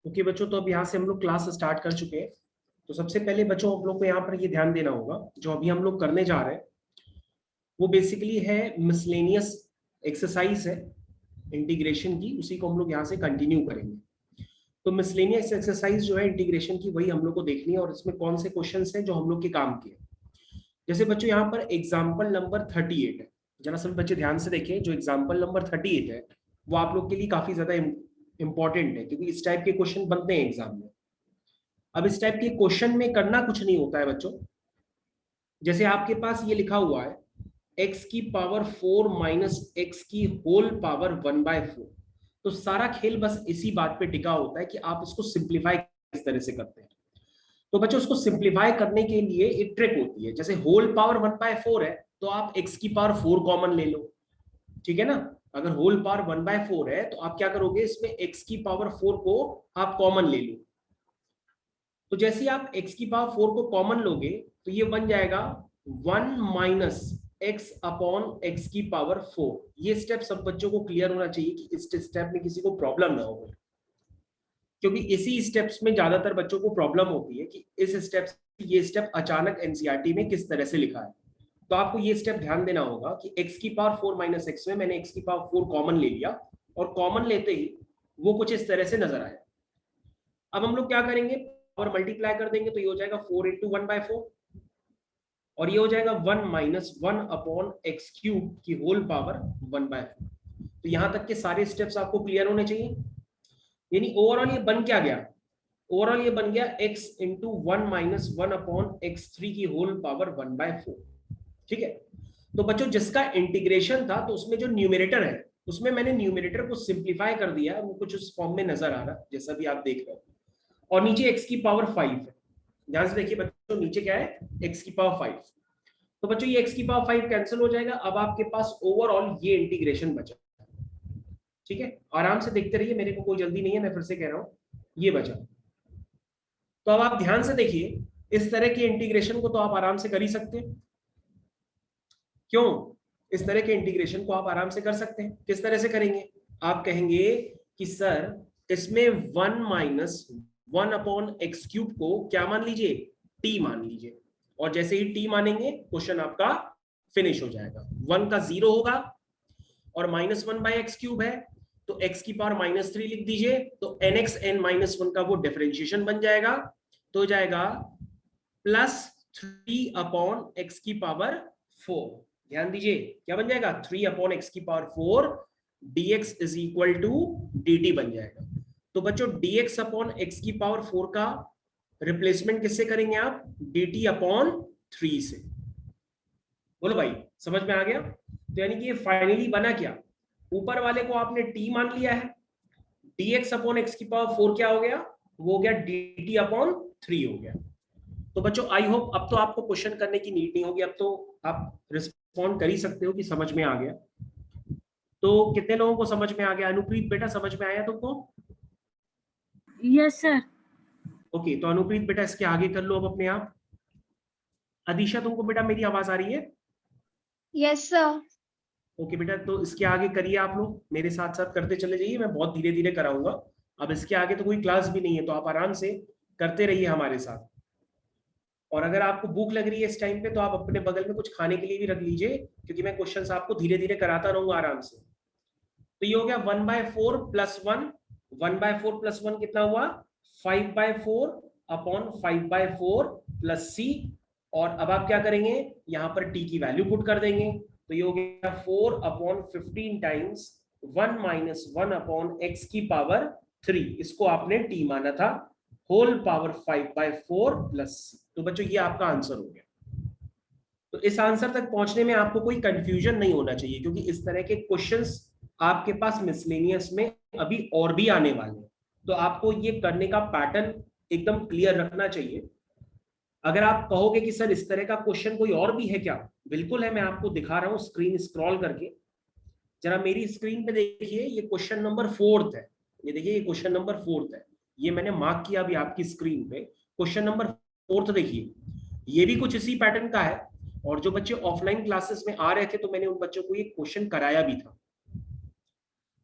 Okay बच्चों, तो अब यहाँ से हम लोग क्लास स्टार्ट कर चुके हैं। तो सबसे पहले बच्चों आप लोग को यहाँ पर ये ध्यान देना होगा, जो अभी हम लोग करने जा रहे हैं वो बेसिकली है मिसलेनियस एक्सरसाइज है इंटीग्रेशन की। उसी को हम लोग यहाँ से कंटिन्यू करेंगे। तो मिसलेनियस एक्सरसाइज जो है इंटीग्रेशन की, वही हम लोग को देखनी है और इसमें कौन से क्वेश्चंस हैं जो हम लोग के काम के हैं। जैसे बच्चों यहाँ पर एग्जाम्पल नंबर 38 है। जरा सभी बच्चे ध्यान से देखें, जो एग्जाम्पल नंबर 38 है वो आप लोग के लिए काफी ज्यादा इंपॉर्टेंट है, क्योंकि इस टाइप के क्वेश्चन बनते हैं एग्जाम में। अब इस टाइप के क्वेश्चन में करना कुछ नहीं होता है बच्चों। जैसे आपके पास ये लिखा हुआ है x की पावर 4 माइनस एक्स की होल पावर 1/4। तो सारा खेल बस इसी बात पे टिका होता है कि आप इसको सिंप्लीफाई किस तरह से करते हैं। तो बच्चों उसको सिंप्लीफाई करने के लिए एक ट्रिक होती है। जैसे होल पावर 1/4 है तो आप x की पावर 4 कॉमन ले लो, ठीक है ना। अगर होल पावर 1/4 है तो आप क्या करोगे, इसमें x की पावर 4 को आप कॉमन ले लो। तो जैसे ही आप x की पावर 4 को कॉमन लोगे तो ये बन जाएगा 1 माइनस एक्स अपॉन एक्स की पावर 4। ये स्टेप सब बच्चों को क्लियर होना चाहिए कि इस स्टेप में किसी को प्रॉब्लम ना हो, क्योंकि इसी स्टेप्स में ज्यादातर बच्चों को प्रॉब्लम होती है कि इस स्टेप ये स्टेप अचानक एनसीईआरटी में किस तरह से लिखा है। तो आपको ये स्टेप ध्यान देना होगा कि x की पावर 4 माइनस एक्स में मैंने x की पावर 4 कॉमन ले लिया और कॉमन लेते ही वो कुछ इस तरह से नजर आया। अब हम लोग क्या करेंगे, पावर मल्टीप्लाई कर देंगे तो ये हो जाएगा 4 इंटू 1/4 और ये हो जाएगा 1 माइनस 1 अपॉन एक्स क्यूब की होल पावर 1/4। तो यहां तक के सारे स्टेप्स आपको क्लियर होने चाहिए। यानी ओवरऑल ये बन क्या गया, ओवरऑल ये बन गया x into 1 minus 1 upon x three की होल पावर 1/4। ठीक है। तो बच्चों जिसका इंटीग्रेशन था तो उसमें जो न्यूमरेटर है उसमें मैंने न्यूमरेटर को सिंप्लीफाई कर दिया, वो कुछ उस फॉर्म में नजर आ रहा है जैसा भी आप देख रहे हो। और नीचे x की पावर 5 है। ध्यान से देखिए बच्चों, नीचे क्या है, x की पावर 5। तो बच्चों ये x की पावर 5 कैंसिल हो जाएगा। अब आपके पास ओवरऑल ये इंटीग्रेशन बचा। ठीक है, आराम से देखते रहिए, मेरे को कोई जल्दी नहीं है, मैं फिर से कह रहा हूं ये बचा। तो अब आप ध्यान से देखिए, इस तरह के इंटीग्रेशन को तो आप आराम से कर ही सकते हैं। क्यों, इस तरह के इंटीग्रेशन को आप आराम से कर सकते हैं। किस तरह से करेंगे, आप कहेंगे कि सर इसमें 1 माइनस 1 अपॉन एक्स क्यूब को क्या मान लीजिए, टी मान लीजिए। और जैसे ही टी मानेंगे क्वेश्चन आपका फिनिश हो जाएगा। 1 का 0 होगा और -1/x क्यूब है तो x की पावर -3 लिख दीजिए। तो nx n-1 का वो डिफरेंशिएशन बन जाएगा। तो हो जाएगा +3 अपॉन एक्स की पावर 4। ध्यान दीजिए क्या बन जाएगा, 3 अपॉन एक्स की power 4 dx is equal to dt बन जाएगा। तो बच्चों dx अपॉन एक्स की पावर 4 का रिप्लेसमेंट किससे करेंगे आप, dt अपॉन 3 से। बोलो भाई समझ में आ गया। तो यानी कि ये फाइनली बना क्या, ऊपर वाले को आपने t मान लिया है, dx अपॉन एक्स की पावर 4 क्या हो गया, वो हो गया dt अपॉन 3 हो गया। तो बच्चों आई होप अब तो आपको क्वेश्चन करने की नीड नहीं होगी, अब तो आप रिस्पॉन्ड कर ही सकते हो कि समझ में आ गया। तो कितने लोगों को समझ में आ गया, अनुप्रीत बेटा समझ में आया तुमको? Yes sir. ओके, तो अनुप्रीत बेटा इसके आगे कर लो अब अपने आप। अदीशा तुमको बेटा मेरी आवाज आ रही है? Yes sir. ओके बेटा, तो इसके आगे करिए, आप लोग मेरे साथ साथ करते चले जाइए, मैं बहुत धीरे धीरे कराऊंगा। अब इसके आगे तो कोई क्लास भी नहीं है, तो आप आराम से करते रहिए हमारे साथ। और अगर आपको भूख लग रही है इस टाइम पे तो आप अपने बगल में कुछ खाने के लिए भी रख लीजिए, क्योंकि मैं क्वेश्चंस आपको धीरे धीरे कराता रहूंगा आराम से। तो ये हो गया 1/4 प्लस 1, 1/4 प्लस 1 कितना हुआ, 5/4 अपॉन 5/4 प्लस सी। और अब आप क्या करेंगे, यहां पर टी की वैल्यू पुट कर देंगे। तो ये हो गया 4 upon 15 times 1 minus 1 upon x की पावर 3, इसको आपने टी माना था, होल पावर 5/4 प्लस सी। तो बच्चों ये आपका आंसर हो गया। तो इस आंसर तक पहुंचने में आपको कोई कंफ्यूजन नहीं होना चाहिए, क्योंकि इस तरह के क्वेश्चंस आपके पास मिसलेनियस में अभी और भी आने वाले हैं। तो आपको ये करने का पैटर्न एकदम क्लियर रखना चाहिए। अगर आप कहोगे कि सर इस तरह का क्वेश्चन कोई और भी है क्या, बिल्कुल है, मैं आपको दिखा रहा हूं स्क्रीन स्क्रॉल करके। जरा मेरी स्क्रीन पे देखिए, ये क्वेश्चन नंबर 4 है। ये देखिए, ये क्वेश्चन नंबर 4 है, ये मैंने मार्क किया अभी आपकी स्क्रीन पे। क्वेश्चन नंबर 4 देखिए, ये भी कुछ इसी पैटर्न का है। और जो बच्चे ऑफलाइन क्लासेस में आ रहे थे तो मैंने उन बच्चों को ये क्वेश्चन कराया भी था।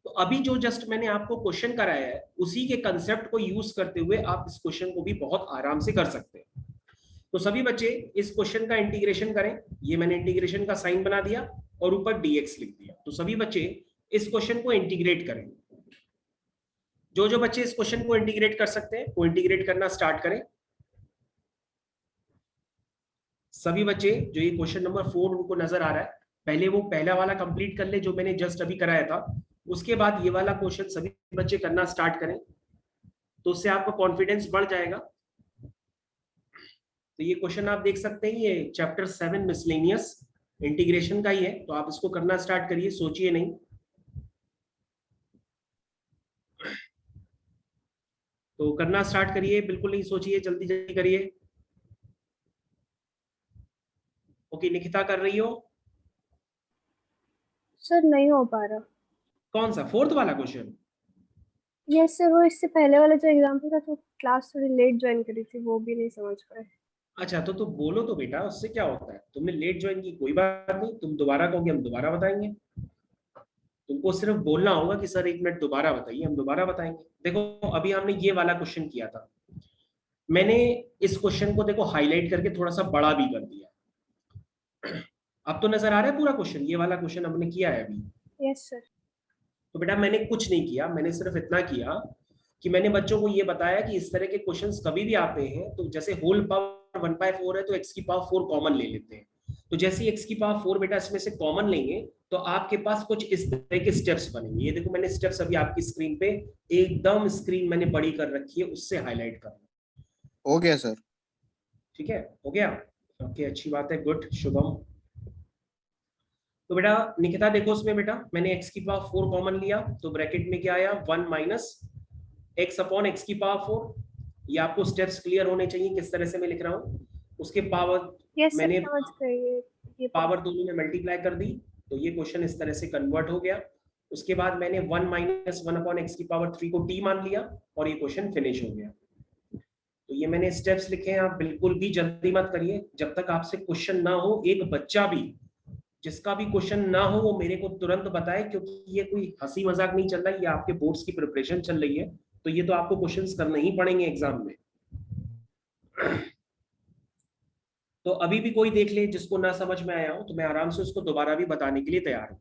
तो तो अभी जो जस्ट मैंने आपको क्वेश्चन कराया है उसी के कंसेप्ट को यूज करते हुए आप इस क्वेश्चन को भी बहुत आराम से कर सकते हैं। तो सभी बच्चे इस क्वेश्चन का इंटीग्रेशन करें। ये मैंने इंटीग्रेशन का साइन बना दिया और ऊपर dx लिख दिया। तो सभी बच्चे इस क्वेश्चन को इंटीग्रेट करें। जो जो बच्चे इस क्वेश्चन को इंटीग्रेट कर सकते हैं वो इंटीग्रेट करना स्टार्ट करें। सभी बच्चे जो ये क्वेश्चन नंबर 4 उनको नजर आ रहा है, पहले वो पहला वाला कंप्लीट कर ले जो मैंने जस्ट अभी कराया था, उसके बाद ये वाला क्वेश्चन सभी बच्चे करना स्टार्ट करें, तो उससे आपका कॉन्फिडेंस बढ़ जाएगा। तो ये क्वेश्चन आप देख सकते हैं, ये चैप्टर 7 मिसलेनियस इंटीग्रेशन का ही है, तो आप इसको करना स्टार्ट करिए, सोचिए नहीं। तो करना स्टार्ट करिए, बिल्कुल नहीं सोचिए, जल्दी जल्दी करिए। ओके, निकिता कर रही हो? सर नहीं हो पा रहा। कौन सा, 4th वाला क्वेश्चन? यस सर, वो इससे पहले वाला जो एग्जाम्पल था तो क्लास थोड़ी लेट ज्वाइन करी थी, वो भी नहीं समझ पाए। अच्छा, तो बोलो तो बेटा, उससे क्या होता है? तुमने लेट ज्वाइन की, कोई बात नहीं, तुम दोबारा कहोगे हम दोबारा बताएंगे। तुमको सिर्फ बोलना होगा कि सर 1 मिनट दोबारा बताइए, हम दोबारा बताएंगे। देखो अभी हमने ये वाला क्वेश्चन किया था, मैंने इस क्वेश्चन को देखो हाईलाइट करके थोड़ा सा बड़ा भी कर दिया। अब तो नजर आ रहा है पूरा क्वेश्चन, ये वाला क्वेश्चन हमने किया है अभी। Yes sir. तो बेटा मैंने कुछ नहीं किया, मैंने सिर्फ इतना किया कि मैंने बच्चों को ये बताया कि इस तरह के क्वेश्चंस कभी भी आते हैं तो जैसे होल पावर 1/4 है तो x की पावर 4 कॉमन ले लेते हैं। तो जैसे ही x की पावर 4 बेटा इसमें से कॉमन लेंगे तो आपके पास कुछ इस तरह के स्टेप्स बनेंगे। ये देखो मैंने स्टेप्स अभी आपकी स्क्रीन पे, एकदम स्क्रीन मैंने बड़ी कर रखी है, उससे हाईलाइट कर। हो गया सर। ठीक है, हो गया। ओके, अच्छी बात है, गुड शुभम। तो बेटा निकिता देखो उसमें बेटा मैंने x की पावर 4 कॉमन लिया, तो ब्रैकेट में क्या आया 1 माइनस x अपॉन x की पावर 4। ये आपको स्टेप्स क्लियर होने चाहिए किस तरह से मैं लिख रहा हूँ। उसके पावर यस सर, मैंने समझ गई ये पावर दोनों में मल्टीप्लाई कर दी, तो ये क्वेश्चन इस तरह से कन्वर्ट हो गया। उसके बाद मैंने 1 माइनस 1 अपॉन x की पावर 3 को t मान लिया और ये क्वेश्चन फिनिश हो गया। तो ये मैंने स्टेप्स लिखे हैं, आप बिल्कुल भी जल्दी मत करिए, जब तक आपसे क्वेश्चन ना हो। एक बच्चा भी जिसका भी क्वेश्चन ना हो वो मेरे को तुरंत बताए, क्योंकि ये कोई हंसी मजाक नहीं चल रहा है, ये आपके बोर्ड्स की प्रिपरेशन चल रही है, तो ये तो आपको क्वेश्चंस करने ही पड़ेंगे एग्जाम में। तो अभी भी कोई देख ले जिसको ना समझ में आया हो तो मैं आराम से उसको दोबारा भी बताने के लिए तैयार हूं।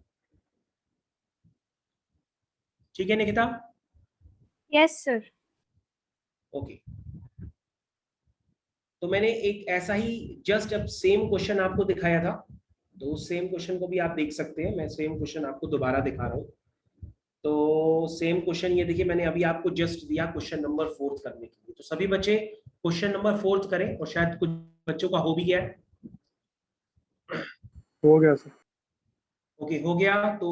ठीक है निकिता? Yes sir. ओके, तो मैंने एक ऐसा ही जस्ट अब सेम क्वेश्चन आपको दिखाया था, तो उस सेम क्वेश्चन को भी आप देख सकते हैं। मैं सेम क्वेश्चन आपको दोबारा दिखा रहा हूँ। तो सेम क्वेश्चन ये देखिए मैंने अभी आपको जस्ट दिया क्वेश्चन नंबर 4 करने के लिए। तो सभी बच्चे क्वेश्चन नंबर 4 करें, और शायद कुछ बच्चों का हो भी गया है। हो गया सर। ओके, हो गया तो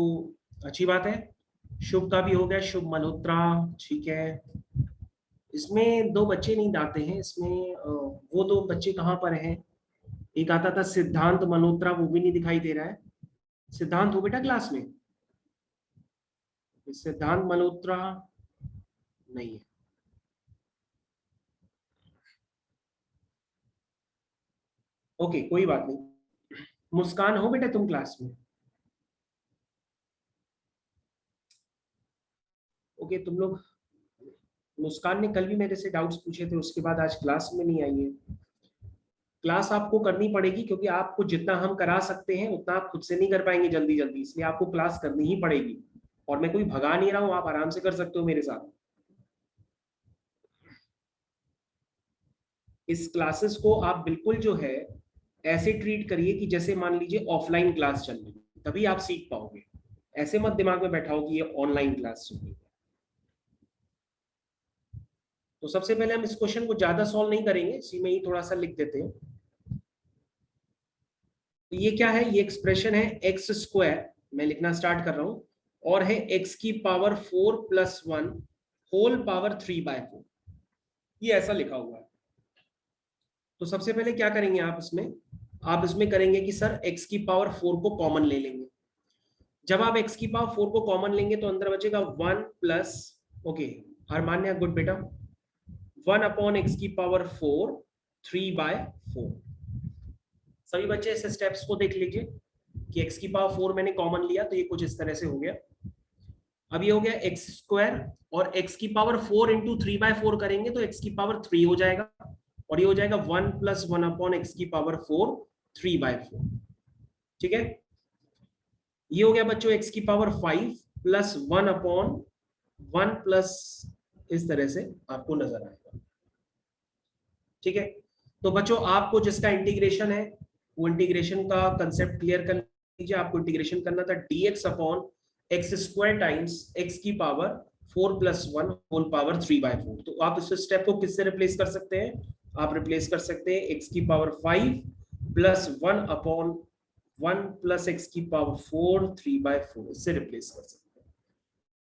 अच्छी बात है। शुभ का भी हो गया, शुभ मल्होत्रा, ठीक है। इसमें 2 बच्चे नहीं आते हैं इसमें, वो 2 बच्चे कहाँ पर हैं? एक आता था सिद्धांत मल्होत्रा, वो भी नहीं दिखाई दे रहा है। सिद्धांत हो बेटा क्लास में? सिद्धांत मल्होत्रा नहीं है। ओके, कोई बात नहीं। मुस्कान हो बेटा तुम क्लास में? ओके, तुम लोग, मुस्कान ने कल भी मेरे से डाउट्स पूछे थे, उसके बाद आज क्लास में नहीं आई है। क्लास आपको करनी पड़ेगी, क्योंकि आपको जितना हम करा सकते हैं उतना आप खुद से नहीं कर पाएंगे जल्दी जल्दी, इसलिए आपको क्लास करनी ही पड़ेगी। और मैं कोई भगा नहीं रहा हूं, आप आराम से कर सकते हो मेरे साथ। इस क्लासेस को आप बिल्कुल जो है ऐसे ट्रीट करिए कि जैसे मान लीजिए ऑफलाइन क्लास चल रही है, तभी आप सीख पाओगे। ऐसे मत दिमाग में बैठाओ कि ये ऑनलाइन क्लास चल रही है। तो सबसे पहले हम इस क्वेश्चन को ज्यादा सॉल्व नहीं करेंगे, इसी में ही थोड़ा सा लिख देते हैं। तो ये क्या है? ये एक्सप्रेशन है एक्स स्क्वायर, मैं लिखना स्टार्ट कर रहा हूं, और है एक्स की पावर 4 प्लस 1 होल पावर 3/4। ये ऐसा लिखा हुआ है। तो सबसे पहले क्या करेंगे आप इसमें करेंगे कि सर x की पावर 4 को कॉमन ले लेंगे। जब आप x की पावर 4 को कॉमन लेंगे तो अंदर बचेगा 1 प्लस, ओके हरमान्या गुड बेटा, 1 अपॉन x की पावर 4 3/4। सभी बच्चे इस स्टेप्स को देख लीजिए कि x की पावर 4 मैंने कॉमन लिया तो ये कुछ इस तरह से हो गया। अब ये हो गया एक्स स्क्वायर, और एक्स की पावर 4 इंटू 3/4 करेंगे तो एक्स की पावर 3 हो जाएगा, और ये हो जाएगा 1 + 1 अपॉन एक्स की पावर 4 3/4। ठीक है, ये हो गया बच्चों एक्स की पावर 5 + 1 अपॉन 1 प्लस, इस तरह से आपको नजर आएगा। ठीक है, तो बच्चों आपको जिसका इंटीग्रेशन है वो इंटीग्रेशन का कंसेप्ट क्लियर कर लीजिए। आपको इंटीग्रेशन करना था dx upon x square times x की पावर 4 + 1 होल पावर 3/4। तो आप इस स्टेप को किससे रिप्लेस कर सकते हैं? आप रिप्लेस कर सकते हैं एक्स की पावर 5 + 1 अपॉन 1 + एक्स की पावर 4 3/4, इससे रिप्लेस कर सकते हैं।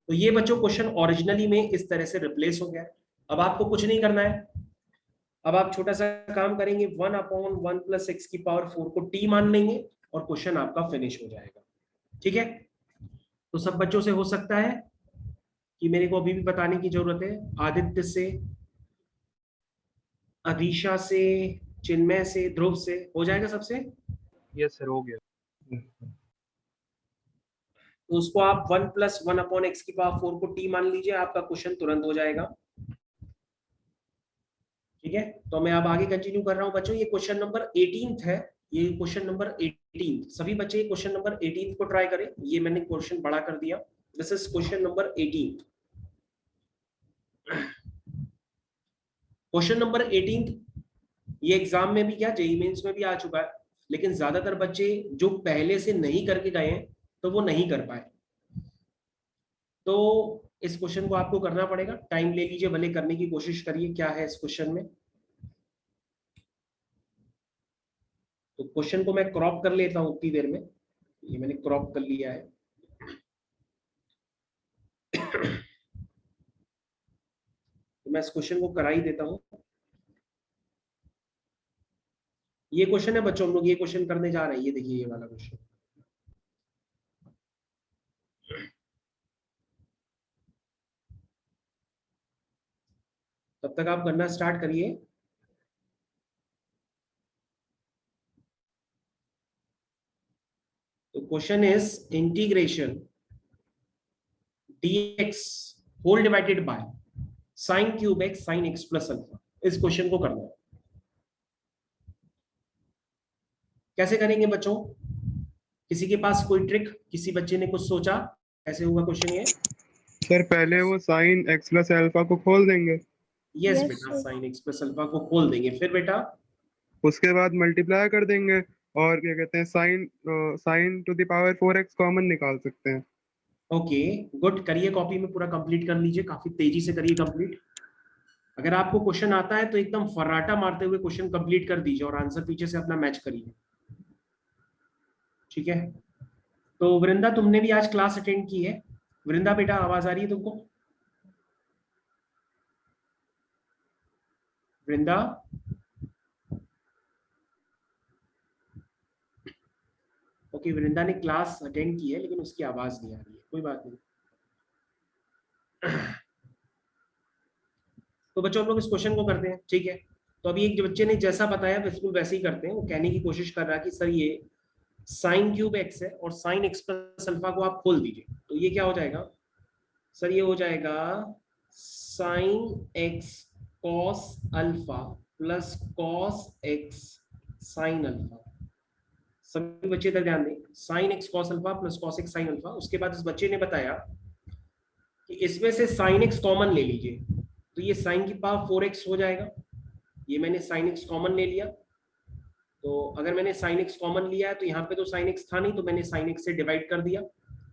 तो ये बच्चों क्वेश्चन ओरिजिनली में इस तरह से रिप्लेस हो गया। अब आपको कुछ नहीं करना है, अब आप छोटा सा काम करेंगे, 1 अपॉन 1 + एक्स की पावर 4 को t मान लेंगे और क्वेश्चन आपका फिनिश हो जाएगा। ठीक है, तो सब बच्चों से हो सकता है कि मेरे को अभी भी बताने की जरूरत है? आदित्य से, अधीशा से, चिन्मय से, ध्रुव से, हो जाएगा सबसे? यस सर, हो गया। तो उसको आप 1 + 1 अपॉन एक्स की पावर 4 को t मान लीजिए, आपका क्वेश्चन तुरंत हो जाएगा। ठीक है, तो मैं अब आगे कंटिन्यू कर रहा हूं बच्चों। ये क्वेश्चन नंबर 18 है, ये क्वेश्चन नंबर 18। सभी बच्चे क्वेश्चन नंबर 18 को ट्राई करें। ये मैंने क्वेश्चन बड़ा कर दिया। This is question number 18। Question number 18 ये एग्जाम में भी क्या, जेईई मेंस में भी आ चुका है, लेकिन ज्यादातर बच्चे जो पहले से नहीं करके गए हैं तो वो नहीं कर पाए। तो इस क्वेश्चन को आपको करना पड़ेगा, टाइम ले लीजिए, भले करने की कोशिश करिए क्या है इस क्वेश्चन में। तो क्वेश्चन को मैं क्रॉप कर लेता हूं उतनी देर में, ये मैंने क्रॉप कर लिया है। तो मैं इस क्वेश्चन को करा ही देता हूं। ये क्वेश्चन है बच्चों, हम लोग ये क्वेश्चन करने जा रहे हैं। ये देखिए, ये वाला क्वेश्चन। तब तक आप करना स्टार्ट करिए। तो question is integration dx whole divided by sin cube x sin x plus alpha. इस क्वेश्चन को करना है। कैसे करेंगे बच्चों? किसी के पास कोई ट्रिक, किसी बच्चे ने कुछ सोचा कैसे होगा क्वेश्चन ये? सर पहले वो sin x + अल्फा को खोल देंगे, यस Yes, बेटा, sir. sin x plus alpha को खोल देंगे, फिर बेटा उसके बाद मल्टीप्लाई कर देंगे, और क्या कहते हैं sin to the power 4x common निकाल सकते हैं। ओके गुड, करिए कॉपी में पूरा कंप्लीट कर लीजिए, काफी तेजी से करिए कंप्लीट। अगर आपको क्वेश्चन आता है तो एकदम फर्राटा मारते हुए क्वेश्चन कंप्लीट कर दीजिए और आंसर पीछे से अपना मैच करिए। ठीक है, तो वृंदा तुमने भी आज क्लास अटेंड की है। वृंदा बेटा आवाज आ रही है तुमको? वृंदा, ओके वृंदा ने क्लास अटेंड की है लेकिन उसकी आवाज नहीं आ रही है, कोई बात नहीं। तो बच्चों हम लोग इस क्वेश्चन को करते हैं। ठीक है, तो अभी एक बच्चे ने जैसा बताया बिल्कुल वैसे ही करते हैं। वो कहने की कोशिश कर रहा है कि सर ये sin क्यूब x है और sin x प्लस अल्फा को आप खोल दीजिए, तो ये क्या हो जाएगा सर? ये हो जाएगा sin x cos alpha plus cos x sin alpha. सभी बच्चे इधर ध्यान दें, sin x cos alpha plus cos x sin alpha. उसके बाद इस बच्चे ने बताया कि इसमें से sin x कॉमन ले लीजिए, तो ये sin की पावर 4x हो जाएगा। ये मैंने sin x कॉमन ले लिया, तो अगर मैंने sin x कॉमन लिया है तो यहाँ पे तो sin x था नहीं, तो मैंने sin x से डिवाइड कर दिया।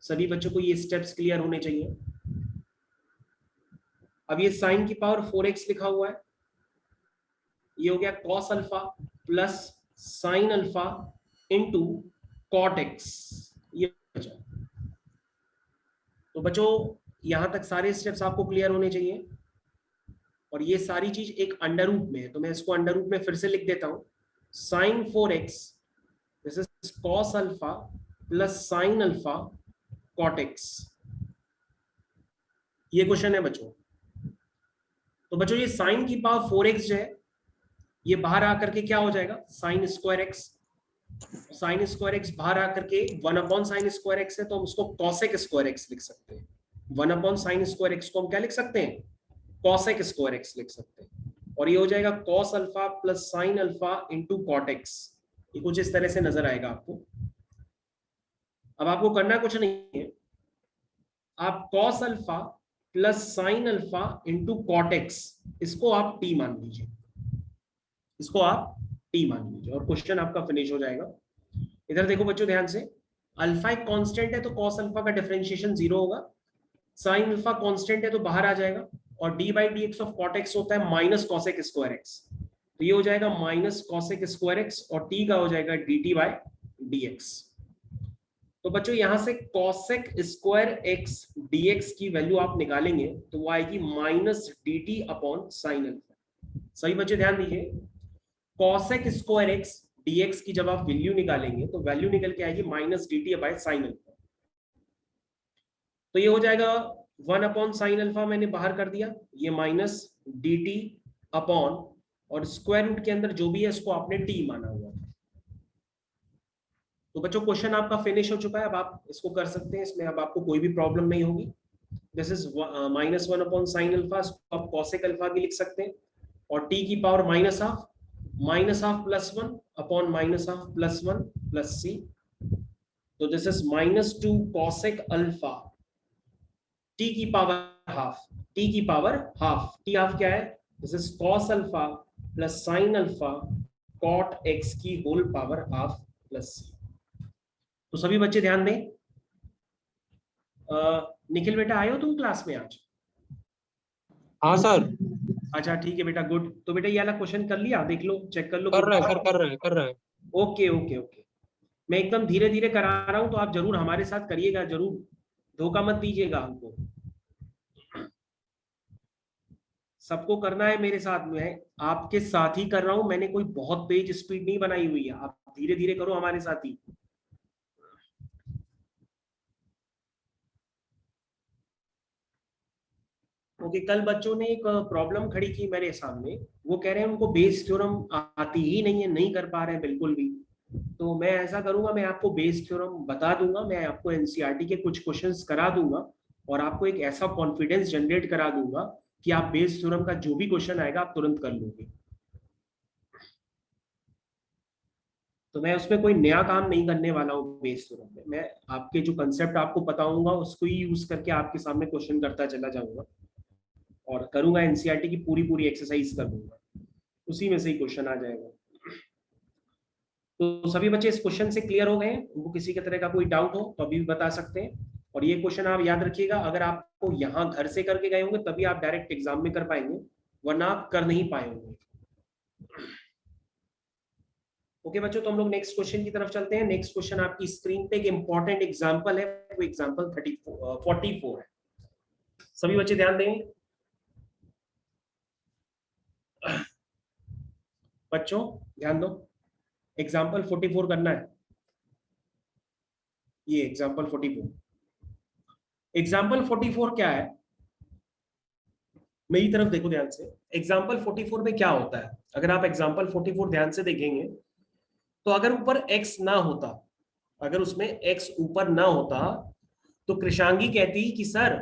सभी बच्चों को ये स्टेप्स क्लियर होने चाहिए। अब ये sin की पावर 4x लिखा हुआ है, ये हो गया cos alpha plus sin alpha into cot x, ये बचा। तो बच्चों यहां तक सारे स्टेप्स आपको क्लियर होने चाहिए, और ये सारी चीज एक अंडर रूट में है, तो मैं इसको अंडर रूट में फिर से लिख देता हूं। sin 4x, this is cos alpha plus sin alpha cot x। ये क्वेश्चन है बच्चों। तो बच्चों ये sin की पावर 4x जो है ये बाहर आकर के क्या हो जाएगा, sin square x। sin square x बाहर आकर के 1 अपॉन sin स्क्वायर x है, तो हम उसको cosec स्क्वायर x लिख सकते हैं। 1/sin² x को हम क्या लिख सकते हैं, cosec² x लिख सकते हैं, और ये हो जाएगा cos alpha plus sin alpha into cot x। ये कुछ इस तरह से नजर आएगा आपको। अब आपको करना कुछ नहीं है, आप cos alpha plus sin alpha into cot x इसको आप t मान लीजिए, इसको आप t मान लीजिए, और क्वेश्चन आपका फिनिश हो जाएगा। इधर देखो बच्चों ध्यान से, अल्फा एक कांस्टेंट है तो cos अल्फा का डिफरेंशिएशन 0 होगा, sin अल्फा कांस्टेंट है तो बाहर आ जाएगा, और d by d x of cot x होता है माइनस cosec² x, तो ये हो जाएगा माइनस cosec² x, और t का हो जाएगा dt बाय dx। तो बच्चों यहां से cosec² x dx की वैल्यू आप निकालेंगे तो वो आएगी minus dt upon sin alpha. सही बच्चे ध्यान दीजिए, cosec² x dx की जब आप वैल्यू निकालेंगे तो वैल्यू निकल के आएगी minus dt by sin alpha. तो ये हो जाएगा 1/sin अल्फा, मैंने बाहर कर दिया, ये माइनस dt अपॉन, और स्क्वायर रूट के अंदर जो भी है इसको आपने t माना हुआ है। तो बच्चों क्वेश्चन आपका फिनिश हो चुका है, अब आप इसको कर सकते हैं, इसमें अब आपको कोई भी प्रॉब्लम नहीं होगी। दिस इज -1/sin अल्फा, आप cosec अल्फा भी लिख सकते हैं, और t की power -half plus 1 upon -half plus 1 plus c, तो this is -2 cosec alpha t की पावर हाफ, t की पावर हाफ, t हाफ क्या है, this is cos alpha plus sin alpha cot x की whole power half plus c। तो सभी बच्चे ध्यान दें। निखिल बेटा आए हो तुम क्लास में आज? हाँ सर। अच्छा ठीक है बेटा, गुड। तो बेटा ये वाला क्वेश्चन कर लिया, देख लो, चेक कर लो। कर रहे हैं सर, कर रहे हैं। ओके ओके ओके, मैं एकदम धीरे धीरे करा रहा हूं, तो आप जरूर हमारे साथ करिएगा, जरूर धोखा मत दीजिएगा हमको, सबको करना है मेरे साथ में, आपके साथ ही कर रहा हूं, मैंने कोई बहुत तेज स्पीड नहीं बनाई हुई है, आप धीरे धीरे करो हमारे साथ ही। ओके, कल बच्चों ने एक प्रॉब्लम खड़ी की मेरे सामने, वो कह रहे हैं उनको बेस थ्योरम आती ही नहीं है, नहीं कर पा रहे हैं बिल्कुल भी। तो मैं ऐसा करूंगा, मैं आपको बेस थ्योरम बता दूंगा, मैं आपको एनसीईआरटी के कुछ क्वेश्चंस करा दूंगा, और आपको एक ऐसा कॉन्फिडेंस जनरेट करा दूंगा कि आप बेस थ्योरम का जो भी क्वेश्चन आएगा आप तुरंत कर लोगे। तो मैं उसमें कोई नया काम नहीं करने वाला हूँ बेस थ्योरम में, मैं आपके जो कंसेप्ट आपको बताऊंगा उसको ही यूज करके आपके सामने क्वेश्चन करता चला जाऊंगा, और करूंगा एनसीईआरटी की पूरी एक्सरसाइज कर दूंगा, उसी में से ही क्वेश्चन आ जाएगा। तो सभी बच्चे इस क्वेश्चन से क्लियर हो गए हैं? उनको किसी के तरह का कोई डाउट हो तो अभी भी बता सकते हैं। और ये क्वेश्चन आप याद रखिएगा, अगर आपको यहाँ घर से करके गए होंगे तभी आप डायरेक्ट एग्जाम में कर पाएंगे, वरना आप कर नहीं पाएंगे। ओके बच्चों, तो हम लोग नेक्स्ट क्वेश्चन की तरफ चलते हैं। नेक्स्ट क्वेश्चन आपकी स्क्रीन पे एक इंपॉर्टेंट एग्जाम्पल है, वो एग्जाम्पल 44 है। सभी बच्चे ध्यान देंगे। बच्चों ध्यान दो, एग्जाम्पल 44 करना है, ये एग्जाम्पल 44। एग्जाम्पल 44 क्या है, मेरी तरफ देखो ध्यान से। एग्जाम्पल 44 में क्या होता है, अगर आप एग्जाम्पल 44 ध्यान से देखेंगे तो अगर ऊपर x ना होता, अगर उसमें x ऊपर ना होता तो कृषांगी कहती कि सर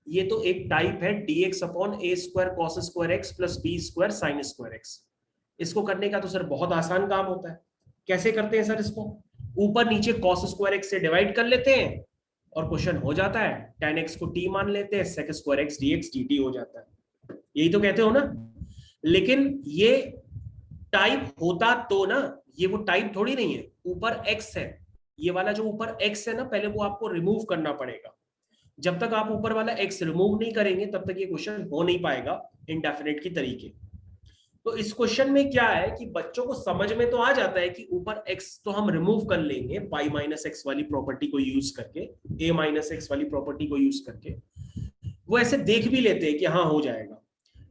ये तो एक टाइप है dx upon a square cos square x plus b square sin square x। इसको करने का तो सर बहुत आसान काम होता है। कैसे करते हैं सर इसको, ऊपर नीचे cos स्क्वायर x से डिवाइड कर लेते हैं और क्वेश्चन हो जाता है, tan x को t मान लेते हैं, sec square x dx dt हो जाता है। यही तो कहते हो ना। लेकिन ये टाइप होता तो ना, ये वो टाइप थोड़ी नहीं है, ऊपर x है, ये वाला जो ऊपर x है ना, पहले वो आपको रिमूव करना पड़ेगा। जब तक आप ऊपर वाला x रिमूव नहीं करेंगे तब तक ये क्वेश्चन हो नहीं पाएगा इंडेफिनिट की तरीके। तो इस क्वेश्चन में क्या है कि बच्चों को समझ में तो आ जाता है कि ऊपर x तो हम रिमूव कर लेंगे पाई माइनस एक्स वाली प्रॉपर्टी को यूज करके, a माइनस एक्स वाली प्रॉपर्टी को यूज करके, वो ऐसे देख भी लेते हैं कि हाँ हो जाएगा।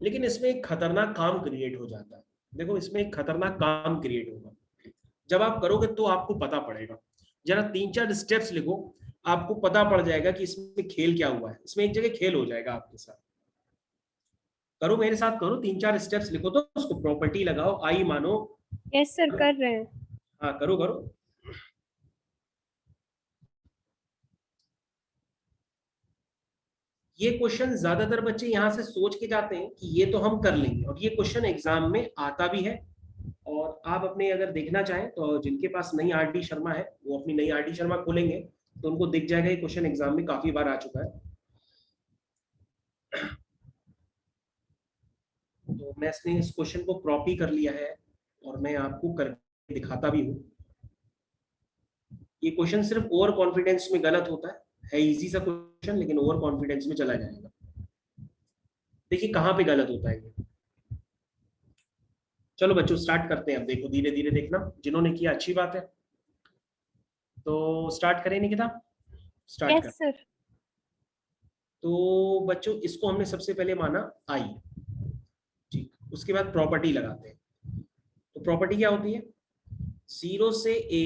लेकिन इसमें एक खतरनाक काम क्रिएट हो जाता है। देखो इसमें एक खतरनाक काम क्रिएट होगा, जब आप करोगे तो आपको पता पड़ेगा। जरा 3-4 स्टेप्स लिखो, आपको पता पड़ जाएगा कि इसमें खेल क्या हुआ है। इसमें एक जगह खेल हो जाएगा आपके साथ। करो मेरे साथ, करो 3-4 स्टेप्स लिखो, तो उसको प्रॉपर्टी लगाओ, आई मानो। यस सर कर रहे हैं। हाँ करो करो। ये क्वेश्चन ज्यादातर बच्चे यहाँ से सोच के जाते हैं कि ये तो हम कर लेंगे, और ये क्वेश्चन एग्जाम में आता भी है। और आप अपने अगर देखना चाहें तो जिनके पास नई आरडी शर्मा है वो अपनी नई आरडी शर्मा खोलेंगे तो उनको दिख जाएगा ये क्वेश्चन एग्जाम में काफी बार आ चुका है। तो मैंने इस क्वेश्चन को कॉपी कर लिया है और मैं आपको करके दिखाता भी हूँ। ये क्वेश्चन सिर्फ ओवर कॉन्फिडेंस में गलत होता है इजी सा क्वेश्चन, लेकिन ओवर कॉन्फिडेंस में चला जाएगा। देखिए कहाँ पे गलत होता है ये। चलो बच्चों स्टार्ट करते हैं। अब देखो धीरे धीरे देखना, जिन्होंने किया अच्छी बात है। तो स्टार्ट करें निकिता, स्टार्ट कर। Yes sir. तो बच्चों इसको हमने सबसे पहले माना आई, ठीक। उसके बाद प्रॉपर्टी लगाते हैं। तो प्रॉपर्टी क्या होती है, 0 से a,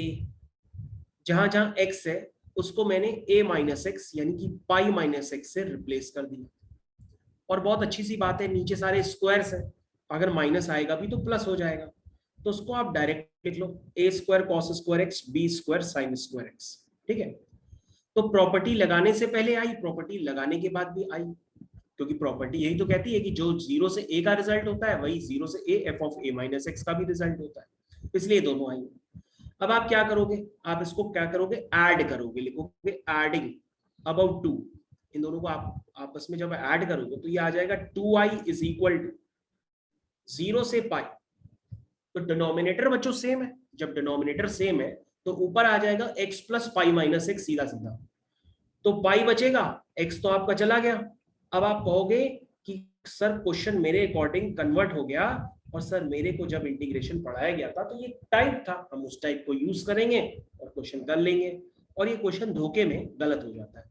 जहां जहां x है उसको मैंने a माइनस एक्स यानी कि पाई माइनस एक्स से रिप्लेस कर दिया। और बहुत अच्छी सी बात है, नीचे सारे स्क्वायर्स हैं, अगर माइनस आएगा भी तो प्लस हो जाएगा। तो उसको आप डायरेक्ट लिख लो, a square cos square x b square sine square x, ठीक है। तो प्रॉपर्टी लगाने से पहले आई, प्रॉपर्टी लगाने के बाद भी आई, क्योंकि प्रॉपर्टी यही तो कहती है कि जो 0 से a का रिजल्ट होता है वही 0 से a f of a minus x का भी रिजल्ट होता है, इसलिए दोनों आई। अब आप क्या करोगे, आप इसको क्या करोगे, ऐड करोगे, लिखोगे एडिंग अबाउट 2। इन दोनों को आप आपस में जब ऐड करोगे तो ये आ जाएगा 2i इज इक्वल टू 0 से पाई। तो डिनोमिनेटर बच्चों सेम है, जब डिनोमिनेटर सेम है तो ऊपर आ जाएगा x plus pi minus x, सीधा सीधा। तो पाई बचेगा, x तो आपका चला गया। अब आप कहोगे कि सर क्वेश्चन मेरे अकॉर्डिंग कन्वर्ट हो गया, और सर मेरे को जब इंटीग्रेशन पढ़ाया गया था तो ये टाइप था, हम उस टाइप को यूज करेंगे और क्वेश्चन कर लेंगे। और ये क्वेश्चन धोखे में गलत हो जाता है।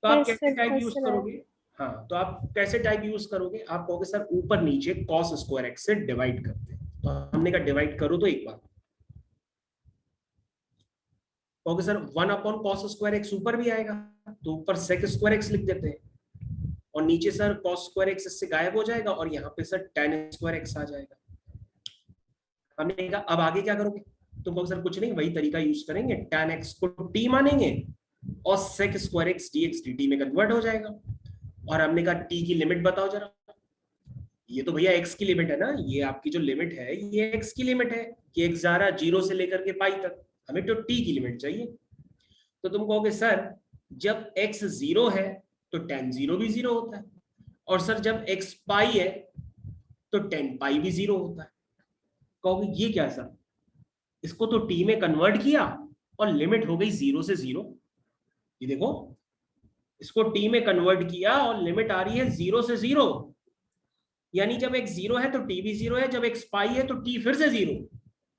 तो आप कैसे टाइप यूज करोगे, हाँ तो आप कैसे टाइप यूज करोगे, आप कहोगे सर ऊपर नीचे कॉस स्क्वायर एक्स से डिवाइड करते हैं। तो हमने कहा डिवाइड करो तो एक बार कहोगे sir 1 upon cos square x ऊपर भी आएगा, तो ऊपर सेक स्क्वायर एक्स लिख देते हैं, और नीचे सर cos स्क्वायर एक्स इससे गायब हो जाएगा और यहाँ पे सर tan स्क्वायर एक्स आ जाएगा। हमने कहा अब आगे क्या करोगे, तुम कहोगे सर कुछ नहीं, वही तरीका यूज करेंगे, tan x को t मानेंगे और sec square x dx dt में कन्वर्ट हो जाएगा। और हमने कहा t की लिमिट बताओ जरा, ये तो भैया x की लिमिट है ना, ये आपकी जो लिमिट है ये x की लिमिट है कि x जा रहा 0 से लेकर के पाई तक, हमें तो t की लिमिट चाहिए। तो तुम कहोगे सर जब x 0 है तो tan 0 भी 0 होता है, और सर जब x पाई है तो tan पाई भी 0 होता है। कहोगे ये क्या है सर, इसको तो t में कन्वर्ट किया और लिमिट हो गई 0 से 0। ये देखो इसको t में कन्वर्ट किया और लिमिट आ रही है 0 से 0, यानी जब x 0 है तो t भी 0 है, जब x पाई है तो t फिर से 0,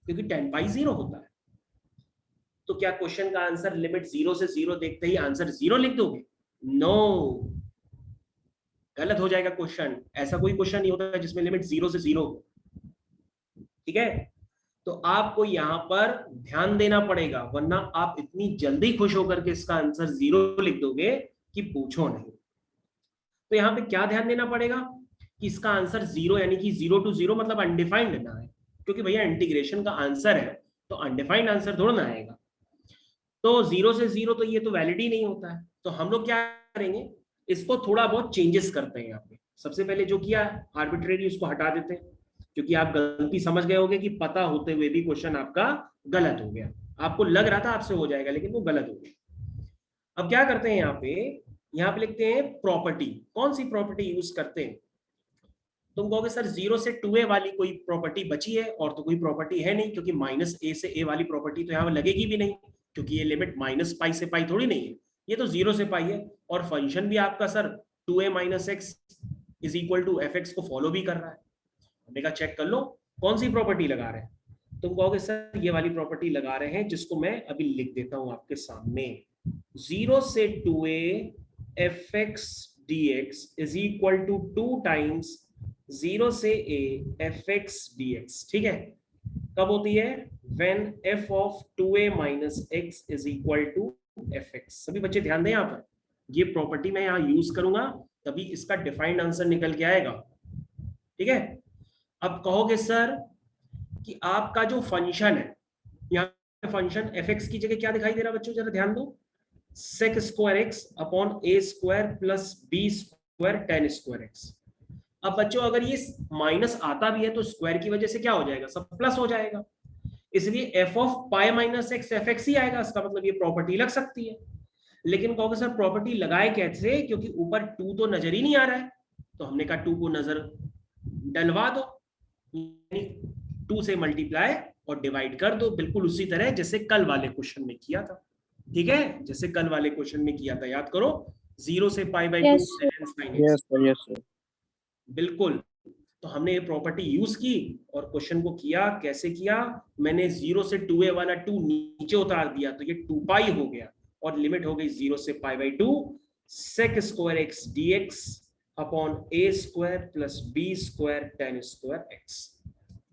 क्योंकि tan पाई 0 होता है। तो क्या क्वेश्चन का आंसर लिमिट 0 से 0 देखते ही आंसर 0 लिख दोगे? नो, गलत हो जाएगा क्वेश्चन। ऐसा कोई क्वेश्चन नहीं होता जिसमें लिमिट 0 से 0 हो, ठीक है। तो आपको यहां पर ध्यान देना पड़ेगा, वरना आप इतनी जल्दी खुश होकर के इसका आंसर 0 लिख दोगे कि पूछो नहीं। तो यहाँ पे क्या ध्यान देना पड़ेगा कि इसका आंसर 0 यानी कि 0 to 0 मतलब अनडिफाइंड लेना है, क्योंकि भैया इंटीग्रेशन का आंसर है तो अनडिफाइंड आंसर थोड़ा ना आएगा। तो 0 से 0 तो ये तो वैलिड ही नहीं होता है। तो हम लोग क्या करेंगे, इसको थोड़ा बहुत चेंजेस करते हैं। यहाँ पे सबसे पहले जो किया आर्बिट्रेरी उसको हटा देते हैं, क्योंकि आप गलती समझ गए होंगे कि पता होते हुए भी क्वेश्चन आपका गलत हो गया। आपको लग रहा था आपसे हो जाएगा लेकिन वो गलत हो गया। अब क्या करते हैं, यहाँ पे लिखते हैं प्रॉपर्टी। कौन सी प्रॉपर्टी यूज करते हैं? तुम कहोगे सर 0 से 2a वाली कोई प्रॉपर्टी बची है, और तो कोई प्रॉपर्टी है नहीं, क्योंकि -a से a वाली प्रॉपर्टी तो यहाँ लगेगी भी नहीं, क्योंकि ये लिमिट -पाई से पाई थोड़ी नहीं है, ये तो 0 से पाई है। और फंक्शन भी आपका sir 2a minus x is equal to fx को फॉलो भी कर रहा है। हमने कहा चेक कर लो कौन सी प्रॉपर्टी लगा रहे हैं। तुम कहोगे सर ये वाली प्रॉपर्टी लगा रहे हैं, जिसको मैं अभी लिख देता हूं आपके सामने। 0 से 2a fx dx is equal to 2 times 0 से a fx dx, ठीक है। कब होती है? when f of 2a minus x is equal to fx। सभी बच्चे ध्यान दें, यहाँ पर ये प्रॉपर्टी मैं यहाँ यूज करूंगा तभी इसका डिफाइंड आंसर निकल के आएगा, ठीक है। अब कहोगे सर कि आपका जो फंक्शन है, यहाँ फंक्शन fx की जगह क्या दिखाई दे रहा है बच्चों, जरा ध्यान दो, sec square x upon a square plus b square tan square x. अब बच्चों अगर ये माइनस आता भी है तो स्क्वायर की वजह से क्या हो जाएगा, सब प्लस हो जाएगा, इसलिए f of pi minus x f x ही आएगा। इसका मतलब ये प्रॉपर्टी लग सकती है। लेकिन कहोगे सर प्रॉपर्टी लगाए कैसे, क्योंकि ऊपर 2 तो नजर ही नहीं आ रहा है, तो हमने कहा 2 को नजर डलवा दो, 2 से मल्टीप्लाई और डिवाइड कर दो, बिल्कुल उसी तरह जैसे कल वाले क्वेश्चन में किया था। ठीक है, जैसे कल वाले क्वेश्चन में किया था, याद करो, 0 से pi by 2 Yes, sir. Yes, sir. Yes, sir. बिल्कुल। तो हमने ये प्रॉपर्टी यूज की और क्वेश्चन को किया, कैसे किया, मैंने 0 से 2a वाला 2 नीचे उतार दिया तो ये 2 पाई हो गया और लिमिट हो गई 0 से pi by 2 sec square x dx upon a square plus b square tan square x।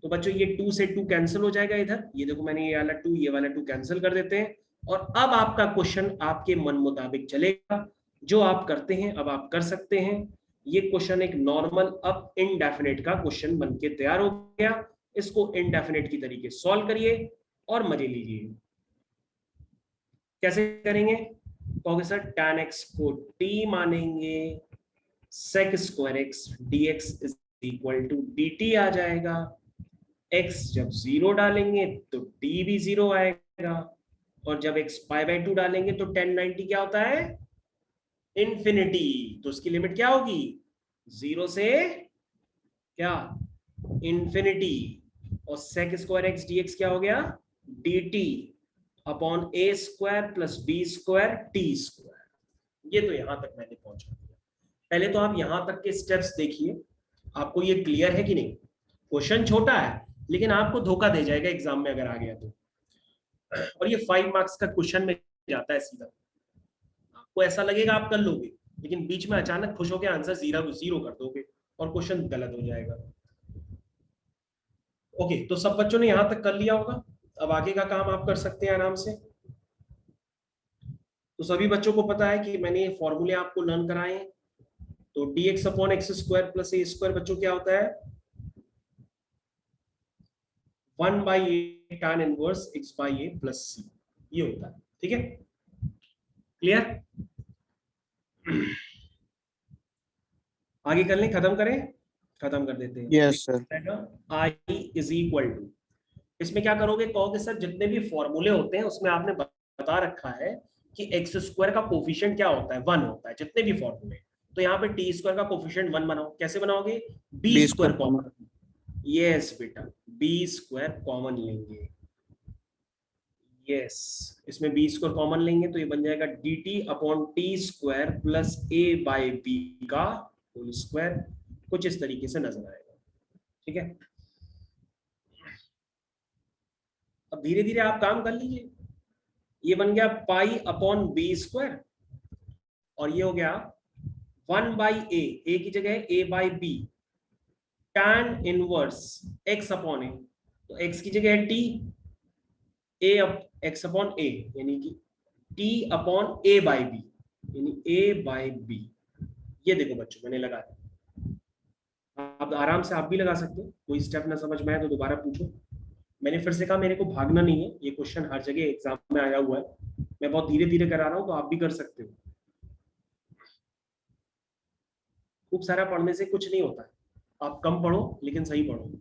तो बच्चों ये 2 से 2 कैंसिल हो जाएगा इधर, ये देखो मैंने ये वाला 2 कैंसिल कर देते हैं और अब आपका क्वेश्चन आपके मन मुताबिक चलेगा, जो आप करते हैं अब आप कर सकते हैं। ये क्वेश्चन एक नॉर्मल अब इनडेफिनेट का क्वेश्चन बनके तैयार हो गया, इसको इनडेफिनेट की तरीके सॉल्व करिए और मजे लीजिए। कैसे करेंगे, कहोगे सर tan x को t मानेंगे, sec square x dx is equal to dt आ जाएगा, x जब 0 डालेंगे तो t भी 0 आएगा और जब x पाई बाई 2 डालेंगे तो tan 90 क्या होता है, इंफिनिटी, तो उसकी लिमिट क्या होगी, 0 से क्या, इंफिनिटी, और sec स्क्वायर एक्स dx क्या हो गया, dt upon a square plus b square t square. ये तो यहां तक मैंने पहुंचा दिया। पहले तो आप यहां तक के स्टेप्स देखिए, आपको ये क्लियर है कि नहीं। क्वेश्चन छोटा है लेकिन आपको धोखा दे जाएगा एग्जाम में अगर आ गया तो, और ये 5 मार्क्स का क्वेश्चन में जाता है सीधा। आपको ऐसा लगेगा आप कर लोगे, लेकिन बीच में अचानक खुश होकर आंसर जीरो कर दोगे और क्वेश्चन गलत हो जाएगा। ओके, तो सब बच्चों ने यहां तक कर लिया होगा, अब आगे का काम आप कर सकते हैं आराम से। तो सभी बच्चों को पता है कि मैंने ये फॉर्मूले आपको लर्न कराए हैं। तो dx upon x square plus a square बच्चों क्या होता है, 1 by a tan inverse x by a plus c, ये होता है। ठीक है, क्लियर। आगे कर लें, खत्म करें, खत्म कर देते हैं। Yes, sir. I is equal to, इसमें क्या करोगे, कहोगे सर जितने भी फॉर्मूले होते हैं उसमें आपने बता रखा है कि एक्स स्क्वायर का कोफिशिएंट क्या होता है, 1 होता है, जितने भी फॉर्मूले। तो यहाँ पे टी स्क्वायर का कोफिशिएंट 1 बनाओ, कैसे बनाओगे, बी स्क्वायर कॉमन। यस बेटा, बी स्क्वायर कॉमन लेंगे, यस, इसमें बी स्क्वायर कॉमन लेंगे तो ये बन जाएगा d t upon t square plus a by b का होल स्क्वायर, कुछ इस तरीके से नजर आएगा। ठीक है, अब धीरे धीरे आप काम कर लीजिए। ये बन गया पाई अपॉन बी स्क्वायर और ये हो गया 1 बाई ए की जगह a by b tan inverse x upon a, तो x की जगह है t, a x upon a यानी कि t अपॉन a बाई b यानी a बाई b। ये देखो बच्चों मैंने लगा दिया, आप आराम से आप भी लगा सकते हो, कोई स्टेप ना समझ में आए तो दोबारा पूछो। मैंने फिर से कहा मेरे को भागना नहीं है, ये क्वेश्चन हर जगह एग्जाम में आया हुआ है, मैं बहुत धीरे धीरे करा रहा हूं तो आप भी कर सकते हो। खूब सारा पढ़ने से कुछ नहीं होता है, आप कम पढ़ो लेकिन सही पढ़ो।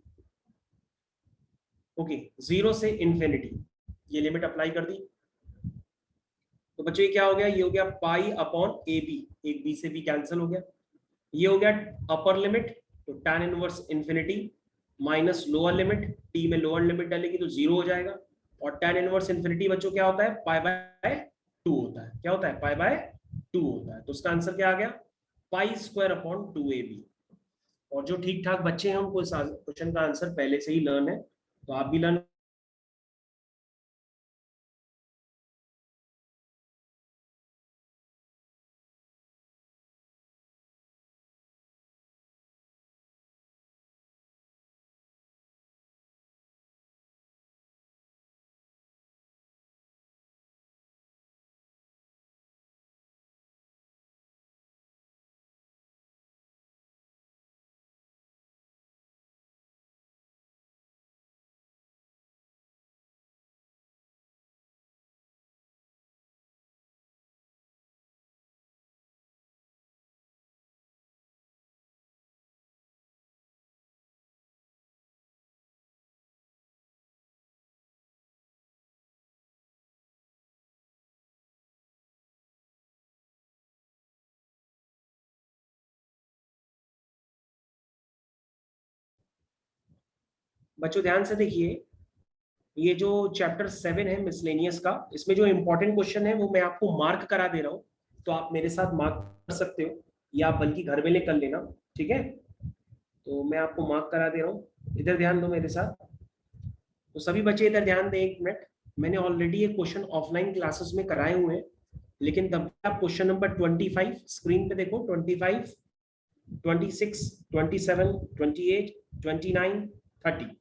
ओके, 0 से इंफिनिटी, ये लिमिट अप्लाई कर दी, तो बच्चों ये क्या हो गया, ये हो गया पाई अपॉन ए बी, एक बी से बी कैंसिल हो गया, ये हो गया अपर लिमिट, तो tan inverse infinity minus lower limit, T में लोअर लिमिट डालेगी तो 0 हो जाएगा, और tan इनवर्स इंफिनिटी बच्चों क्या होता है, पाई बाय 2 होता है। क्या होता है, पाई बाय 2 होता है, तो उसका आंसर क्या आ गया, पाई स्क्वायर अपॉन 2ab। और जो ठीक ठाक बच्चे हैं उनको इस क्वेश्चन का आंसर पहले से ही लर्न है, तो आप भी लर्न बच्चों ध्यान से देखिए, ये जो चैप्टर 7 है मिसलेनियस का, इसमें जो इंपॉर्टेंट क्वेश्चन है वो मैं आपको मार्क करा दे रहा हूँ, तो आप मेरे साथ मार्क कर सकते हो या आप बल्कि घर में ले कर लेना, ठीक है। तो मैं आपको मार्क करा दे रहा हूँ, इधर ध्यान दो मेरे साथ। तो सभी बच्चे इधर ध्यान दें, एक मिनट। मैंने ऑलरेडी ये क्वेश्चन ऑफलाइन क्लासेस में कराए हुए हैं, लेकिन तब आप क्वेश्चन नंबर 25 स्क्रीन पे देखो, 25, 26, 27, 28, 29, 30।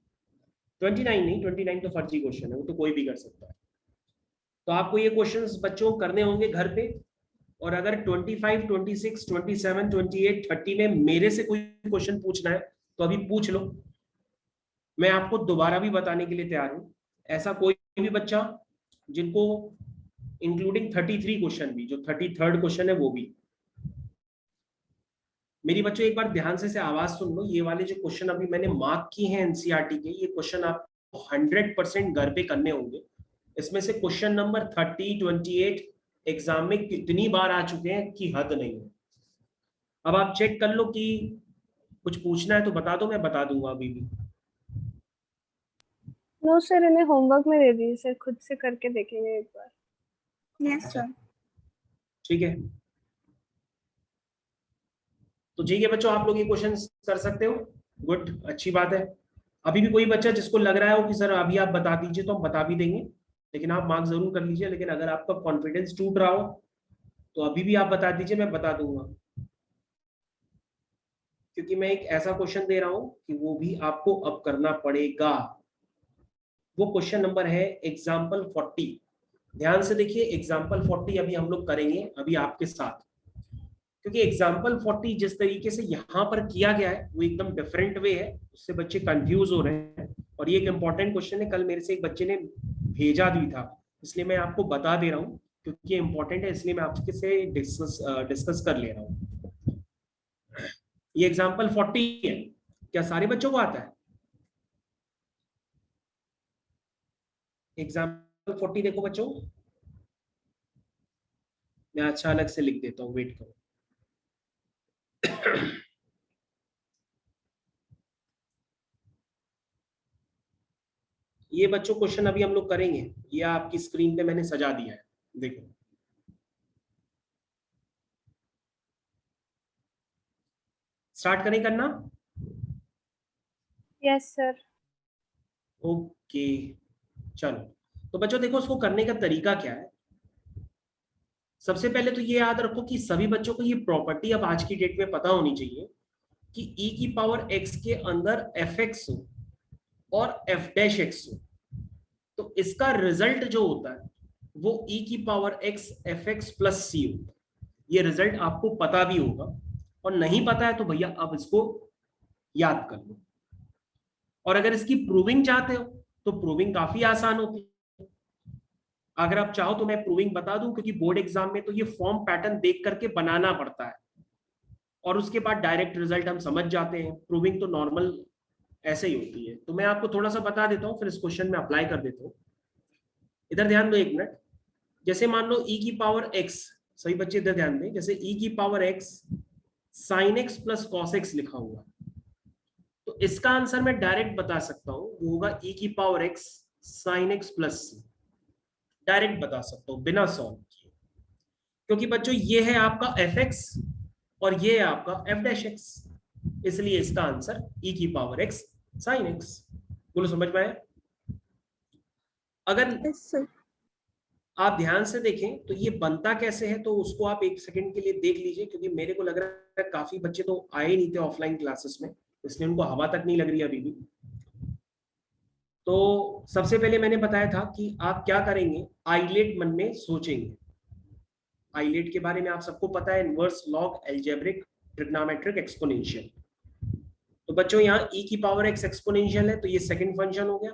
29 नहीं, 29 तो फर्जी क्वेश्चन है, वो तो कोई भी कर सकता है। तो आपको ये क्वेश्चंस बच्चों करने होंगे घर पे, और अगर 25, 26, 27, 28, 30 में मेरे से कोई क्वेश्चन पूछना है तो अभी पूछ लो, मैं आपको दोबारा भी बताने के लिए तैयार हूं। ऐसा कोई भी बच्चा जिनको इंक्लूडिंग 33 क्वेश्चन भी, जो 33rd क्वेश्चन है वो भी, मेरी बच्चों एक बार ध्यान से आवाज सुन लो। ये वाले जो क्वेश्चन अभी मैंने मार्क किए हैं एनसीईआरटी के, ये क्वेश्चन आपको 100% घर पे करने होंगे। इसमें से क्वेश्चन नंबर 30, 28 एग्जाम में कितनी बार आ चुके हैं कि हद नहीं है। अब आप चेक कर लो कि कुछ पूछना है तो बता दो, मैं बता दूंगा अभी भी। नो सर, इन्हें होमवर्क में दे दीजिए सर, खुद से करके देखेंगे एक बार। Yes sir. ठीक है, तो ठीक है बच्चों, आप लोग ये क्वेश्चन कर सकते हो। गुड, अच्छी बात है। अभी भी कोई बच्चा जिसको लग रहा हो कि सर अभी आप बता दीजिए, तो हम बता भी देंगे, लेकिन आप मार्क जरूर कर लीजिए। लेकिन अगर आपका कॉन्फिडेंस टूट रहा हो तो अभी भी आप बता दीजिए, मैं बता दूंगा, क्योंकि मैं एक ऐसा क्वेश्चन दे रहा हूं कि वो भी आपको अब करना पड़ेगा। वो क्वेश्चन नंबर है एग्जाम्पल 40। ध्यान से देखिए, एग्जाम्पल 40 अभी हम लोग करेंगे अभी आपके साथ, क्योंकि एग्जाम्पल 40 जिस तरीके से यहाँ पर किया गया है वो एकदम डिफरेंट वे है, उससे बच्चे कंफ्यूज हो रहे हैं। और ये एक इंपॉर्टेंट क्वेश्चन है, कल मेरे से एक बच्चे ने भेजा भी था, इसलिए मैं आपको बता दे रहा हूँ, क्योंकि ये इंपॉर्टेंट है, इसलिए मैं आपके से डिस्कस कर ले रहा हूँ। ये एग्जाम्पल 40 है, क्या सारे बच्चों को आता है? एग्जाम्पल 40 देखो बच्चों, मैं अच्छा अलग से लिख देता हूँ, वेट करो। ये बच्चों क्वेश्चन अभी हम लोग करेंगे, ये आपकी स्क्रीन पे मैंने सजा दिया है, देखो। स्टार्ट करें करना? Yes sir. ओके, चलो। तो बच्चों देखो, उसको करने का तरीका क्या है। सबसे पहले तो ये याद रखो कि सभी बच्चों को ये प्रॉपर्टी अब आज की डेट में पता होनी चाहिए कि e की पावर x के अंदर fx हो और f डैश x हो, तो इसका रिजल्ट जो होता है वो e की power x fx plus c होता है। ये रिजल्ट आपको पता भी होगा, और नहीं पता है तो भैया अब इसको याद कर लो। और अगर इसकी प्रूविंग चाहते हो तो प्रूविंग काफी आसान होती है। अगर आप चाहो तो मैं प्रूविंग बता दूं, क्योंकि बोर्ड एग्जाम में तो ये फॉर्म पैटर्न देख करके बनाना पड़ता है, और उसके बाद डायरेक्ट रिजल्ट हम समझ जाते हैं। प्रूविंग तो नॉर्मल ऐसे ही होती है, तो मैं आपको थोड़ा सा बता देता हूँ, फिर इस क्वेश्चन में अप्लाई कर देता हूँ। इधर ध्यान दो एक मिनट। जैसे मान लो e की पावर x, सही बच्चे इधर ध्यान दें, जैसे e की power x sin x plus cos x लिखा हुआ, तो इसका आंसर मैं डायरेक्ट बता सकता हूँ, वो होगा e की power x sin x plus c। Direct बता सकता हूँ बिना सॉल्व किए, क्योंकि बच्चों ये है आपका fx और ये है आपका f डैश x, इसलिए इसका आंसर e की पावर x sin x। बोलो समझ में आया? अगर यस सर। आप ध्यान से देखें तो ये बनता कैसे है, तो उसको आप एक सेकंड के लिए देख लीजिए, क्योंकि मेरे को लग रहा है काफी बच्चे तो आए नहीं थे ऑफलाइन क्लासेस में, इसलिए उनको हवा तक नहीं लग रही अभी भी। तो सबसे पहले मैंने बताया था कि आप क्या करेंगे, आइलेट मन में सोचेंगे। आइलेट के बारे में आप सबको पता है, inverse log algebraic trigonometric exponential. तो बच्चों यहाँ e की पावर x एक्सपोनेंशियल है, तो ये सेकंड फंक्शन हो गया,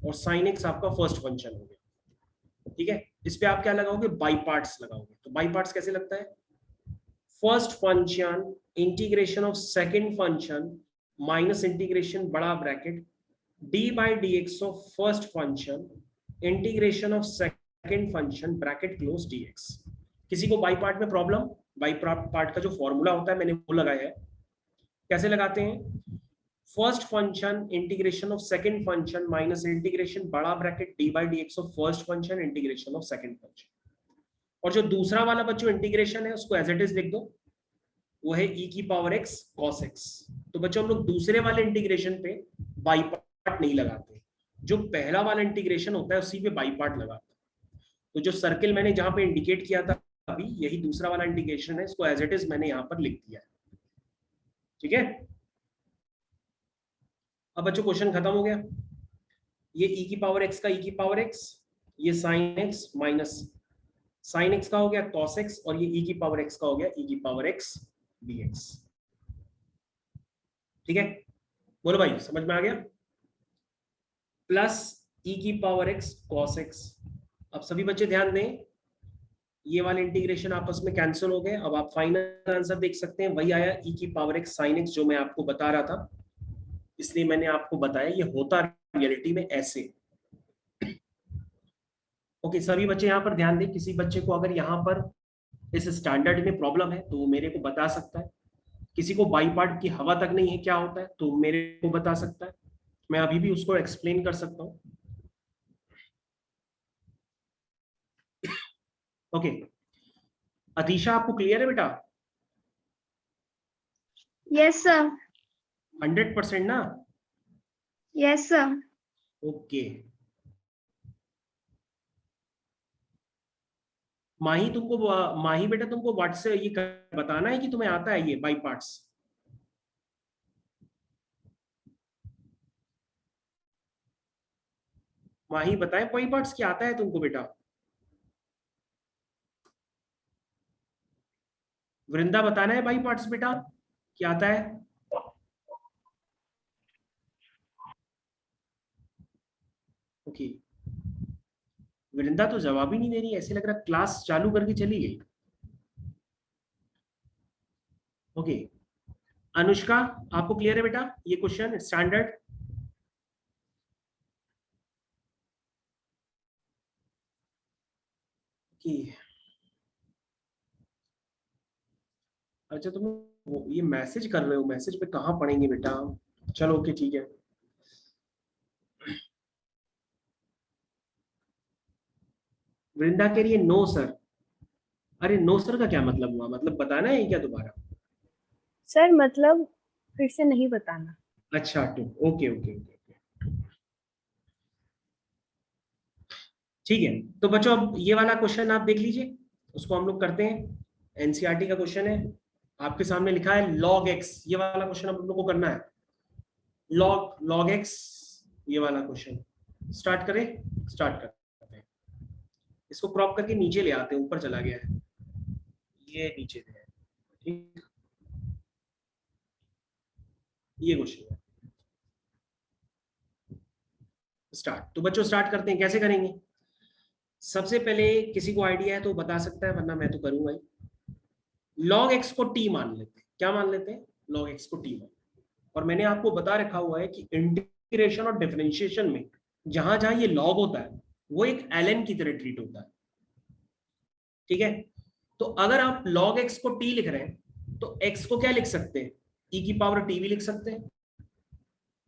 और sin x आपका फर्स्ट फंक्शन हो गया। ठीक है, इस पे आप क्या लगाओगे, बाई पार्ट्स लगाओगे। तो बाई पार्ट्स कैसे लगता है, first function integration of second function minus integration बड़ा bracket d by dx of first function integration of second function bracket close dx। किसी को बाई पार्ट में प्रॉब्लम, बाई पार्ट का जो फॉर्मूला होता है मैंने वो लगाया है। कैसे लगाते हैं, first function integration of second function minus integration बड़ा bracket d by d x of first function integration of second function. और जो दूसरा वाला बच्चों इंटीग्रेशन है उसको एज इट इज लिख दो, वो है e की पावर x cos x। तो बच्चों हम लोग दूसरे वाले इंटीग्रेशन पे बाई पार्ट नहीं लगाते, जो पहला वाला इंटीग्रेशन होता है उसी पे बाई पार्ट लगाते हैं। तो जो सर्किल मैंने जहां पे इंडिकेट किया था अभी, यही दूसरा वाला इंटीग्रेशन है, इसको एज इट इज मैंने यहाँ पर लिख दिया है। ठीक है, अब बच्चों क्वेश्चन खत्म हो गया। ये e की पावर x का e की पावर x, ये sin x minus sin x का हो गया cos x, और ये e की पावर x का हो गया e की पावर x dx। ठीक है, बोलो भाई समझ में आ गया? प्लस e की पावर x cos x। अब सभी बच्चे ध्यान दें, ये वाले इंटीग्रेशन आपस में कैंसिल हो गए। अब आप फाइनल आंसर देख सकते हैं, वही आया e की पावर x sin x, जो मैं आपको बता रहा था, इसलिए मैंने आपको बताया ये होता रियलिटी में ऐसे। ओके, सभी बच्चे यहाँ पर ध्यान दें, किसी बच्चे को अगर यहाँ पर इस स्टैंडर्ड में प्रॉब्लम है तो वो मेरे को बता सकता है। किसी को बाई पार्ट की हवा तक नहीं है क्या होता है तो मेरे को बता सकता है, मैं अभी भी उसको एक्सप्लेन कर सकता हूँ। ओके, अतीशा आपको क्लियर है बेटा? Yes sir. 100% ना? Yes sir. ओके, माही बेटा तुमको व्हाट्सएप ये बताना है कि तुम्हें आता है ये बाई पार्ट्स। माही बताएं बाई पार्ट्स क्या आता है तुमको बेटा? वृंदा बताना है बाई पार्ट्स बेटा क्या आता है? ओके, वृंदा तो जवाब ही नहीं दे रही, ऐसे लग रहा क्लास चालू करके चली गई। ओके, अनुष्का आपको क्लियर है बेटा ये क्वेश्चन स्टैंडर्ड? अच्छा, तुम ये मैसेज कर रहे हो, मैसेज पे कहाँ पढ़ेंगे बेटा? चलो ओके ठीक है। वृंदा कह रही है नो सर। अरे नो सर का क्या मतलब हुआ? मतलब बताना है क्या दोबारा? सर मतलब फिर से नहीं बताना। अच्छा तो ओके ओके ओके ठीक है। तो बच्चों अब ये वाला क्वेश्चन आप देख लीजिए, उसको हम लोग करते हैं। एनसीईआरटी का क्वेश्चन है, आपके सामने लिखा है log x, ये वाला क्वेश्चन हम लोग को करना है। log x, ये वाला क्वेश्चन स्टार्ट करें। स्टार्ट करते हैं, इसको क्रॉप करके नीचे ले आते हैं, ऊपर चला गया है ये नीचे है। ठीक, ये क्वेश्चन है स्टार्ट। तो बच्चों स्टार्ट करते हैं, कैसे करेंगे? सबसे पहले किसी को आइडिया है तो बता सकता है, वरना मैं तो करूंगा ही। log x को t मान लेते हैं। क्या मान लेते हैं? log x को t मान। और मैंने आपको बता रखा हुआ है कि इंटीग्रेशन और डिफरेंशिएशन में जहां जहां ये log होता है वो एक ln की तरह ट्रीट होता है। ठीक है, तो अगर आप log x को t लिख रहे हैं तो x को क्या लिख सकते हैं? e की पावर t भी लिख सकते हैं।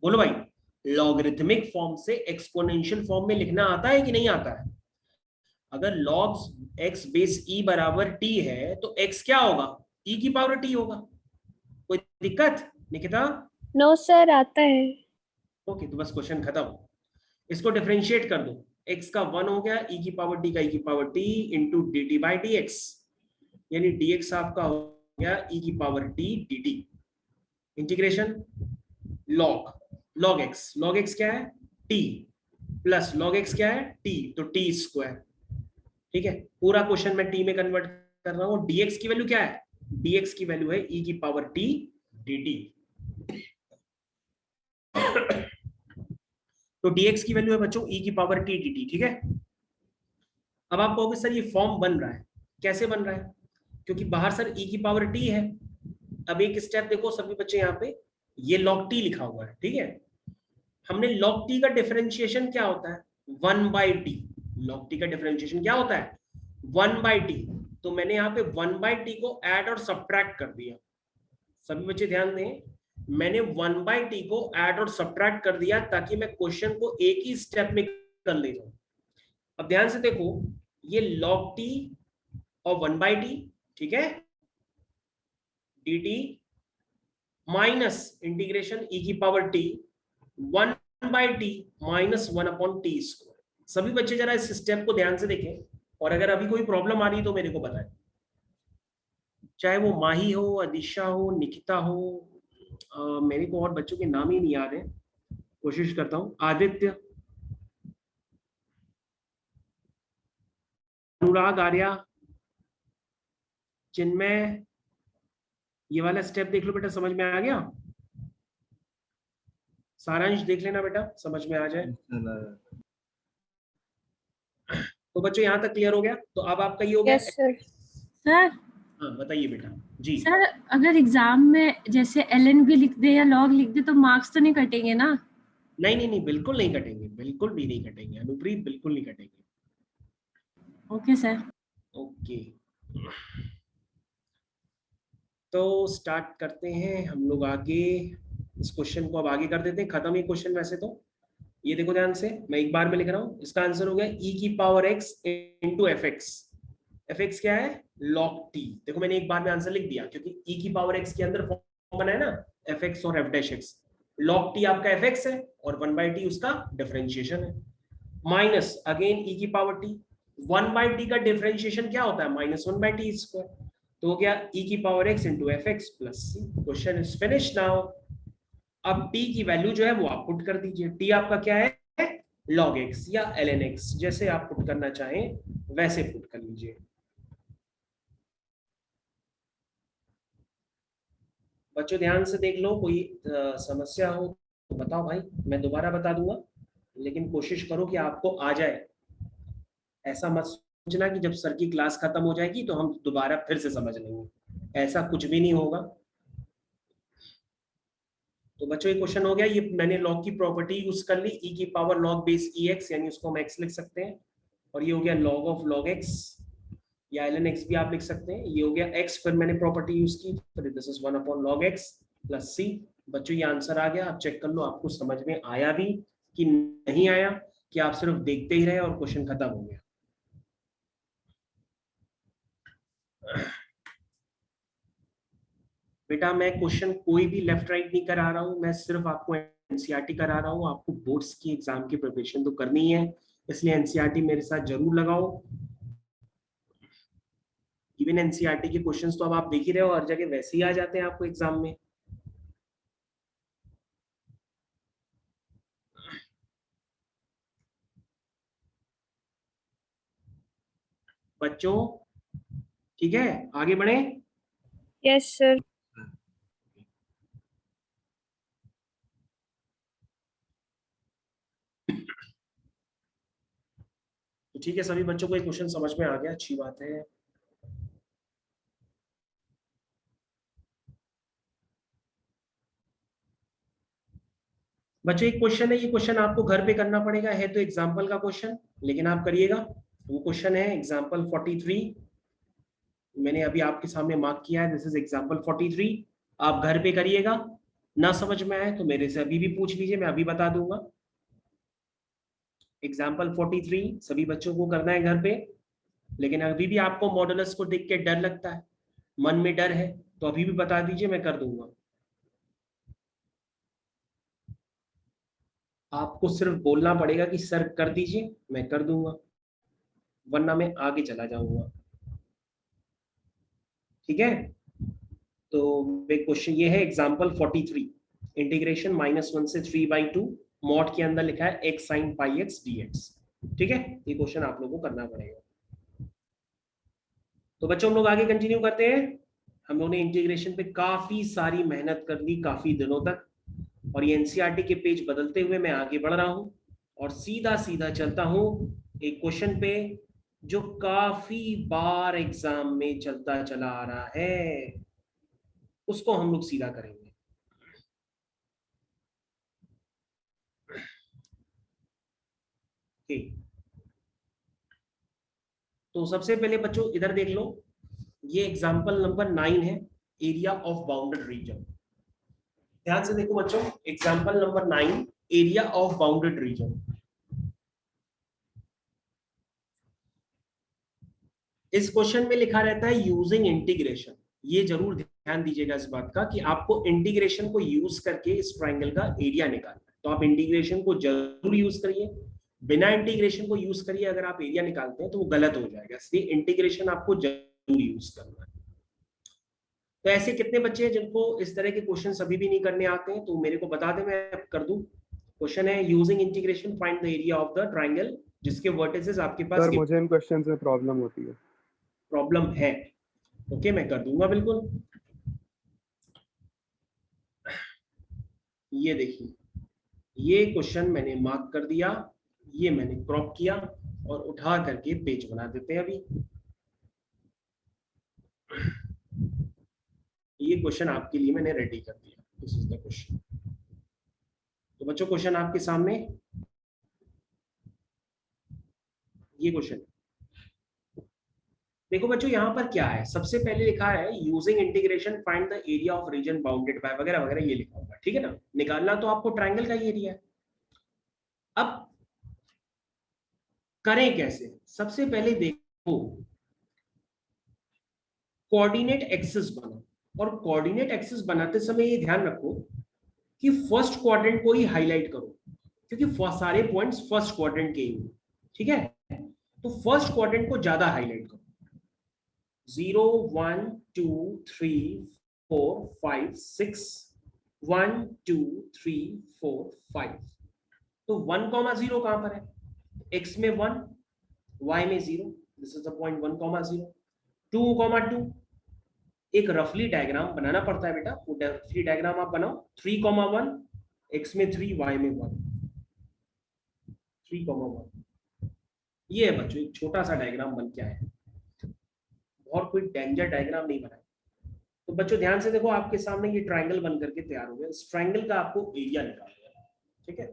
बोलो भाई, लॉगरिथमिक फॉर्म से एक्सपोनेंशियल फॉर्म में लिखना आता है कि नहीं आता है? अगर log x बेस e बराबर t है तो x क्या होगा? e की पावर t होगा। कोई दिक्कत निकिता? नो सर आता है। ओके, तो बस क्वेश्चन खत्म। इसको डिफरेंशिएट कर दो, x का 1 हो गया, e की पावर t का e की power t into dt by dx, यानी dx आपका हो गया e की power t dt। Integration log x क्या है? t प्लस log x क्या है? t, तो t स्क्वायर। ठीक है, पूरा क्वेश्चन मैं t में कन्वर्ट कर रहा हूं। dx की वैल्यू क्या है? dx की वैल्यू है e की पावर t dt। तो dx की वैल्यू है बच्चों e की पावर t dt। ठीक है, अब आप कहोगे सर ये फॉर्म बन रहा है, कैसे बन रहा है? क्योंकि बाहर सर e की पावर t है। अब एक स्टेप देखो सभी बच्चे, यहाँ पे ये log t लिखा हुआ है। ठीक है, हमने log t का डिफरेंशिएशन क्या होता है? 1/t। log t का डिफरेंशिएशन क्या होता है? 1/t। तो मैंने यहाँ पे 1/t को ऐड और सब्ट्रैक्ट कर दिया। सभी बच्चे ध्यान दें, मैंने 1/t को ऐड और सब्ट्रैक्ट कर दिया ताकि मैं क्वेश्चन को एक ही स्टेप में कर ले जाऊं। अब ध्यान से देखो, ये log t और 1/t, ठीक है, dt माइनस इंटीग्रेशन e की power t 1/t minus 1/t square. सभी बच्चे जरा इस स्टेप को ध्यान से देखें, और अगर अभी कोई प्रॉब्लम आ रही तो मेरे को बताएं, चाहे वो माही हो, अदिशा हो, निकिता हो, मेरे को और बच्चों के नाम ही नहीं याद है, कोशिश करता हूं, आदित्य, अनुराग, आर्या, चिन्मय, ये वाला स्टेप देख लो बेटा, समझ में आ गया? सारांश देख लेना बेटा, समझ में आ जाए तो। बच्चों यहाँ तक क्लियर हो गया? तो अब आपका ये हो गया। Yes sir. सर हाँ बताइए बेटा जी। सर अगर एग्जाम में जैसे ln भी लिख दे या log लिख दे तो मार्क्स तो नहीं कटेंगे ना? नहीं नहीं नहीं, बिल्कुल नहीं कटेंगे, बिल्कुल भी नहीं कटेंगे अनुप्रीत, बिल्कुल नहीं कटेंगे। Okay sir. ओके, तो स्टार्ट करते हैं हम लोग आगे। इस क्वेश्चन को अब आगे कर देते हैं, खत्म ये क्वेश्चन। वैसे तो ये देखो ध्यान से, मैं एक बार में लिख रहा हूँ। इसका आंसर हो गया e की power x into f x. F x क्या है? log t। देखो मैंने एक बार में आंसर लिख दिया क्योंकि e की पावर x के अंदर फॉर्म बना है ना, एफ एक्स और f dash x. log t आपका एफ एक्स है और 1/t उसका डिफरेंशिएशन है, माइनस अगेन e की पावर t। 1/t का डिफरेंशिएशन क्या होता है? Minus 1/t square. तो हो गया e की power x into f x plus c. Question is finish now. अब t की वैल्यू जो है वो आप पुट कर दीजिए। t आपका क्या है? log x या ln x, जैसे आप पुट करना चाहें वैसे पुट कर लीजिए। बच्चों ध्यान से देख लो, कोई समस्या हो तो बताओ भाई, मैं दोबारा बता दूंगा, लेकिन कोशिश करो कि आपको आ जाए। ऐसा मत सोचना कि जब सर की क्लास खत्म हो जाएगी तो हम दोबारा फिर से समझ लेंगे, ऐसा कुछ भी नहीं होगा। तो बच्चों ये क्वेश्चन हो गया। ये मैंने लॉग की प्रॉपर्टी यूज कर ली, e की पावर log बेस ex, यानी उसको हम x लिख सकते हैं, और ये हो गया log ऑफ log x या ln x भी आप लिख सकते हैं। ये हो गया x, फिर मैंने प्रॉपर्टी यूज की, तो this is 1/log x plus c। बच्चों ये आंसर आ गया। आप चेक कर लो आपको समझ में आया भी कि नहीं आया, कि आप सिर्फ देखते ही रहे और क्वेश्चन खत्म हो गया। बेटा मैं क्वेश्चन कोई भी लेफ्ट राइट नहीं करा रहा हूं, मैं सिर्फ आपको एनसीईआरटी करा रहा हूं। आपको बोर्ड्स की एग्जाम की प्रिपरेशन तो करनी है, इसलिए एनसीईआरटी मेरे साथ जरूर लगाओ। इवन एनसीईआरटी के क्वेश्चंस तो अब आप देख ही रहे हो, हर जगह वैसे ही आ जाते हैं आपको एग्जाम में। बच्चों ठीक है, आगे बढ़े? Yes sir. तो ठीक है, सभी बच्चों को एक क्वेश्चन समझ में आ गया, अच्छी बात है। बच्चों एक क्वेश्चन है, ये क्वेश्चन आपको घर पे करना पड़ेगा, है तो एग्जाम्पल का क्वेश्चन, लेकिन आप करिएगा। वो क्वेश्चन है एग्जाम्पल 43, मैंने अभी आपके सामने मार्क किया है, दिस इज एग्जाम्पल 43। आप घर पे करिएगा, ना समझ में आए तो मेरे से अभी भी पूछ लीजिए, मैं अभी बता दूंगा। एग्जाम्पल 43 सभी बच्चों को करना है घर पे, लेकिन अभी भी आपको मॉडुलस को देख के डर लगता है, मन में डर है, तो अभी भी बता दीजिए, मैं कर दूंगा। आपको सिर्फ बोलना पड़ेगा कि सर कर दीजिए, मैं कर दूंगा, वरना मैं आगे चला जाऊंगा। ठीक है, तो क्वेश्चन ये है एग्जाम्पल 43, इंटीग्रेशन -1 से 3/2, मॉड के अंदर लिखा है x sin पाई x dx। ठीक है, ये क्वेश्चन आप लोगों को करना पड़ेगा। तो बच्चों हम लोग आगे कंटिन्यू करते हैं। हम लोगों ने इंटीग्रेशन पे काफी सारी मेहनत कर ली काफी दिनों तक, और ये एनसीईआरटी के पेज बदलते हुए मैं आगे बढ़ रहा हूं और सीधा सीधा चलता हूं एक क्वेश्चन पे जो काफी बार एग्जाम में चलता चला आ रहा है, उसको हम लोग सीधा करेंगे। ठीक, तो सबसे पहले बच्चों इधर देख लो, ये एग्जांपल नंबर 9 है, एरिया ऑफ बाउंडेड रीजन। ध्यान से देखो बच्चों, example number 9, area of bounded reason. इस क्वेश्चन में लिखा रहता है यूजिंग इंटीग्रेशन। ये जरूर ध्यान दीजिएगा इस बात का कि आपको इंटीग्रेशन को यूज करके इस ट्राइंगल का एरिया निकालना है। तो आप इंटीग्रेशन को जरूर यूज करिए, बिना इंटीग्रेशन को यूज करिए अगर आप एरिया निकालते हैं तो वो गलत हो जाएगा, इसलिए इंटीग्रेशन आपको जरूर यूज करना है। तो ऐसे कितने बच्चे हैं जिनको इस तरह के क्वेश्चन अभी भी नहीं करने आते हैं, तो मेरे को बता दें, मैं कर दूं। क्वेश्चन है using integration find the area of the triangle जिसके वर्टिसेस आपके पास सर मुझे इन क्वेश्चन में प्रॉब्लम होती है। प्रॉब्लम है, ओके मैं कर दूंगा बिल्कुल। ये देखिए, ये क्वेश्चन मैंने मार्क कर दिया, ये मैंने क्रॉप किया और उठा करके पेज बना देते हैं। अभी ये क्वेश्चन आपके लिए मैंने रेडी कर दिया, दिस इज द क्वेश्चन। तो बच्चों क्वेश्चन आपके सामने, ये क्वेश्चन देखो बच्चों, यहाँ पर क्या है, सबसे पहले लिखा है using integration find the area of reason bounded by वगैरह वगैरह, ये लिखा हुआ है, ठीक है ना। निकालना तो आपको ट्राइंगल का एरिया है। अब करें कैसे, सबसे पहले देखो कोऑर्डिनेट एक्सिस बनाओ, और कोऑर्डिनेट एक्सिस बनाते समय ये ध्यान रखो कि फर्स्ट क्वाड्रेंट को ही हाईलाइट करो, क्योंकि सारे पॉइंट्स फर्स्ट क्वाड्रेंट के ही, ठीक है। तो फर्स्ट क्वाड्रेंट को ज्यादा हाईलाइट करो, 0 1 2 3 4 5 6 1 2 3 4 5। तो 1,0 कहां पर है, x में 1, y में 0, दिस इज द पॉइंट 1,0। 2,2 एक रफली डायग्राम बनाना पड़ता है बेटा, वो रफली डायग्राम आप बनाओ। 3,1 x में 3, y में 1, 3,1। ये है बच्चों एक छोटा सा डायग्राम बन के आया है, और कोई डेंजर डायग्राम नहीं बनाया। तो बच्चों ध्यान से देखो, आपके सामने ये ट्राइंगल बन करके तैयार हो गया। इस ट्राइंगल का आपको एरिया निकालना है, ठीक है।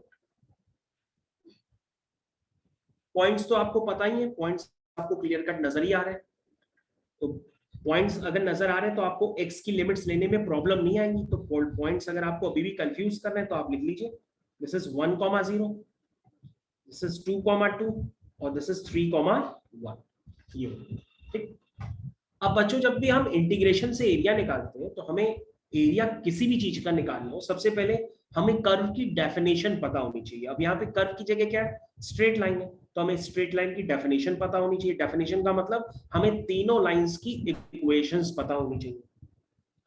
पॉइंट्स तो आपको पता ही है, पॉइंट्स आपको क्लियर कट नजर ही आ रहे हैं। तो पॉइंट्स अगर नजर आ रहे हैं तो आपको x की लिमिट्स लेने में प्रॉब्लम नहीं आएंगी। तो पॉइंट्स अगर आपको अभी भी कंफ्यूज कर रहे हैं तो आप लिख लीजिए, दिस इज 1,0, दिस इज 2,2 और दिस इज 3,1, ये ठीक। अब बच्चों जब भी हम इंटीग्रेशन से एरिया निकालते हैं तो हमें एरिया किसी भी चीज का निकालना हो, सबसे पहले हमें कर्व की डेफिनेशन पता होनी चाहिए। अब यहाँ पे कर्व की जगह क्या है, स्ट्रेट लाइन है, तो हमें स्ट्रेट लाइन की डेफिनेशन पता होनी चाहिए। डेफिनेशन का मतलब हमें तीनों लाइंस की इक्वेशंस पता होनी चाहिए,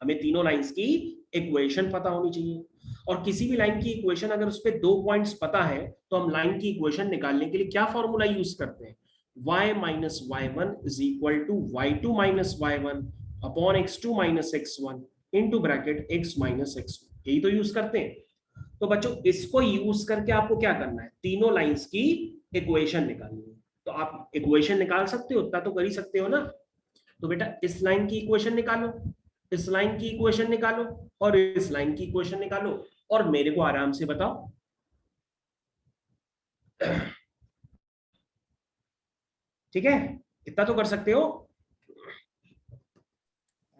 हमें तीनों लाइंस की इक्वेशन पता होनी चाहिए। और किसी भी लाइन की इक्वेशन अगर उस पर 2 पॉइंट्स पता है तो हम लाइन की इक्वेशन निकालने के लिए क्या फॉर्मूला यूज करते हैं, y minus y1 is equal to y2 minus y1 upon x2 minus x1 into bracket x minus x1, यही तो यूज करते हैं। तो बच्चों इसको यूज करके आपको क्या करना है, तीनों लाइंस की इक्वेशन निकालनी है। तो आप इक्वेशन निकाल सकते हो, उतना तो कर ही सकते हो ना। तो बेटा इस लाइन की इक्वेशन निकालो, इस लाइन की इक्वेशन निकालो और इस लाइन की इक्वेशन निकालो, और मेरे को आराम से बताओ। ठीक है, इतना तो कर सकते हो।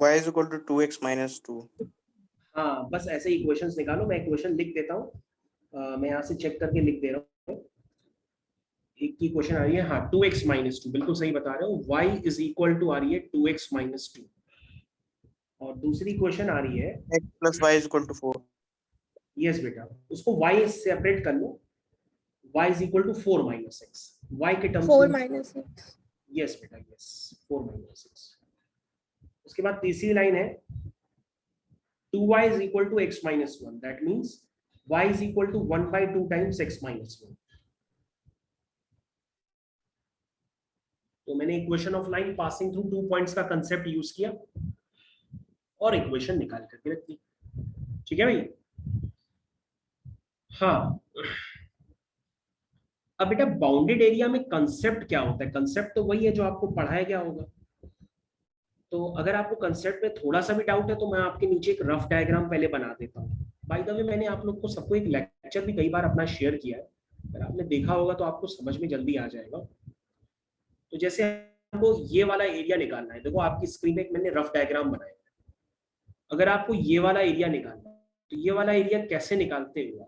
y is equal to 2x minus 2। हाँ बस ऐसे इक्वेशंस निकालो, मैं इक्वेशन लिख देता हूँ, मैं यहाँ से चेक करके लिख दे रहा हूँ। एक की इक्वेशन आ रही है, हाँ 2x minus 2, बिल्कुल सही बता रहे हो, y is equal to आ रही है 2x minus 2, और दूसरी इक्वेशन आ रही है x plus y is equal to 4। Yes बेटा, उसको y सेपरेट कर लो, y is equal to 4 minus x, y के टर्म्स 4 minus 6। यस बेटा यस, 4 minus 6। उसके बाद तीसरी लाइन है 2y is equal to x minus 1, that means y is equal to 1 by 2 times x minus 1। तो मैंने equation of line passing through 2 points का concept use किया और इक्वेशन निकाल करके रख दी, ठीक है भाई। हाँ अब बेटा बाउंडेड एरिया में कंसेप्ट क्या होता है, कंसेप्ट तो वही है जो आपको पढ़ाया गया होगा। तो अगर आपको कंसेप्ट में थोड़ा सा भी डाउट है तो मैं आपके नीचे एक रफ डायग्राम पहले बना देता हूँ। बाय द वे मैंने आप लोग को सबको एक लेक्चर भी कई बार अपना शेयर किया है, अगर आपने देखा होगा तो आपको समझ में जल्दी आ जाएगा। तो जैसे आपको ये वाला एरिया निकालना है, देखो आपकी स्क्रीन पे मैंने रफ डायग्राम बनाया है। अगर आपको ये वाला एरिया निकालना है तो ये वाला एरिया कैसे निकालते हुए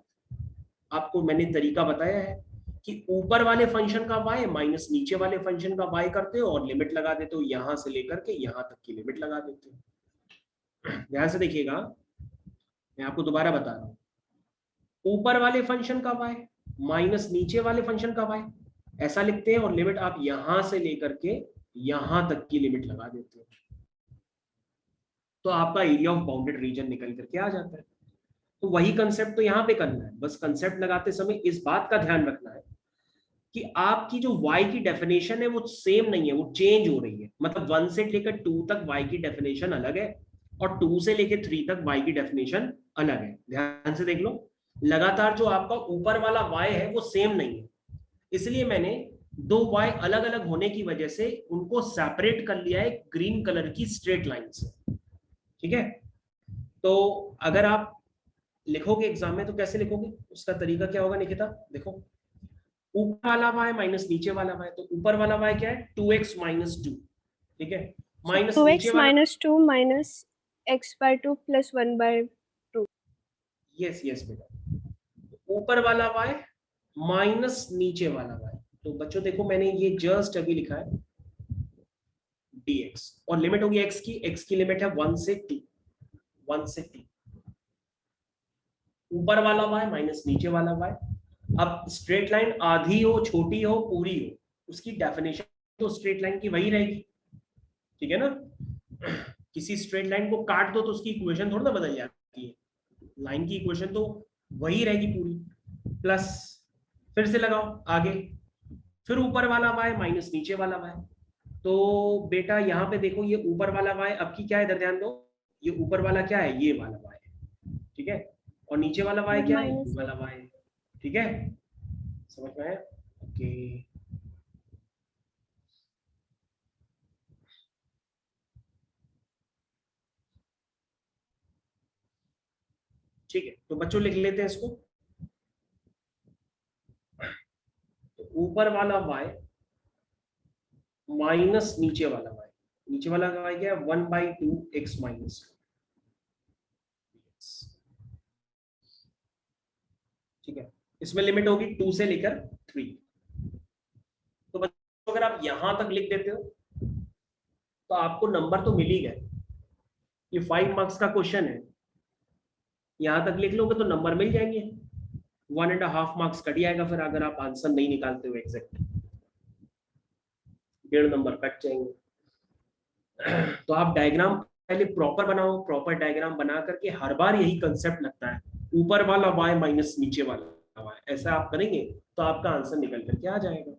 आपको मैंने तरीका बताया है कि ऊपर वाले फंक्शन का y माइनस नीचे वाले फंक्शन का y करते हो और लिमिट लगा देते हो, यहां से लेकर के यहां तक की लिमिट लगा देते हो। ध्यान से देखिएगा, मैं आपको दोबारा बता रहा हूं, ऊपर वाले फंक्शन का y माइनस नीचे वाले फंक्शन का y ऐसा लिखते हैं और लिमिट आप यहां से लेकर के यहां तक की लिमिट लगा देते हो, तो आपका एरिया ऑफ बाउंडेड रीजन निकल करके आ जाता है। तो वही कंसेप्ट तो यहाँ पे करना है, बस कंसेप्ट लगाते समय इस बात का ध्यान रखना है कि आपकी जो y की डेफिनेशन है वो सेम नहीं है, वो चेंज हो रही है। मतलब 1 से लेकर 2 तक y की डेफिनेशन अलग है और 2 से लेकर 3 तक y की डेफिनेशन अलग है। ध्यान से देख लो, लगातार जो आपका ऊपर वाला y है वो सेम नहीं है, इसलिए मैंने दो y अलग अलग होने की वजह से उनको सेपरेट कर लिया है ग्रीन कलर की स्ट्रेट लाइन से। ठीक है, तो अगर आप लिखोगे एग्जाम में तो कैसे लिखोगे, उसका तरीका क्या होगा निकिता? देखो, ऊपर वाला y माइनस नीचे वाला y, तो ऊपर वाला y क्या है 2x माइनस 2, ठीक है, माइनस 2x नीचे वाला minus 2 minus x by 2 plus 1 by 2. Yes yes बेटा, ऊपर वाला y माइनस नीचे वाला y। तो बच्चों देखो मैंने ये जस्ट अभी लिखा है dx और लिमिट होगी x की लिमिट है 1 से 2, 1 से 2, ऊपर वाला y माइनस नीचे वाला y। अब स्ट्रेट लाइन आधी हो, छोटी हो, पूरी हो, उसकी डेफिनेशन तो स्ट्रेट लाइन की वही रहेगी, ठीक है ना। किसी स्ट्रेट लाइन को काट दो तो उसकी इक्वेशन थोड़ा ना बदल जाती है, लाइन की इक्वेशन तो वही रहेगी पूरी, प्लस फिर से लगाओ आगे, फिर ऊपर वाला y माइनस नीचे वाला y। तो बेटा यहाँ पे देखो, ये ऊपर वाला y अब की क्या है, इधर ध्यान दो, ये ऊपर वाला क्या है, ये वाला y है, ठीक है, और नीचे वाला y क्या है, ये वाला y है, ठीक है, समझ में आया? ओके, ठीक है, तो बच्चों लिख लेते हैं इसको। तो ऊपर वाला y माइनस नीचे वाला y, नीचे वाला y क्या है 1/2 x माइनस 2, ठीक है, इसमें लिमिट होगी 2 से लेकर 3। तो बच्चों अगर आप यहां तक लिख देते हो तो आपको नंबर तो मिल ही गए, ये 5 मार्क्स का क्वेश्चन है, यहां तक लिख लोगे तो नंबर मिल जाएंगे, 1.5 मार्क्स कट जाएगा फिर अगर आप आंसर नहीं निकालते हो एग्जैक्ट, 1.5 नंबर कट जाएंगे। तो आप डायग्राम पहले प्रॉपर बनाओ, प्रॉपर डायग्राम बना करके हर बार यही कंसेप्ट लगता है, ऊपर वाला y माइनस नीचे वाला y, ऐसा आप करेंगे तो आपका आंसर निकल करके आ जाएगा।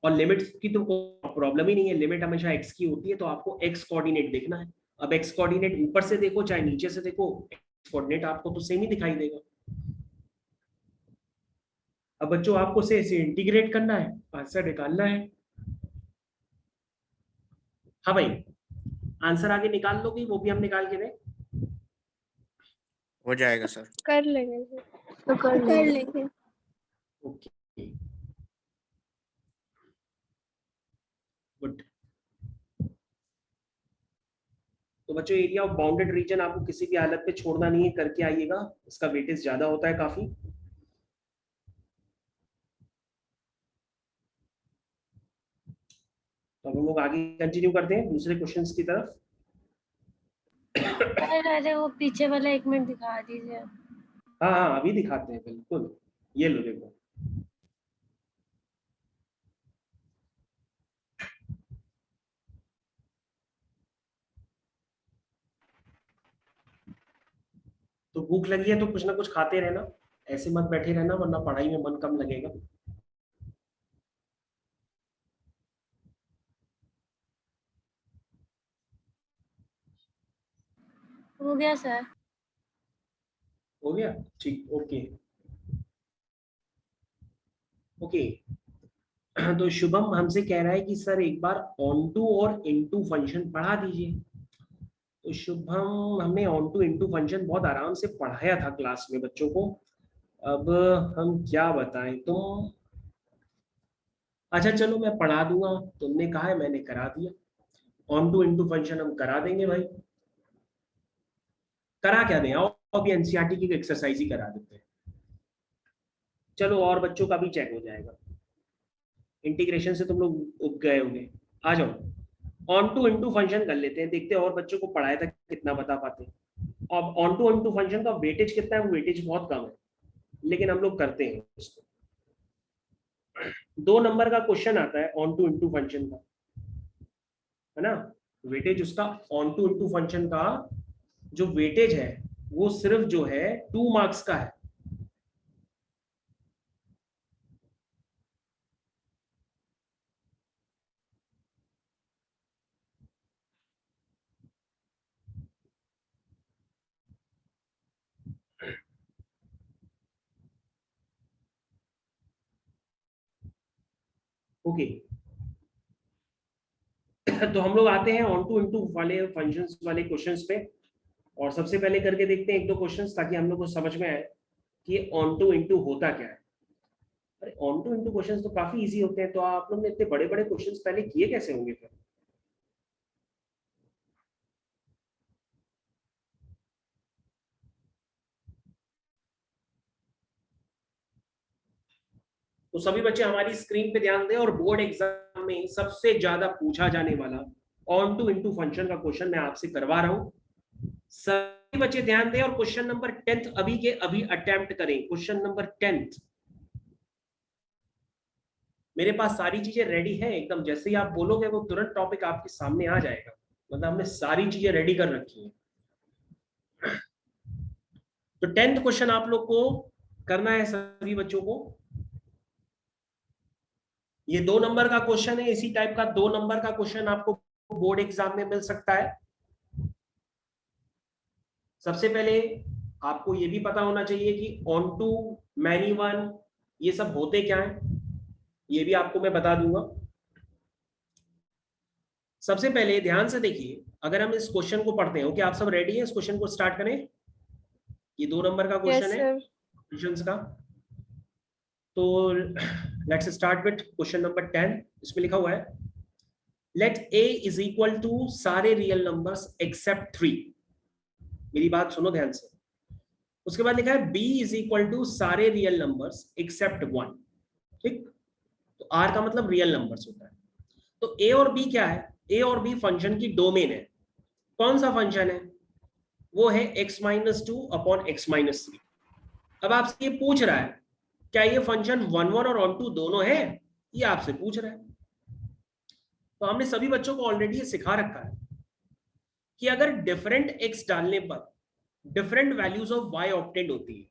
और लिमिट्स की तो प्रॉब्लम ही नहीं है, लिमिट हमेशा x की होती है, तो आपको x कोऑर्डिनेट देखना है। अब x कोऑर्डिनेट ऊपर से देखो चाहे नीचे से देखो, x कोऑर्डिनेट आपको तो सेम ही दिखाई देगा। अब बच्चों आपको से इसे इंटीग्रेट करना है, आंसर निकालना है। हाँ भाई, आंसर आगे निकाल लोगे, वो भी हम निकाल के दें? हो जाएगा सर। कर लेंगे sir. तो कर लेंगे। Okay, good. तो बच्चों एरिया ऑफ बाउंडेड रीजन आपको किसी भी हालत पे छोड़ना नहीं है, करके आइएगा, इसका वेटेज ज्यादा होता है काफी। तो अब हम लोग आगे कंटिन्यू करते हैं दूसरे क्वेश्चंस की तरफ। अरे वो पीछे वाला 1 मिनट दिखा दीजिए। हाँ हाँ अभी दिखाते हैं, बिल्कुल, ये लो देखो। तो भूख लगी है तो कुछ ना कुछ खाते रहना, ऐसे मत बैठे रहना वरना पढ़ाई में मन कम लगेगा। हो गया सर। हो गया, ठीक, ओके ओके। तो शुभम हमसे कह रहा है कि सर एक बार ऑनटू और इनटू फंक्शन पढ़ा दीजिए। तो शुभम, हमने ऑनटू इनटू फंक्शन बहुत आराम से पढ़ाया था क्लास में बच्चों को, अब हम क्या बताएं, तुम अच्छा चलो मैं पढ़ा दूंगा, तुमने कहा है मैंने करा दिया, ऑनटू इनटू फंक्शन हम करा देंगे भाई। करा क्या दें, आओ अभी एनसीईआरटी की एक्सरसाइज ही करा देते हैं। चलो और बच्चों का भी चेक हो जाएगा। इंटीग्रेशन से तुम लोग उग गए होंगे, आ जाओ ऑन टू इनटू फंक्शन कर लेते हैं, देखते हैं और बच्चों को पढ़ाया था कितना बता पाते हैं। अब ऑन टू इनटू फंक्शन का वेटेज कितना है, वो वेटेज बहुत कम है, लेकिन हम लोग करते हैं उसको। 2 नंबर का क्वेश्चन आता है ऑन टू इनटू फंक्शन का, है ना। वेटेज उसका ऑन टू इनटू फंक्शन का जो वेटेज है वो सिर्फ जो है 2 मार्क्स का है। ओके तो हम लोग आते हैं ऑन टू इनटू वाले फंक्शंस वाले क्वेश्चंस पे, और सबसे पहले करके देखते हैं 1-2 क्वेश्चंस, ताकि हम लोग को समझ में आए कि ऑन टू इनटू होता क्या है। अरे ऑन टू इनटू क्वेश्चंस तो काफी इजी होते हैं, तो आप लोग ने इतने बड़े बड़े क्वेश्चंस पहले किए कैसे होंगे फिर? तो सभी बच्चे हमारी स्क्रीन पे ध्यान दें, और बोर्ड एग्जाम में सबसे ज्यादा पूछा जाने वाला ऑन टू इनटू फंक्शन का क्वेश्चन मैं आपसे करवा रहा हूं। सभी बच्चे ध्यान दें और क्वेश्चन नंबर 10th अभी के अभी अटेम्प्ट करें। क्वेश्चन नंबर 10th, मेरे पास सारी चीजें रेडी हैं एकदम, जैसे ही आप बोलोगे वो तुरंत टॉपिक आपके सामने आ जाएगा, मतलब हमने सारी चीजें रेडी कर रखी हैं। तो 10th क्वेश्चन आप लोग को करना है सभी बच्चों को। ये 2 नंबर का क्वेश्चन है, इसी टाइप का 2 नंबर का क्वेश्चन आपको बोर्ड एग्जाम में मिल सकता है। सबसे पहले आपको ये भी पता होना चाहिए कि ऑन टू, मैनी वन, ये सब होते क्या है, ये भी आपको मैं बता दूंगा। सबसे पहले ध्यान से देखिए, अगर हम इस क्वेश्चन को पढ़ते हैं, ओके आप सब रेडी हैं, इस क्वेश्चन को स्टार्ट करें। ये 2 नंबर का क्वेश्चन है क्वेश्चंस का। तो let's start with question number 10। इसमें लिखा हुआ है let a is equal to सारे रियल नंबर्स एक्सेप्ट 3। मेरी बात सुनो ध्यान से। उसके बाद लिखा है b इज इक्वल टू सारे रियल नंबर्स एक्सेप्ट 1। ठीक, तो r का मतलब रियल नंबर्स होता है। तो a और b क्या है, a और b फंक्शन की डोमेन है। कौन सा फंक्शन है, वो है x-2 अपॉन x-3। अब आपसे ये पूछ रहा है क्या ये फंक्शन 1 1 और ऑन टू दोनों है, ये आपसे पूछ रहा है। तो हमने सभी बच्चों को ऑलरेडी ये सिखा रखा है कि अगर डिफरेंट x डालने पर different values of y obtained होती है,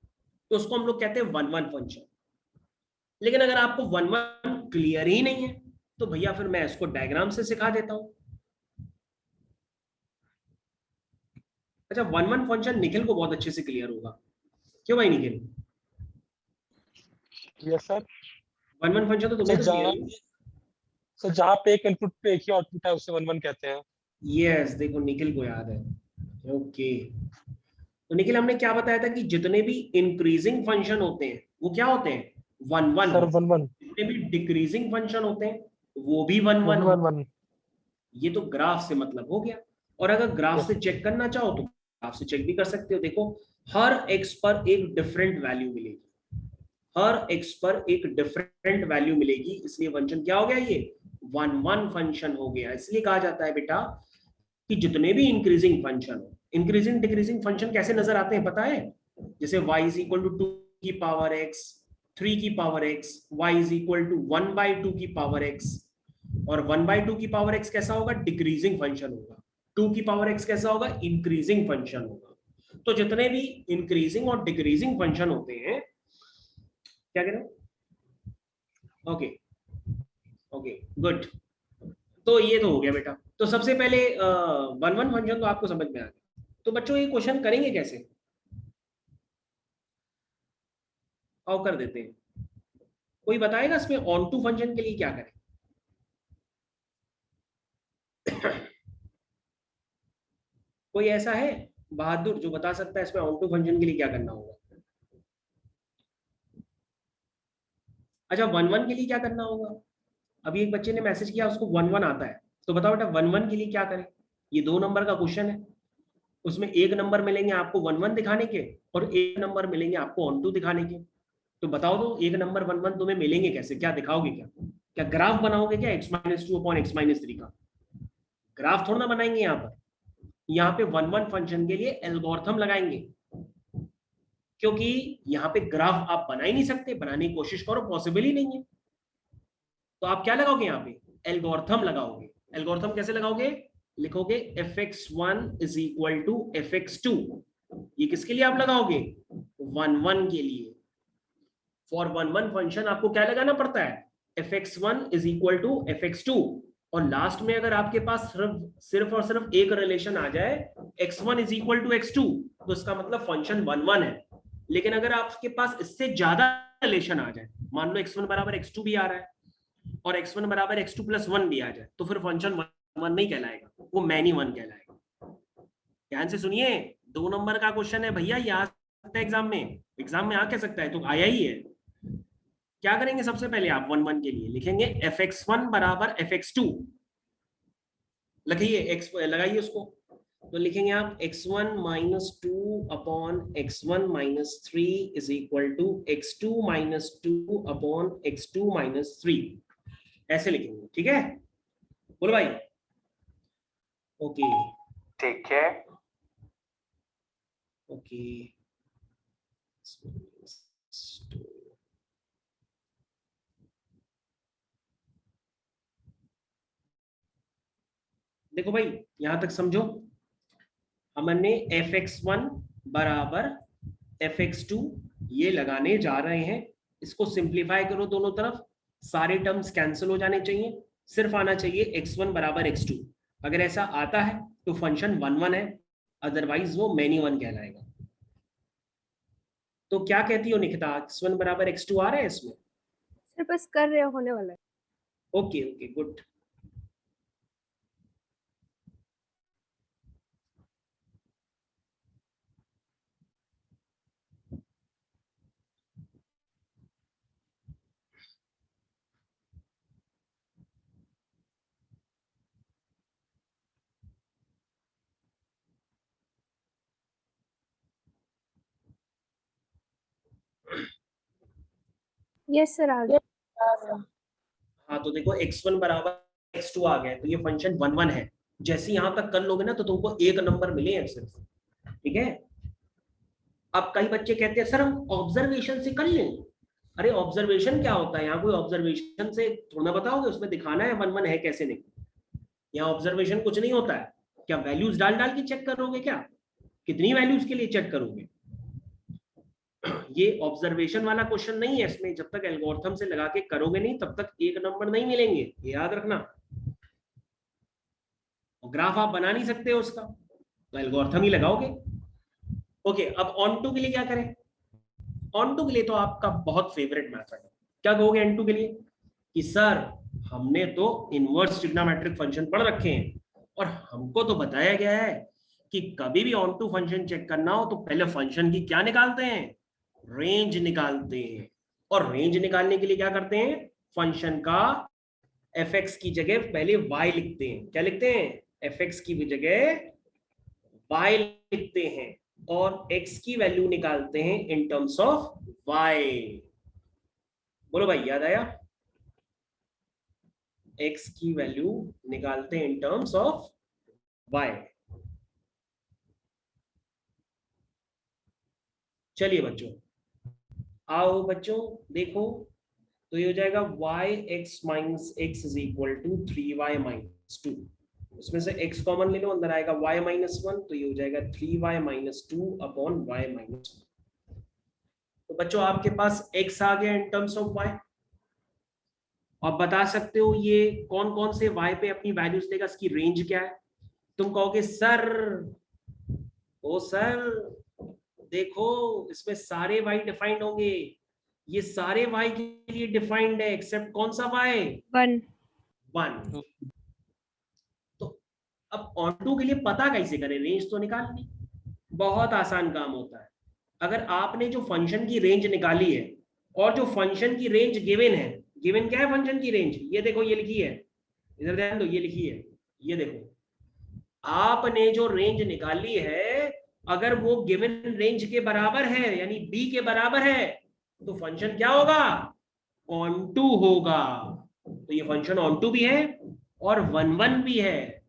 तो उसको हम लोग कहते हैं 1 1 फंक्शन। लेकिन अगर आपको 1 1 क्लियर ही नहीं है, तो भैया फिर मैं इसको डायग्राम से सिखा देता हूं। अच्छा, 1 1 फंक्शन निखिल को बहुत अच्छे से क्लियर होगा, क्यों भाई निखिल? Yes sir. 1 1 फंक्शन तो तुम्हें तो क्लियर है। सर जहाँ पे एक इनपुट पे एक ही आउटपुट है उसे 1 1 कहते हैं। यस, देखो निखिल को याद है। ओके, तो निखिल हमने क्या बताया था कि जितने भी इंक्रीजिंग फंक्शन होते हैं वो क्या होते हैं, 1 1। सर 1 1 जितने भी डिक्रीजिंग फंक्शन होते हैं वो भी 1 1 1 1। ये तो ग्राफ से मतलब हो गया। और अगर ग्राफ से चेक करना चाहो तो ग्राफ से चेक भी कर सकते हो। देखो हर x पर एक डिफरेंट वैल्यू मिलेगी, हर x पर एक डिफरेंट वैल्यू मिलेगी, इसलिए फंक्शन क्या हो गया, ये 1 1 फंक्शन हो गया। इसलिए कहा जाता है बेटा कि जितने भी इंक्रीजिंग फंक्शन हो, इंक्रीजिंग डिक्रीजिंग फंक्शन कैसे नजर आते हैं पता है? जैसे y इज इक्वल टू 2 की पावर x, 3 की power x, y is equal to 1/2 की पावर x। और 1/2 की पावर x कैसा होगा, डिक्रीजिंग फंक्शन होगा। 2 की पावर x कैसा होगा, इंक्रीजिंग फंक्शन होगा। तो जितने भी इंक्रीजिंग और डिक्रीजिंग फंक्शन होते हैं, क्या कह रहे हो? Okay okay good. तो ये तो हो गया बेटा। तो सबसे पहले 1 1 फंक्शन तो आपको समझ में आ गया। तो बच्चों ये क्वेश्चन करेंगे कैसे, आओ कर देते हैं। कोई बताएगा इसमें ऑन टू फंक्शन के लिए क्या करें? कोई ऐसा है बहादुर जो बता सकता है इसमें ऑन टू फंक्शन के लिए क्या करना होगा? अच्छा, 1 1 के लिए क्या करना होगा? अभी एक बच्चे ने मैसेज किया उसको 1 1 आता है, तो बताओ बेटा 1 1 के लिए क्या करें? ये 2 नंबर का क्वेश्चन है। उसमें एक नंबर मिलेंगे आपको 1 1 दिखाने के और एक नंबर मिलेंगे आपको ऑन टू दिखाने के। तो बताओ तो एक नंबर 1 1 तुम्हें मिलेंगे कैसे, क्या दिखाओगे, क्या ग्राफ बनाओगे क्या x-2/x-3 का? ग्राफ थोड़ा ना बनाएंगे यहाँ पर। यहाँ पे 1 1 फंक्शन के लिए एल्गोरिथम लगाएंगे, क्योंकि यहाँ पे ग्राफ आप बना ही नहीं सकते, बनाने की कोशिश करो पॉसिबल ही नहीं है। तो आप क्या लगाओगे यहाँ पे, एल्गोरिथम लगाओगे। एल्गोरिथम कैसे लगाओगे, लिखोगे fx1 is equal to fx2। ये किसके लिए आप लगाओगे, 1 1 के लिए। फॉर 1 1 फंक्शन आपको क्या लगाना पड़ता है, fx1 is equal to fx2, और लास्ट में अगर आपके पास सिर्फ और सिर्फ एक रिलेशन आ जाए x1 is equal to x2, तो इसका मतलब फंक्शन 1 1 है। लेकिन अगर आपके पास इससे ज्यादा रिलेशन आ जाए, मान लो x1 बराबर x2 भी आ रहा है और x1 बराबर x2 प्लस 1 भी आ जाए, तो फिर फंक्शन 1 1 नहीं कहलाएगा, वो मैनी 1 कहलाएगा। ध्यान से सुनिए, 2 नंबर का क्वेश्चन है भैया, ये आ सकता है एग्जाम में आ कह सकता है, तो आया ही है। क्या करेंगे, सबसे पहले आप 1 1 के लिए लिखेंगे fx1 बराबर fx2, लिखिए x लगाइए उसको, तो लिखेंगे आप x1 minus 2 upon x1 minus 3 is equal to x2 minus 2 upon x2 minus 3, ऐसे लिखेंगे। ठीक है, बोलो भाई। ओके ठीक है। ओके, देखो भाई यहां तक समझो, हमने fx1 बराबर fx2 ये लगाने जा रहे हैं। इसको सिंप्लीफाई करो दोनों तरफ, सारे टर्म्स कैंसिल हो जाने चाहिए, सिर्फ आना चाहिए x1 बराबर x2। अगर ऐसा आता है तो फंक्शन 1 1 है, अदरवाइज वो मैनी 1 कहलाएगा। तो क्या कहती हो निकिता, x1 बराबर x2 आ रहा है इसमें? सर बस कर रहे होने वाला है। Okay okay good. Yes sir आ गया। हाँ तो देखो x1 बराबर x2 आ गया, तो ये फंक्शन 1 1 है। जैसे यहां तक कर लोगे ना तो तुमको एक नंबर मिले सिर्फ। ठीक है, अब कई बच्चे कहते हैं सर हम ऑब्जर्वेशन से कर लें। अरे ऑब्जर्वेशन क्या होता है, यहाँ कोई ऑब्जर्वेशन से थोड़ा बताओगे, उसमें दिखाना है 1 1 है कैसे नहीं। यहाँ ऑब्जर्वेशन कुछ नहीं होता है, क्या वैल्यूज डाल डाल के चेक करोगे, क्या कितनी वैल्यूज के लिए चेक करोगे? ये ऑब्जर्वेशन वाला क्वेश्चन नहीं है, इसमें जब तक एल्गोरिथम से लगा के करोगे नहीं तब तक एक नंबर नहीं मिलेंगे, ये याद रखना। ग्राफ आप बना नहीं सकते उसका, तो एल्गोरिथम ही लगाओगे। ओके, अब ऑन टू के लिए क्या करें? ऑन टू के लिए तो आपका बहुत फेवरेट मेथड है। क्या कहोगे ऑन टू के लिए कि सर हमने तो इनवर्स ट्रिग्नोमेट्रिक फंक्शन पढ़ रखे हैं और हमको तो बताया गया है कि कभी भी ऑन टू फंक्शन चेक करना हो तो पहले फंक्शन की क्या निकालते हैं, रेंज निकालते हैं। और रेंज निकालने के लिए क्या करते हैं, फंक्शन का fx की जगह पहले y लिखते हैं। क्या लिखते हैं, fx की जगह y लिखते हैं और x की वैल्यू निकालते हैं इन टर्म्स ऑफ y। बोलो भाई, याद आया? x की वैल्यू निकालते हैं इन टर्म्स ऑफ y। चलिए बच्चों, आओ बच्चों देखो, तो ये हो जाएगा yx minus x is equal to 3y minus 2। उसमें से x कॉमन ले लो, अंदर आएगा y माइनस 1, तो ये हो जाएगा 3y minus 2 upon y minus 1। तो बच्चों आपके पास x आ गया इन टर्म्स ऑफ y। आप बता सकते हो ये कौन कौन से y पे अपनी वैल्यूज देगा, इसकी रेंज क्या है? तुम कहोगे सर, ओ सर देखो इसमें सारे y डिफाइंड होंगे, ये सारे y के लिए डिफाइंड है एक्सेप्ट कौन सा y? 1 1। तो अब ऑन टू के लिए पता कैसे करें, रेंज तो निकालनी बहुत आसान काम होता है। अगर आपने जो फंक्शन की रेंज निकाली है और जो फंक्शन की रेंज गिवन है, गिवन क्या है फंक्शन की रेंज, ये देखो ये लिखी है, इधर ध्यान दो, ये लिखी है, ये देखो आपने जो रेंज निकाली है अगर वो गिवन रेंज के बराबर है यानी बी के बराबर है तो फंक्शन क्या होगा, ऑन टू होगा। तो ये फंक्शन ऑन टू भी है और 1 1 भी है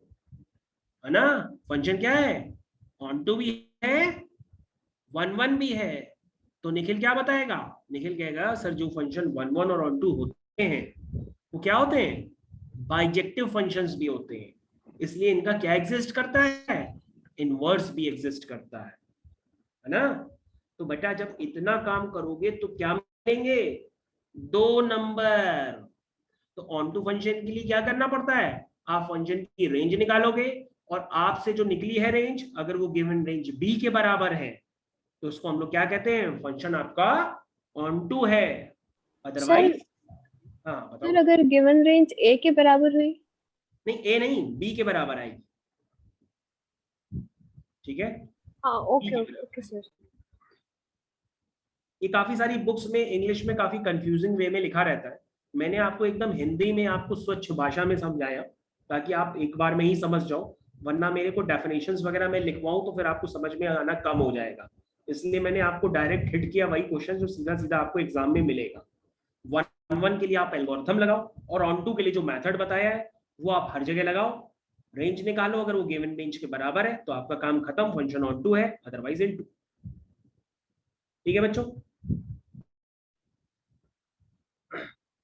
ना। फंक्शन क्या है, ऑन टू भी है 1 1 भी है। तो निखिल क्या बताएगा, निखिल कहेगा सर जो फंक्शन 1 1 और ऑन टू होते हैं वो क्या होते हैं, बाइजेक्टिव फंक्शंस भी होते हैं, इसलिए इनका क्या एग्जिस्ट करता है, इनवर्स भी एग्जिस्ट करता है ना। तो बेटा जब इतना काम करोगे तो क्या मिलेंगे, 2 नंबर। तो ऑन टू फंक्शन के लिए क्या करना पड़ता है, आप फंक्शन की रेंज निकालोगे और आपसे जो निकली है रेंज अगर वो गिवन रेंज बी के बराबर है तो उसको हम लोग क्या कहते हैं, फंक्शन आपका ऑन टू है। अदरवाइज हाँ बताओ। सर अगर गिवन रेंज ए के बराबर हुई? नहीं ए नहीं, बी के बराबर आएगी, ठीक है। हाँ ओके ओके ओके सर। ये काफी सारी बुक्स में इंग्लिश में काफी कंफ्यूजिंग वे में लिखा रहता है, मैंने आपको एकदम हिंदी में आपको स्वच्छ भाषा में समझाया ताकि आप एक बार में ही समझ जाओ, वरना मेरे को डेफिनेशंस वगैरह में लिखवाऊं तो फिर आपको समझ में आना कम हो जाएगा। इसलिए मैंने आपको डायरेक्ट हिट किया वही क्वेश्चन जो सीधा सीधा आपको एग्जाम में मिलेगा। 1 1 के लिए आप एल्गोरिथम लगाओ और ऑन टू के लिए जो मेथड बताया है वो आप हर जगह लगाओ, रेंज निकालो, अगर वो गिवन रेंज के बराबर है तो आपका काम खत्म, फंक्शन ऑन टू है, अदरवाइज इन टू। ठीक है बच्चों।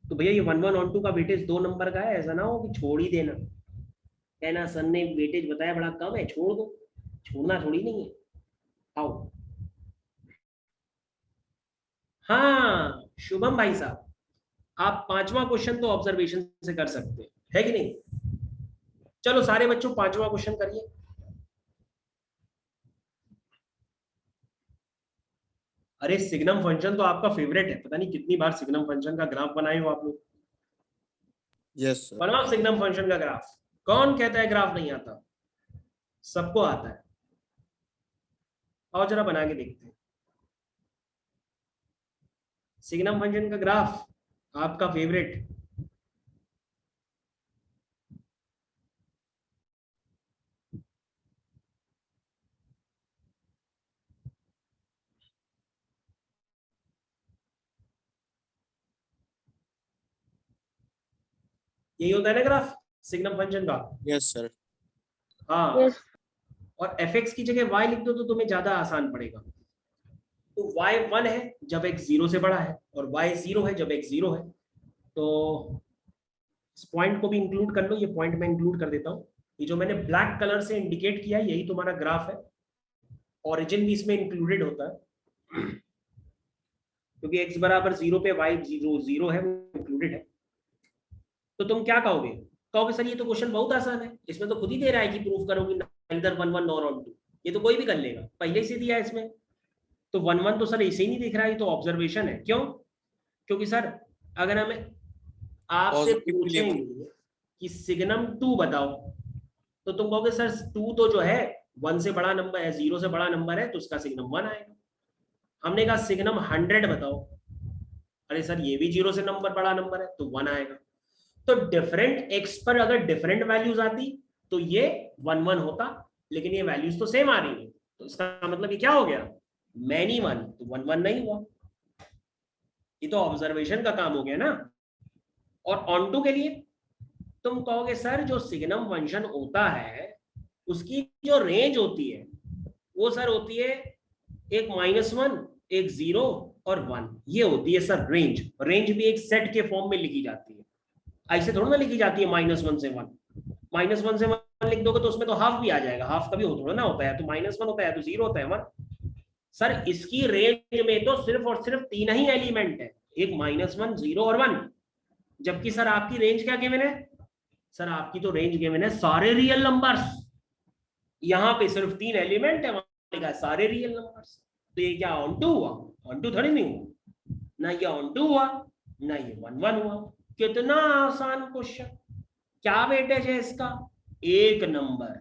तो भैया ये 1 1 ऑन टू का वेटेज 2 नंबर का है, ऐसा ना हो कि छोड़ ही देना, कहना सर ने वेटेज बताया बड़ा कम है छोड़ दो, छोड़ना थोड़ी नहीं है। आओ हाँ शुभम भाई साहब, आप 5वां क्वेश्चन तो ऑब्जर्वेशन से कर सकते हैं, है कि नहीं। चलो सारे बच्चों 5वां क्वेश्चन करिए। अरे सिग्नम फंक्शन तो आपका फेवरेट है, पता नहीं कितनी बार सिग्नम फंक्शन का ग्राफ बनाए हो आप लोग। Yes sir. बनाओ सिग्नम फंक्शन का ग्राफ। कौन कहता है ग्राफ नहीं आता, सबको आता है। आओ जरा बना के देखते हैं सिग्नम फंक्शन का ग्राफ, आपका फेवरेट। यही होता है ना ग्राफ सिग्नम फंक्शन का। Yes sir. हाँ Yes. और fx की जगह y लिख दो तो तुम्हें ज्यादा आसान पड़ेगा। तो y 1 है जब x 0 से बड़ा है और y 0 है जब x 0 है। तो इस पॉइंट को भी इंक्लूड कर लो, ये पॉइंट मैं इंक्लूड कर देता हूँ। ये जो मैंने ब्लैक कलर से इंडिकेट किया यही तुम्हारा ग्राफ है, ओरिजिन भी इसमें इंक्लूडेड होता है क्योंकि x बराबर 0 पे y 0 है वो इंक्लूडेड है। तो तुम क्या कहोगे, कहोगे सर ये तो क्वेश्चन बहुत आसान है, इसमें तो खुद ही दे रहा है कि प्रूफ करोगे नाइदर 1 1 नॉर ऑन टू, ये तो कोई भी कर लेगा, पहले से दिया है इसमें। तो 1 1 तो सर ऐसे ही नहीं दिख रहा है, ये तो ऑब्जर्वेशन है। क्यों, क्योंकि सर अगर हमें आपसे Positive के लिए पूछेंगे कि सिग्नम 2 बताओ तो तुम कहोगे सर 2 तो जो है 1 से बड़ा नंबर है, 0 से बड़ा नंबर है तो उसका सिग्नम 1 आएगा। हमने कहा सिग्नम 100 बताओ, अरे सर ये भी 0 से नंबर बड़ा नंबर है तो 1 आएगा। तो डिफरेंट x पर अगर डिफरेंट वैल्यूज आती तो ये 1 1 होता, लेकिन ये वैल्यूज तो सेम आ रही है तो इसका मतलब ये क्या हो गया, मैनी 1, तो 1 1 नहीं हुआ। ये तो ऑब्जर्वेशन का काम हो गया ना। और ऑन टू के लिए तुम कहोगे सर जो सिग्नम फंक्शन होता है उसकी जो रेंज होती है वो सर होती है एक -1, एक 0 और 1, ये होती है सर रेंज। रेंज भी एक सेट के फॉर्म में लिखी जाती है, ऐसे थोड़ा ना लिखी जाती है -1 से 1। -1 से 1 लिख दोगे तो उसमें तो हाफ भी आ जाएगा, हाफ कभी थोड़ा ना होता है, तो -1 होता है तो 0 होता है 1। सर इसकी रेंज में तो सिर्फ और सिर्फ 3 ही एलिमेंट है, एक -1, 0 और 1। जबकि सर आपकी रेंज क्या गिवन है, सर आपकी तो रेंज गिवन है सारे रियल नंबर्स, यहाँ पे सिर्फ 3 एलिमेंट है, वहां लिखा है सारे रियल नंबर्स। तो ये क्या ऑन टू हुआ, ऑन टू थोड़ी नहीं हुआ, ना ये ऑन टू हुआ ना ये 1 1 हुआ। कितना आसान क्वेश्चन। क्या वेटेज है इसका, 1 नंबर।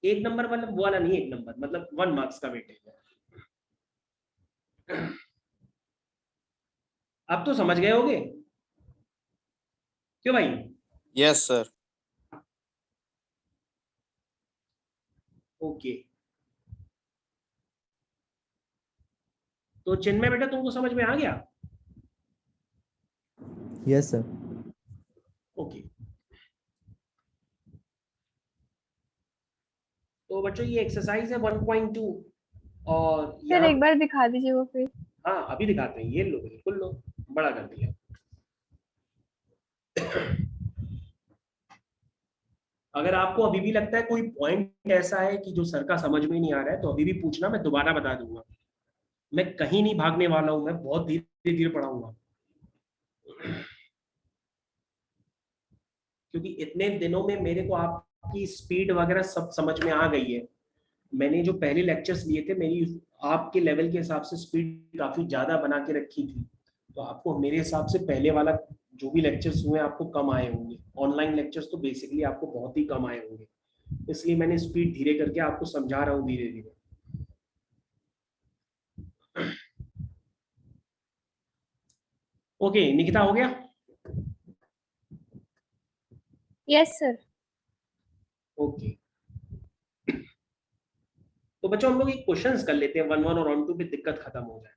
1 नंबर मतलब वाला नहीं, 1 नंबर मतलब 1 मार्क्स का वेटेज है। अब तो समझ गए होगे क्यों भाई। Yes sir. ओके, तो चिन्मय बेटा तुमको समझ में आ गया? Yes sir. ओके, तो बच्चों ये एक्सरसाइज है 1.2 और सर यहाँ एक बार दिखा दीजिए वो फिर। हाँ अभी दिखाते हैं, ये लो बिल्कुल लो, बड़ा कर दिया। अगर आपको अभी भी लगता है कोई पॉइंट ऐसा है कि जो सर का समझ में नहीं आ रहा है तो अभी भी पूछना, मैं दोबारा बता दूंगा। मैं कहीं नहीं भागने वाला हूं, मैं बहुत धीरे धीरे पढ़ाऊंगा, क्योंकि इतने दिनों में मेरे को आपकी स्पीड वगैरह सब समझ में आ गई है। मैंने जो पहले लेक्चर्स लिए थे, मेरी आपके लेवल के हिसाब से स्पीड काफी ज्यादा बना के रखी थी, तो आपको मेरे हिसाब से पहले वाला जो भी लेक्चर्स हुए आपको कम आए होंगे। ऑनलाइन लेक्चर्स तो बेसिकली आपको बहुत ही कम आए होंगे, इसलिए मैंने स्पीड धीरे करके आपको समझा रहा हूँ धीरे धीरे। ओके निकिता, हो गया? Yes sir. ओके, तो बच्चों हम लोग एक क्वेश्चंस कर लेते हैं 1-1 और 1-2 पे, दिक्कत खत्म हो जाए।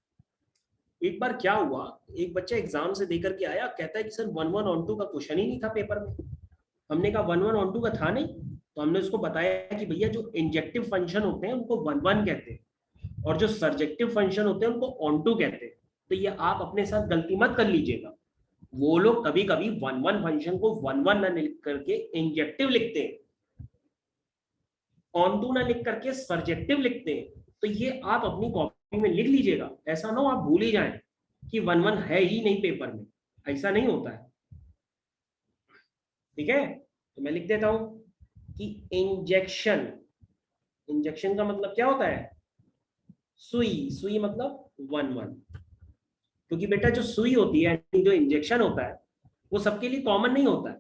एक बार क्या हुआ, एक बच्चा एग्जाम से देकर के आया, कहता है कि सर 1-1 और 2 का क्वेश्चन ही नहीं था पेपर में। हमने कहा 1-1 और 2 का था नहीं, तो हमने उसको बताया कि भैया जो इंजेक्टिव फंक्शन होते हैं उनको 1-1 कहते हैं और जो सर्जेक्टिव फंक्शन होते हैं उनको ऑन-टू कहते हैं। तो ये आप अपने साथ गलती मत कर लीजिएगा, वो लोग कभी कभी 1-1 फंक्शन को 1-1 ना लिख करके इंजेक्टिव लिखते हैं, ऑन-टू ना लिख करके सर्जेक्टिव लिखते हैं। तो ये आप अपनी कॉपी में लिख लीजिएगा, ऐसा ना हो आप भूल ही जाएं कि 1-1 है ही नहीं पेपर में, ऐसा नहीं होता है। ठीक है, तो मैं लिख देता हूं कि इंजेक्शन, इंजेक्शन का मतलब क्या होता है? सुई, सुई मतलब 1-1, क्योंकि बेटा जो सुई होती है, जो इंजेक्शन होता है वो सबके लिए कॉमन नहीं होता है।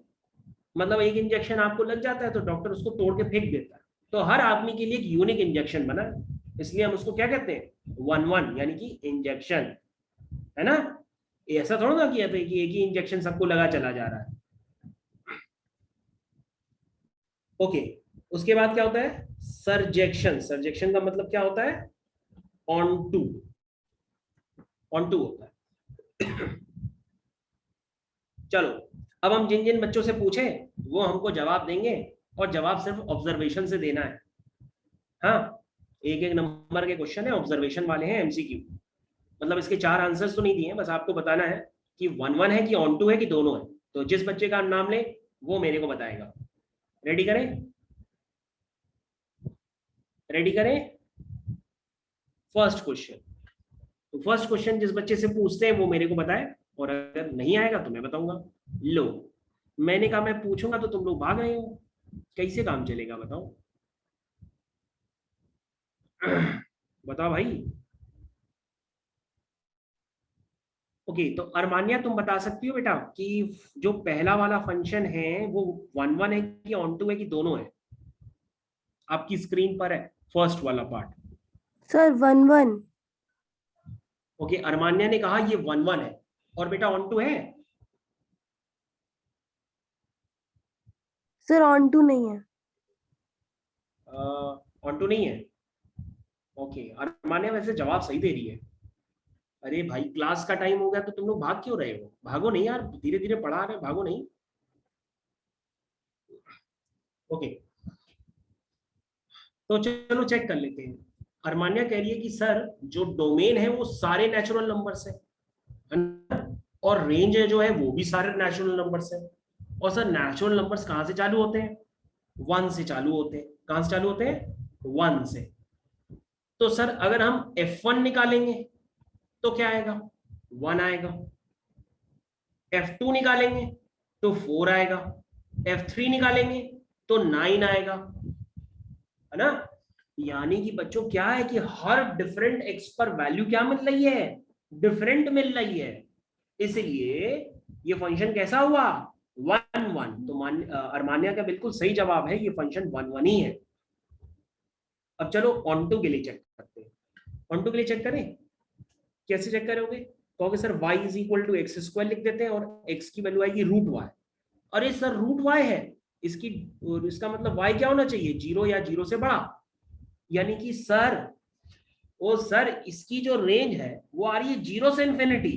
मतलब एक इंजेक्शन आपको लग जाता है तो डॉक्टर उसको तोड़ के फेंक देता है, तो हर आदमी के लिए एक यूनिक इंजेक्शन बना है, इसलिए हम उसको क्या कहते हैं? 1-1, यानी कि इंजेक्शन, है ना? ऐसा थोड़ा ना किया था कि एक ही इंजेक्शन सबको लगा चला जा रहा है। ओके, उसके बाद क्या होता है? सर्जेक्शन। सर्जेक्शन का मतलब क्या होता है? ऑन टू, ऑन टू होता है। चलो, अब हम जिन जिन बच्चों से पूछे वो हमको जवाब देंगे, और जवाब सिर्फ ऑब्जर्वेशन से देना है। हाँ, एक एक नंबर के क्वेश्चन है, ऑब्जर्वेशन वाले हैं, एमसीक्यू। मतलब इसके 4 आंसर्स तो नहीं दिए हैं, बस आपको बताना है कि 1-1 है कि ऑन टू है कि दोनों है। तो जिस बच्चे का नाम ले वो मेरे को बताएगा। रेडी करें? रेडी करें? फर्स्ट क्वेश्चन, तो फर्स्ट क्वेश्चन जिस बच्चे से पूछते हैं वो मेरे को बताए, और अगर नहीं आएगा तो मैं बताऊंगा। लो, मैंने कहा मैं पूछूंगा तो तुम लोग भाग रहे हो, कैसे काम चलेगा बताओ? बताओ भाई। ओके, तो अरमानिया तुम बता सकती हो बेटा कि जो पहला वाला फंक्शन है वो 1-1 है कि ऑन टू है कि दोनों है? आपकी स्क्रीन पर है फर्स्ट वाला पार्ट। सर 1-1। ओके, अरमानिया ने कहा ये 1-1 है, और बेटा ऑन टू है? सर ऑन टू नहीं है। ऑन टू नहीं है? ओके, अरमानिया वैसे जवाब सही दे रही है। अरे भाई, क्लास का टाइम हो गया तो तुम लोग भाग क्यों रहे हो? भागो नहीं यार, धीरे धीरे पढ़ा रहे, भागो नहीं। ओके, तो चलो चेक कर लेते हैं। अरमानिया कह रही है कि सर जो डोमेन है वो सारे नेचुरल नंबर्स है ना, और रेंज है जो है वो भी सारे नेचुरल नंबर्स है। और सर नेचुरल नंबर्स कहाँ से चालू होते हैं? 1 से चालू होते हैं। कहाँ से चालू होते हैं? 1 से। तो सर अगर हम F1 निकालेंगे तो क्या आएगा? 1 आएगा। F2 निकालेंगे तो 4 आएगा। F3 निकालेंगे तो 9 आएगा, है ना? यानी कि बच्चों क्या है कि हर डिफरेंट एक्स पर वैल्यू क्या मिल रही है? डिफरेंट मिल रही है, इसलिए ये फंक्शन कैसा हुआ? 1-1। तो अरमानिया का बिल्कुल सही जवाब है, ये फंक्शन 1-1 ही है। अब चलो ऑन टू के लिए चेक करते हैं। ऑन टू के लिए चेक करें, कैसे चेक करोगे? कहोगे sir y is equal to x square लिख देते हैं और x की वैल्यू आएगी √y। अरे सर √y है, इसका मतलब y क्या होना चाहिए? 0 या 0 से बड़ा। यानी कि सर इसकी जो रेंज है वो आ रही है 0 से इंफिनिटी,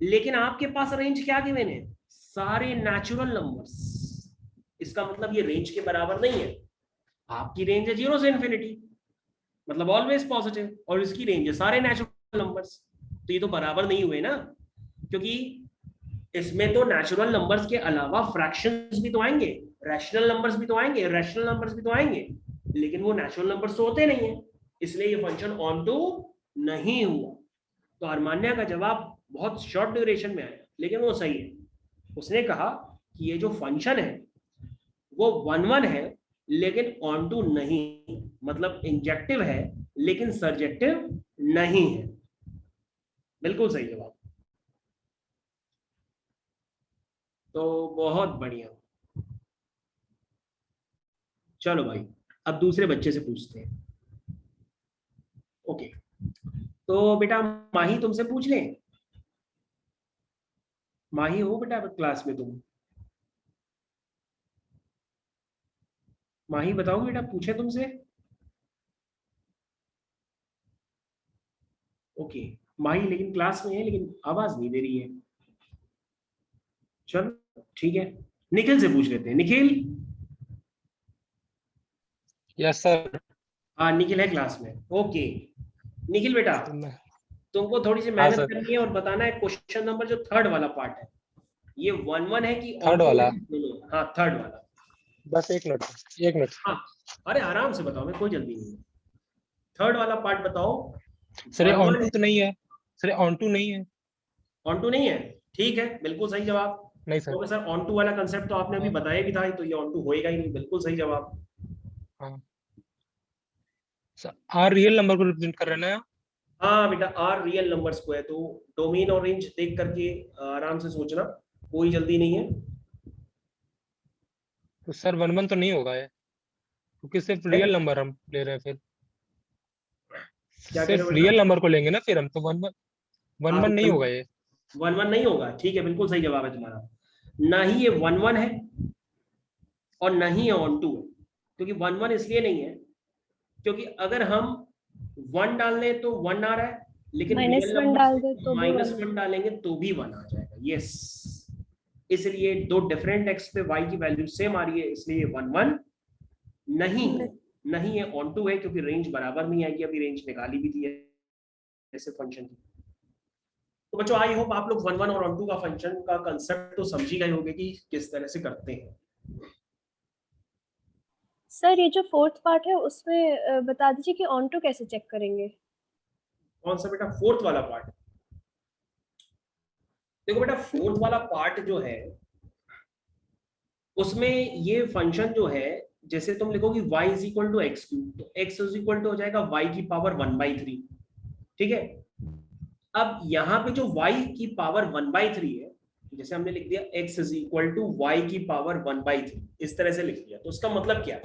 लेकिन आपके पास रेंज क्या गिवन है, सारे नेचुरल नंबर्स। इसका मतलब ये रेंज के बराबर नहीं है। आपकी रेंज है 0 से इंफिनिटी, मतलब ऑलवेज पॉजिटिव, और इसकी रेंज है सारे नेचुरल नंबर्स, तो ये तो बराबर नहीं हुए ना, क्योंकि इसमें तो नेचुरल नंबर्स के अलावा फ्रैक्शंस भी तो आएंगे, रैशनल नंबर्स भी तो आएंगे, रैशनल नंबर्स भी तो आएंगे, लेकिन वो नेचुरल नंबर्स तो होते नहीं है, इसलिए ये फंक्शन ऑन टू नहीं हुआ। तो अरमान्या का जवाब बहुत शॉर्ट ड्यूरेशन में आया, लेकिन वो सही है। उसने कहा कि ये जो फंक्शन है वो 1 1 है, लेकिन ऑन टू नहीं, मतलब इंजेक्टिव है लेकिन सर्जेक्टिव नहीं है। बिल्कुल सही जवाब। तो बहुत बढ़िया। चलो भाई, अब दूसरे बच्चे से पूछते हैं। ओके, तो बेटा माही तुमसे पूछ लें। माही हो बेटा क्लास में तुम? माही बताओ बेटा, पूछे तुमसे? ओके, माही लेकिन क्लास में है, लेकिन आवाज नहीं दे रही है। चलो ठीक है, निखिल से पूछ लेते हैं। निखिल? Yes sir. हाँ, निखिल है क्लास में। ओके निखिल बेटा, तुमको थोड़ी सी हाँ मेहनत सर। करनी है और बताना है क्वेश्चन नंबर जो थर्ड वाला पार्ट है, ये 1 1 है कि थर्ड ऑटो वाला? है? हाँ थर्ड वाला। बस एक मिनट, एक मिनट। हाँ, अरे आराम से बताओ, मैं कोई जल्दी नहीं है। थर्ड वाला पार्ट बताओ। सर ये 1 ऑन 1 टू तो नहीं है? सर ये ऑन टू नहीं है? ऑन टू नहीं है? ठीक है, बिल्कुल सही जवाब। नहीं सर। तो सर ऑन टू वाला कंसेप्ट तो आपने अभी बताया भी था, तो ये ऑन टू होएगा ही नहीं। बिल्कुल सही जवाब। हाँ सर, आर रियल नंबर को रिप्रेजेंट कर रहे हैं ना? हाँ बेटा, आर रियल नंबर्स को है, तो डोमेन और रेंज देख करके आराम से सोचना, कोई जल्दी नहीं है। तो सर 1 1 तो नहीं होगा ये, क्योंकि सिर्फ है? रियल नंबर हम ले रहे हैं फिर। क्या कह रहे सिर्फ हो रियल बेटा? नंबर को लेंगे ना फिर हम, तो 1 1 नहीं होगा ये। 1 1 नहीं होगा, ठीक है, बिल्कुल सही जवाब है तुम्हारा। ना ही ये 1 1 है और ना ही ये ऑन टू है, क्योंकि 1 1 इसलिए नहीं है क्योंकि अगर हम 1 डाल दें तो 1 आ रहा है, लेकिन रियल -1 नंबर डाल से दे तो भी -1 1 डालेंगे तो भी 1 आ जाएगा। यस, इसलिए दो डिफरेंट एक्स पे y की वैल्यू सेम आ रही है, इसलिए 1 1 नहीं है। नहीं है ऑन टू है, क्योंकि रेंज बराबर नहीं आएगी, अभी रेंज निकाली भी थी ऐसे फंक्शन की। तो बच्चों आई होप आप लोग 1 1 और ऑन टू का फंक्शन का कंसेप्ट तो समझ ही गए होंगे कि किस तरह से करते हैं। सर ये जो फोर्थ पार्ट है उसमें बता दीजिए कि ऑन टू कैसे चेक करेंगे। कौन सा बेटा? फोर्थ वाला पार्ट? देखो बेटा, फोर्थ वाला पार्ट जो है उसमें ये फंक्शन जो है, जैसे तुम लिखोगी y is equal to x cube, तो x इज इक्वल टू हो जाएगा y की पावर 1/3। ठीक है, अब यहाँ पे जो y की पावर 1/3 है, जैसे हमने लिख दिया x is equal to y की पावर 1/3, इस तरह से लिख दिया, तो उसका मतलब क्या है?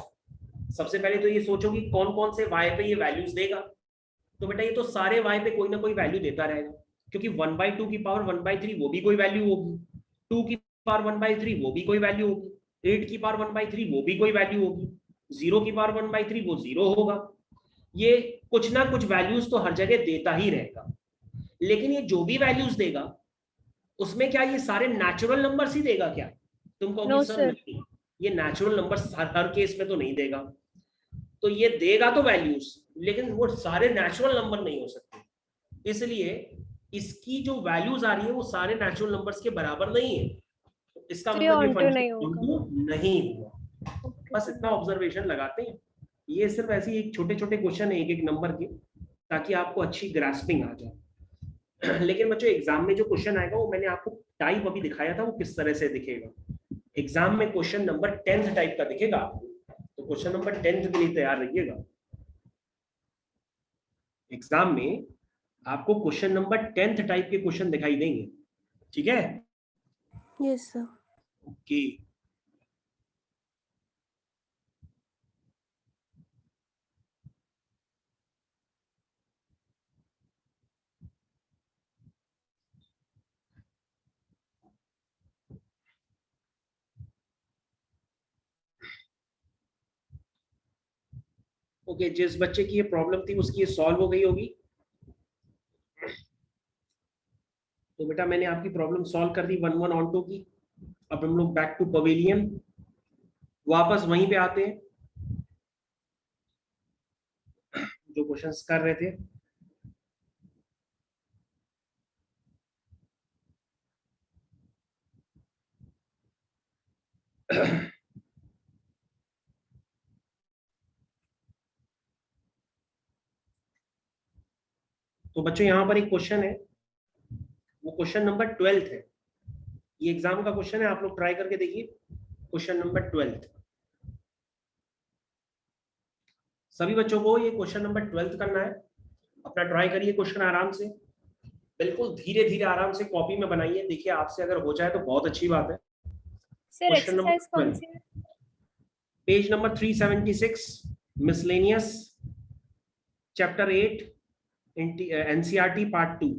सबसे पहले तो ये सोचो कि कौन कौन से y पे ये वैल्यूज देगा। तो बेटा ये तो सारे y पे कोई ना कोई वैल्यू देता रहेगा, क्योंकि 1/2 की पावर 1/3 वो भी कोई वैल्यू होगी, 2 की पावर 1/3 वो भी कोई वैल्यू होगी, 8 की पावर 1/3 वो भी कोई वैल्यू होगी, 0 की पावर 1/3 वो 0 होगा। ये कुछ ना कुछ वैल्यूज तो हर जगह देता ही रहेगा, लेकिन ये जो भी वैल्यूज देगा उसमें क्या ये सारे नेचुरल नंबर्स ही देगा क्या? तुम कहोगे नो सर सर। नहीं, ये नेचुरल नंबर्स हर केस में तो नहीं देगा। तो ये देगा तो वैल्यूज, लेकिन वो सारे नेचुरल नंबर नहीं हो सकते, इसलिए इसकी जो वैल्यूज आ रही है वो सारे नेचुरल नंबर्स के बराबर नहीं है। इसका तो ये मतलब ये ऑन टू नहीं फंक्शन होगा। ऑन टू नहीं हुआ। ओके बस सर। इतना ऑब्जर्वेशन लगाते हैं। ये सिर्फ ऐसे ही छोटे छोटे क्वेश्चन है एक एक नंबर के, ताकि आपको अच्छी ग्रास्पिंग आ जाए। लेकिन बच्चों एग्जाम में जो क्वेश्चन आएगा वो मैंने आपको टाइप अभी दिखाया था, वो किस तरह से दिखेगा। एग्जाम में क्वेश्चन नंबर 10th टाइप का दिखेगा आपको, तो क्वेश्चन नंबर 10th के लिए तैयार रहिएगा। एग्जाम में आपको क्वेश्चन नंबर 10th टाइप के क्वेश्चन दिखाई देंगे, ठीक है? Yes sir. ओके, ओके, जिस बच्चे की ये प्रॉब्लम थी उसकी ये सॉल्व हो गई होगी। तो बेटा मैंने आपकी प्रॉब्लम सॉल्व कर दी 1 1 ऑन 2 की। अब हम लोग बैक टू पवेलियन वापस वहीं पे आते हैं जो क्वेश्चंस कर रहे थे। तो बच्चों यहाँ पर एक क्वेश्चन है, वो क्वेश्चन नंबर 12 है। ये एग्जाम का क्वेश्चन है, आप लोग ट्राई करके देखिए। क्वेश्चन नंबर 12, सभी बच्चों को ये क्वेश्चन नंबर 12 करना है। अपना ट्राई करिए क्वेश्चन आराम से, बिल्कुल धीरे धीरे आराम से कॉपी में बनाइए। देखिए आपसे अगर हो जाए तो बहुत अच्छी बात है। सर क्वेश्चन नंबर एक्सरसाइज कौन सी है? Page number 376, miscellaneous, chapter 8, NCERT part 2।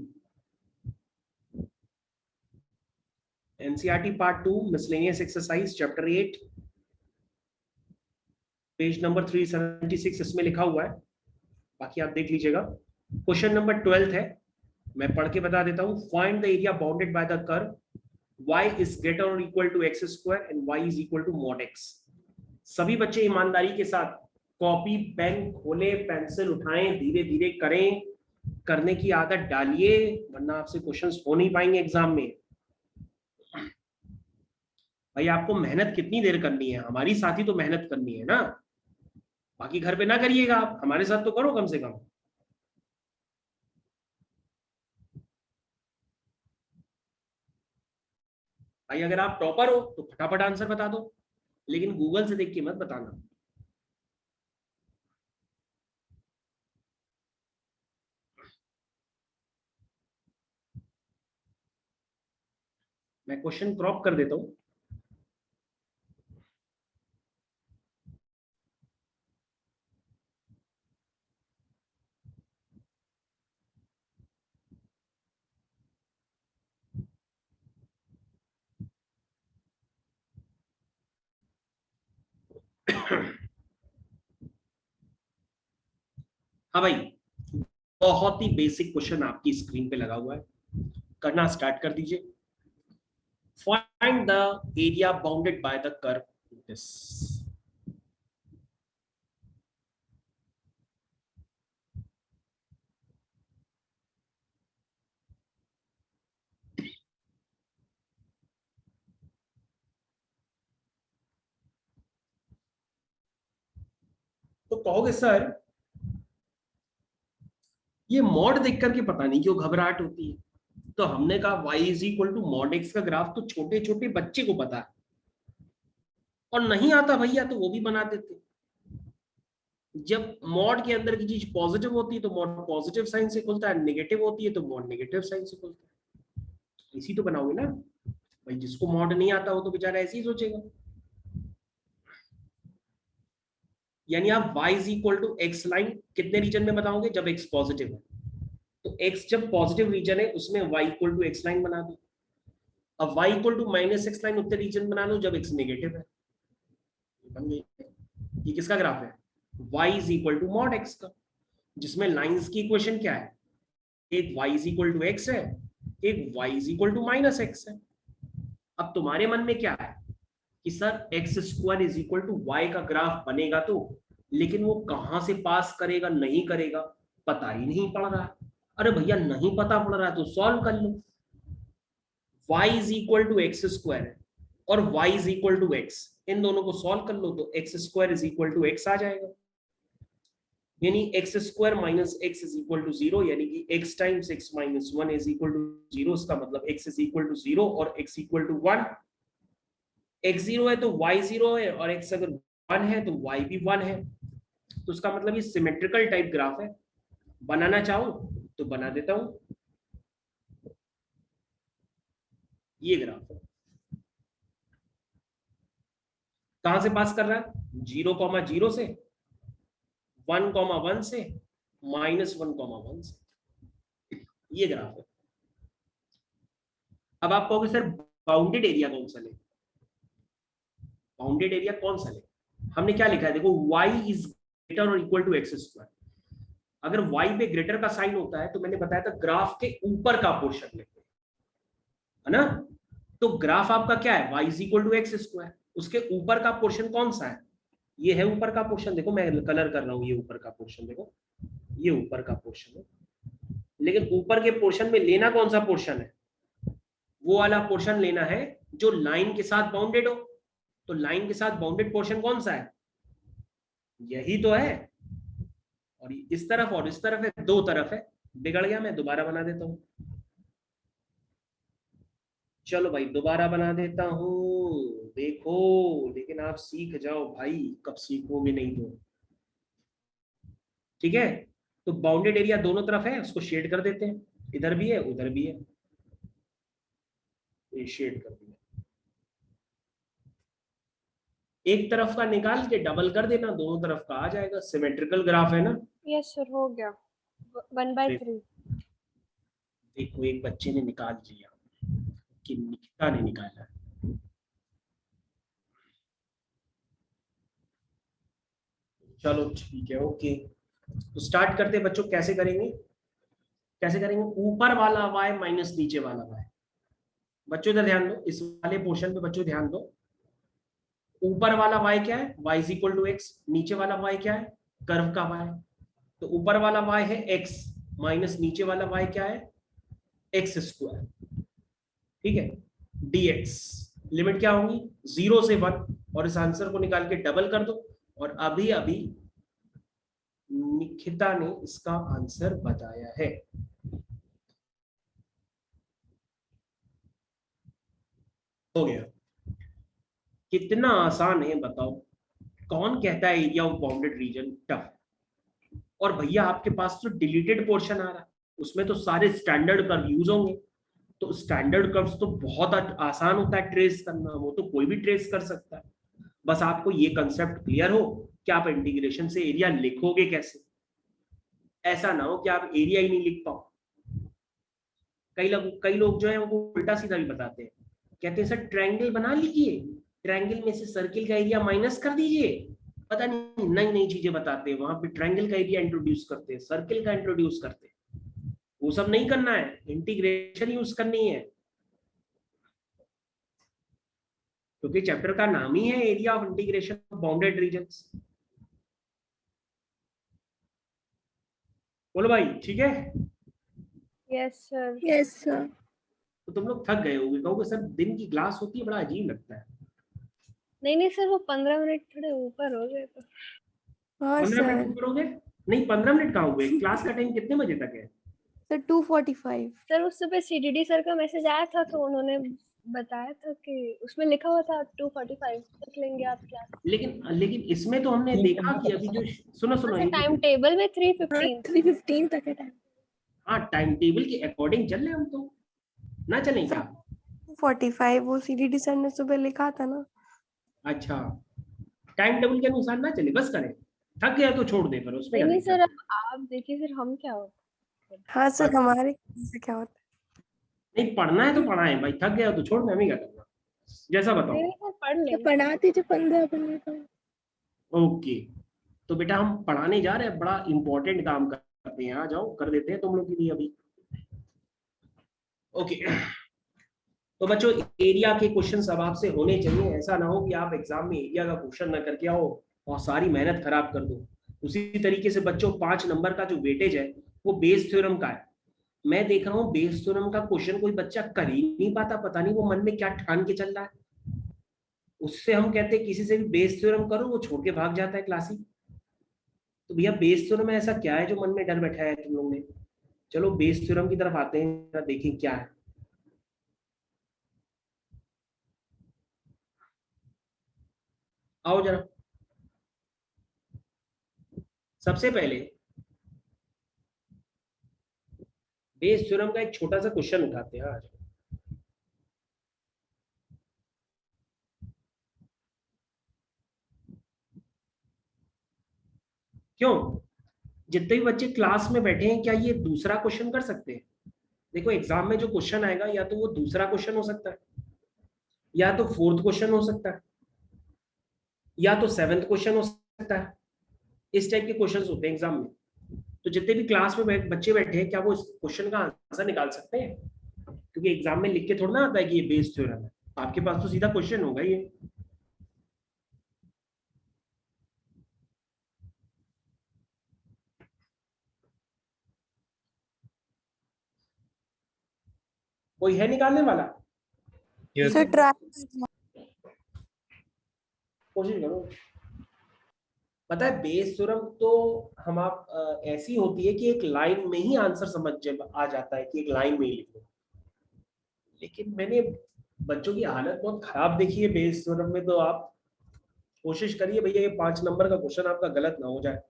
NCERT part 2 miscellaneous exercise chapter 8, page number 376 इसमें लिखा हुआ है, बाकी आप देख लीजिएगा। क्वेश्चन नंबर 12 है, मैं पढ़ के बता देता हूं। Find the area bounded by the curve y is greater or equal to x square and y is equal to mod x। सभी बच्चे ईमानदारी के साथ कॉपी पेन खोले, पेंसिल उठाएं, धीरे धीरे करें, करने की आदत डालिए, वरना आपसे क्वेश्चंस हो नहीं पाएंगे एग्जाम में। भाई आपको मेहनत कितनी देर करनी है, हमारी साथ ही तो मेहनत करनी है ना, बाकी घर पे ना करिएगा, आप हमारे साथ तो करो कम से कम। भाई अगर आप टॉपर हो तो फटाफट आंसर बता दो, लेकिन गूगल से देख के मत बताना। मैं क्वेश्चन क्रॉप कर देता हूं। हाँ भाई, बहुत ही बेसिक क्वेश्चन आपकी स्क्रीन पे लगा हुआ है, करना स्टार्ट कर दीजिए। Find the area bounded by the curve this. तो कहोगे सर ये मॉड देख करके पता नहीं क्यों घबराहट होती है। तो हमने कहा y is equal to mod x का ग्राफ तो छोटे छोटे बच्चे को पता है, और नहीं आता भैया तो वो भी बना देते। जब मॉड के अंदर की चीज पॉजिटिव होती है तो मॉड पॉजिटिव साइन से खुलता है, नेगेटिव होती है तो मॉड नेगेटिव साइन से खुलता है। इसी तो बनाओगे ना भाई, जिसको मॉड नहीं आता वो तो बेचारा ऐसे ही सोचेगा। यानी आप y is equal to x line कितने रीजन में बताओगे, जब x पॉजिटिव है। तो x जब पॉजिटिव रीजन है उसमें y equal to x line बना दो। अब y equal to minus x line उतने रीजन बना लो जब x नेगेटिव है। ये किसका ग्राफ है, y is equal to mod x का, जिसमें लाइंस की इक्वेशन क्या है, एक y is equal to x है, एक y is equal to minus x है। अब तुम्हारे मन में क्या है कि sir x square is equal to y का ग्राफ बनेगा तो, लेकिन वो कहां से पास करेगा नहीं करेगा पता ही नहीं पड़ रहा। अरे भैया नहीं पता पड़ रहा तो सॉल्व कर लो। y is equal to x square और y is equal to x, इन दोनों को सॉल्व कर लो तो x square is equal to x आ जाएगा। यानी x square minus x is equal to 0, यानी कि x times x minus 1 is equal to 0। इसका मतलब x इज इक्वल टू 0 और x इक्वल टू 1। x 0 है तो y 0 है, और x अगर 1 है तो y भी 1 है। तो उसका मतलब ये सिमेट्रिकल टाइप ग्राफ है। बनाना चाहो तो बना देता हूं, ये ग्राफ है। कहां से पास कर रहा है, 0,0 से, 1,1 से, -1,1 से, ये ग्राफ है। अब आप कहोगे सर बाउंडेड एरिया कौन सा ले, बाउंडेड एरिया कौन सा ले, हमने क्या लिखा है देखो, y इज ग्रेटर और इक्वल टू एक्स स्क्वायर। अगर y पे ग्रेटर का साइन होता है तो मैंने बताया था ग्राफ के ऊपर का पोर्शन लेते हैं, है ना। तो ग्राफ आपका क्या है, y is equal to x square, उसके ऊपर का पोर्शन कौन सा है, ये है ऊपर का पोर्शन। देखो मैं कलर कर रहा हूं, ये ऊपर का पोर्शन, देखो ये ऊपर का पोर्शन है। लेकिन ऊपर के पोर्शन में लेना कौन सा पोर्शन है, वो वाला पोर्शन लेना है जो लाइन के साथ बाउंडेड हो। तो लाइन के साथ बाउंडेड पोर्शन कौन सा है, यही तो है। और इस तरफ और इस तरफ है, दो तरफ है। बिगड़ गया, मैं दोबारा बना देता हूं। चलो भाई दोबारा बना देता हूं, देखो। लेकिन आप सीख जाओ भाई, कब सीखोगे नहीं तो। ठीक है, तो बाउंडेड एरिया दोनों तरफ है, उसको शेड कर देते हैं। इधर भी है उधर भी है, ये शेड कर दिया। एक तरफ का निकाल के डबल कर देना, दोनों तरफ का आ जाएगा। सिमेट्रिकल ग्राफ है ना। यस सर, हो गया 1/3। देखो एक बच्चे ने निकाल लिया, कि निकिता ने निकाला। चलो ठीक है, ओके। तो स्टार्ट करते हैं बच्चों। कैसे करेंगे, कैसे करेंगे, ऊपर वाला y माइनस नीचे वाला y। बच्चों इधर ध्यान दो, इस वाले पोर्शन पे बच्चों ध्यान दो। ऊपर वाला y क्या है, y is equal to x. नीचे वाला y क्या है, कर्व का y। तो ऊपर वाला y है x माइनस नीचे वाला y क्या है, एक्स स्क्वायर। ठीक है, dx लिमिट क्या होगी 0 से 1। और इस आंसर को निकाल के डबल कर दो। और अभी अभी निकिता ने इसका आंसर बताया है। हो गया, कितना आसान है बताओ। कौन कहता है area of bounded reason tough. और भैया आपके पास तो डिलीटेड पोर्शन आ रहा है, उसमें तो सारे स्टैंडर्ड कर्व यूज होंगे। तो स्टैंडर्ड कर्व्स तो बहुत आसान होता है ट्रेस करना, वो तो कोई भी ट्रेस कर सकता है। बस आपको ये कंसेप्ट क्लियर हो कि आप इंटीग्रेशन से एरिया लिखोगे कैसे। ऐसा ना हो कि आप एरिया ही नहीं लिख पाओ। कई लोग जो है वो उल्टा सीधा भी बताते हैं, कहते हैं सर ट्रायंगल बना लीजिए, ट्रायंगल में से सर्किल का एरिया माइनस कर दीजिए। पता नहीं नई नई चीजें बताते हैं, वहां पे ट्रायंगल का एरिया इंट्रोड्यूस करते हैं, सर्किल का इंट्रोड्यूस करते हैं। वो सब नहीं करना है, इंटीग्रेशन यूज करनी है। क्योंकि चैप्टर का नाम ही है area of integration of bounded regions. बोलो भाई, ठीक है। Yes sir. Yes sir. तो तुम लोग थक गए होगे, कहोगे सर दिन की क्लास होती है, बड़ा अजीब लगता है। नहीं सर, वो 15 मिनट थोड़े ऊपर हो गए तो। हाँ 15 मिनट सर। ऊपर हो गए? नहीं 15 मिनट कहाँ हुए, क्लास का टाइम कितने बजे तक है? सर 2:45। सर उस सुबह सीडीडी सर का मैसेज आया था, तो उन्होंने बताया था कि उसमें लिखा हुआ था 2:45 तक लेंगे आप क्लास। लेकिन इसमें तो हमने देखा कि अभी जो सुनो टाइम टेबल में 3:15 3:15 तक है टाइम। हाँ टाइम टेबल के अकॉर्डिंग चल रहे हम तो, ना चलें क्या? 45 वो सीडीडी सर ने सुबह लिखा था ना। अच्छा, टाइम टेबल के अनुसार ना चले, बस करें। थक गया तो छोड़ दे, पर उसमें नहीं सर, अब आप देखिए फिर हम क्या होता। हाँ सर, हमारे से क्या होता है। नहीं पढ़ना है तो पढ़ाएं भाई, थक गया तो छोड़, मैं भी क्या करना, जैसा बताओ। नहीं सर, पढ़ ले। पढ़ा दीजिए 15 मिनट। ओके, तो बेटा हम पढ़ाने जा रहे हैं, बड़ा इंपॉर्टेंट काम करते हैं। आ जाओ, कर देते हैं तुम लोग के लिए अभी। ओके, तो बच्चों एरिया के क्वेश्चन अब आपसे होने चाहिए। ऐसा ना हो कि आप एग्जाम में एरिया का क्वेश्चन ना करके आओ और सारी मेहनत खराब कर दो। उसी तरीके से बच्चों 5 नंबर का जो वेटेज है वो बेस थ्योरम का है। मैं देख रहा हूँ बेस थ्योरम का क्वेश्चन कोई बच्चा कर ही नहीं पाता, पता नहीं वो मन में क्या ठान के चल रहा है। उससे हम कहते हैं किसी से भी बेस थ्योरम करो, वो छोड़ के भाग जाता है क्लास ही। तो भैया बेस थ्योरम में ऐसा क्या है जो मन में डर बैठाया है तुम लोग ने? चलो बेस थ्योरम की तरफ आते हैं, देखें क्या है। आओ जरा, सबसे पहले बेस थ्योरम का एक छोटा सा क्वेश्चन उठाते हैं आज। क्यों, जितने भी बच्चे क्लास में बैठे हैं क्या ये दूसरा क्वेश्चन कर सकते हैं? देखो एग्जाम में जो क्वेश्चन आएगा या तो वो दूसरा क्वेश्चन हो सकता है, या तो 4th क्वेश्चन हो सकता है, या तो 7th क्वेश्चन हो सकता है। इस टाइप के क्वेश्चंस होते हैं एग्जाम में। तो जितने भी क्लास में बच्चे बैठे हैं क्या वो इस क्वेश्चन का आंसर निकाल सकते हैं? क्योंकि एग्जाम में लिख के थोड़ा ना आता है कि ये बेस थ्योरम है, आपके पास तो सीधा क्वेश्चन होगा ये। कोई है निकालने वाला? Yes. सर ट्राई कोशिश करो। पता है बेस थ्योरम तो हम आप ऐसी होती है कि एक लाइन में ही आंसर समझ आ जाता है कि एक लाइन में ही लिखो, लेकिन मैंने बच्चों की हालत बहुत खराब देखी है बेस थ्योरम में। तो आप कोशिश करिए भैया ये 5 नंबर का क्वेश्चन आपका गलत ना हो जाए।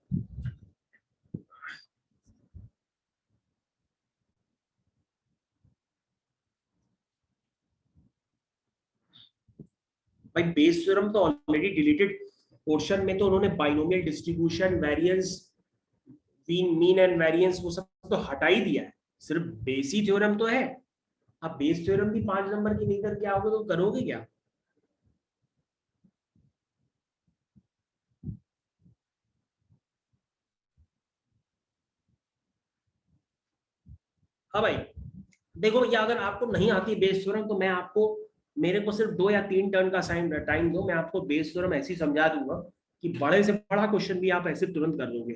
भाई बेस थ्योरम तो ऑलरेडी डिलीटेड पोर्शन में तो उन्होंने binomial distribution, variance, mean and variance वो सब तो हटा ही दिया है, सिर्फ बेस ही थ्योरम तो है। आप बेस थ्योरम भी 5 नंबर की नहीं करके आओगे तो करोगे क्या? हाँ भाई देखो, या अगर आपको नहीं आती बेस थ्योरम तो मैं आपको, मेरे को सिर्फ 2 या 3 टर्न का टाइम दो, मैं आपको बेस थ्योरम ऐसे ही समझा दूंगा कि बड़े से बड़ा क्वेश्चन भी आप ऐसे तुरंत कर लोगे।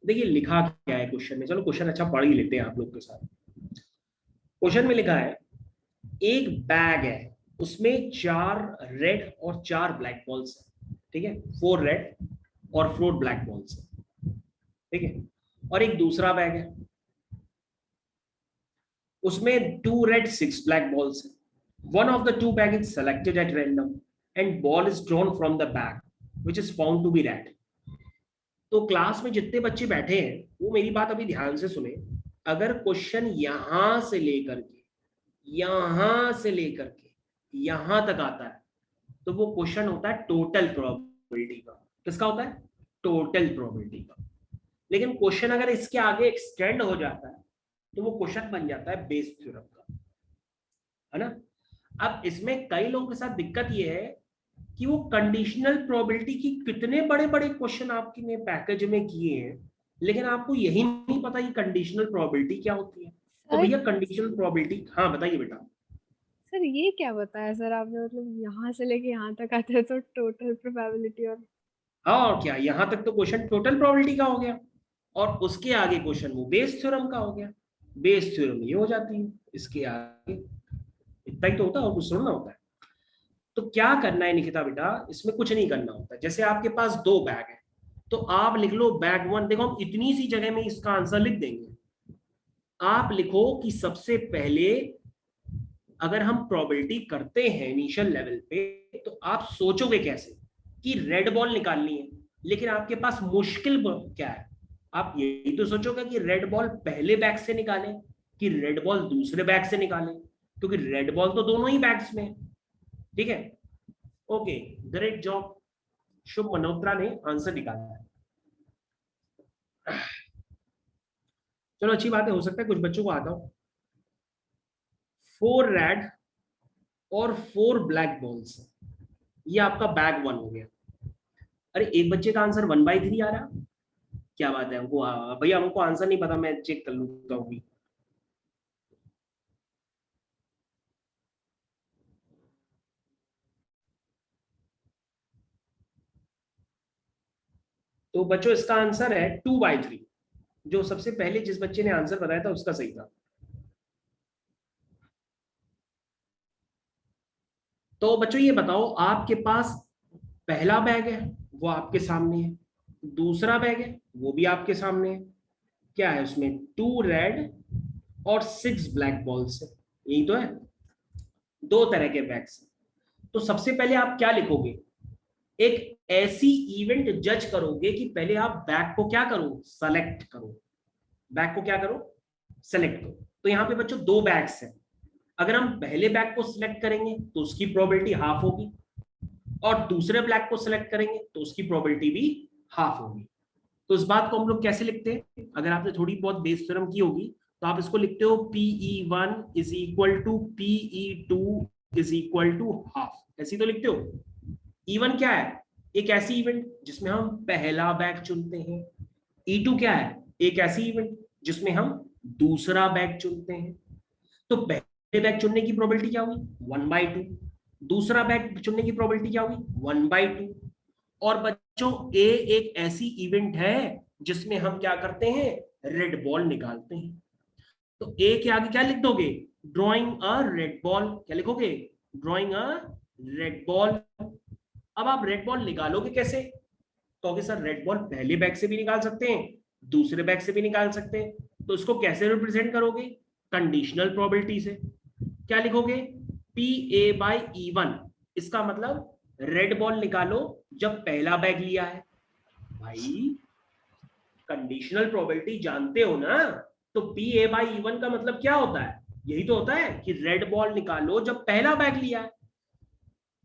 देखिए लिखा क्या है क्वेश्चन में, चलो क्वेश्चन अच्छा पढ़ ही लेते हैं आप लोग के साथ। क्वेश्चन में लिखा है एक बैग है, उसमें 4 रेड और 4 ब्लैक बॉल्स है, ठीक है, 4 रेड और 4 ब्लैक बॉल्स है, ठीक है। और एक दूसरा बैग है, उसमें 2 रेड 6 ब्लैक बॉल्स है। One of the 2 bag is selected at random and ball is drawn from the bag which is found to be red. तो क्लास में जितने बच्चे बैठे हैं वो मेरी बात अभी ध्यान से सुने। अगर क्वेश्चन यहां से लेकर के यहां तक आता है तो वो क्वेश्चन होता है टोटल प्रोबेबिलिटी का। किसका होता है? टोटल प्रोबेबिलिटी का। लेकिन क्वेश्चन अगर इसके आगे एक्सटेंड हो जाता है तो वो क्वेश्चन बन जाता है बेस थ्योरम का, है ना। अब इसमें कई लोगों के साथ दिक्कत ये है कि वो कंडीशनल प्रोबेबिलिटी की कितने बड़े बड़े क्वेश्चन आपने पैकेज में किए हैं, लेकिन आपको यही नहीं पता कि कंडीशनल प्रोबेबिलिटी क्या होती है। तो भैया कंडीशनल प्रोबेबिलिटी, हाँ बताइए बेटा। सर ये क्या बताया सर आपने, मतलब यहाँ से लेके यहाँ तक आता है तो टोटल प्रोबेबिलिटी और और क्या, यहां तक तो क्वेश्चन टोटल प्रोबेबिलिटी का हो गया और उसके आगे क्वेश्चन वो बेस थ्योरम का हो गया। बेस थ्योरम ये हो जाती है, इसके आगे इतना ही तो होता है और कुछ थोड़ा ना होता है। तो क्या करना है निकिता बेटा, इसमें कुछ नहीं करना होता। जैसे आपके पास 2 बैग है तो आप लिख लो बैग 1। देखो हम इतनी सी जगह में इसका आंसर लिख देंगे। आप लिखो कि सबसे पहले अगर हम प्रोबेबिलिटी करते हैं इनिशियल लेवल पे तो आप सोचोगे कैसे कि रेड बॉल निकालनी है, लेकिन आपके पास मुश्किल क्या है, आप यही तो सोचोगे कि रेड बॉल पहले बैग से निकालें कि रेड बॉल दूसरे बैग से निकालें, क्योंकि रेड बॉल तो दोनों ही बैग्स में, ठीक है। ओके, ग्रेट जॉब, शुभ मल्होत्रा ने आंसर निकाला है। चलो अच्छी बात है, हो सकता है कुछ बच्चों को आता हो। 4 रेड और 4 ब्लैक बॉल्स, ये आपका बैग 1 हो गया। अरे एक बच्चे का आंसर 1/3 आ रहा, क्या बात है। हमको भैया हमको आंसर नहीं पता, मैं चेक कर लूंगा अभी। तो बच्चों इसका आंसर है 2/3। जो सबसे पहले जिस बच्चे ने आंसर बताया था उसका सही था। तो बच्चों ये बताओ, आपके पास पहला बैग है वो आपके सामने है, दूसरा बैग है वो भी आपके सामने है। क्या है उसमें? 2 रेड और 6 ब्लैक बॉल्स है, यही तो है। 2 तरह के बैग्स। तो सबसे पहले आप क्या लिखोगे? एक ऐसी इवेंट जज करोगे कि पहले आप बैग को क्या करो? सेलेक्ट करो। बैग को क्या करो? सेलेक्ट करो। तो यहाँ पे बच्चों 2 बैग्स हैं। अगर हम पहले बैग को सिलेक्ट करेंगे तो उसकी प्रोबेबिलिटी हाफ होगी, और दूसरे ब्लैक को सिलेक्ट करेंगे तो उसकी प्रोबेबिलिटी भी हाफ होगी। तो इस बात को हम लोग कैसे लिखते हैं? अगर आपने थोड़ी बहुत बेस थ्योरम की होगी तो आप इसको लिखते हो PE1 is equal to PE2 is equal to half, ऐसी तो लिखते हो। E1 क्या है? एक ऐसी इवेंट जिसमें हम पहला बैग चुनते हैं। E2 क्या है? एक ऐसी इवेंट जिसमें हम दूसरा बैग चुनते हैं। तो पहले बैग चुनने की प्रोबेबिलिटी क्या हुई? 1/2। दूसरा बैग चुनने की प्रोबेबिलिटी क्या हुई? 1/2। और बच्चों ए एक ऐसी इवेंट है जिसमें हम क्या करते हैं? रेड बॉल निकालते हैं। तो ए के आगे क्या लिख दोगे? Drawing a red ball. क्या लिखोगे? Drawing a red ball. अब आप रेड बॉल निकालोगे कैसे? कहोगे सर रेड बॉल पहले बैग से भी निकाल सकते हैं, दूसरे बैग से भी निकाल सकते हैं। तो इसको कैसे रिप्रेजेंट करोगे? कंडीशनल प्रोबेबिलिटी से। क्या लिखोगे? PA/E1। इसका मतलब रेड बॉल निकालो जब पहला बैग लिया है। भाई कंडीशनल प्रोबेबिलिटी जानते हो ना? तो PA/E1 का मतलब क्या होता है? यही तो होता है कि रेड बॉल निकालो जब पहला बैग लिया है।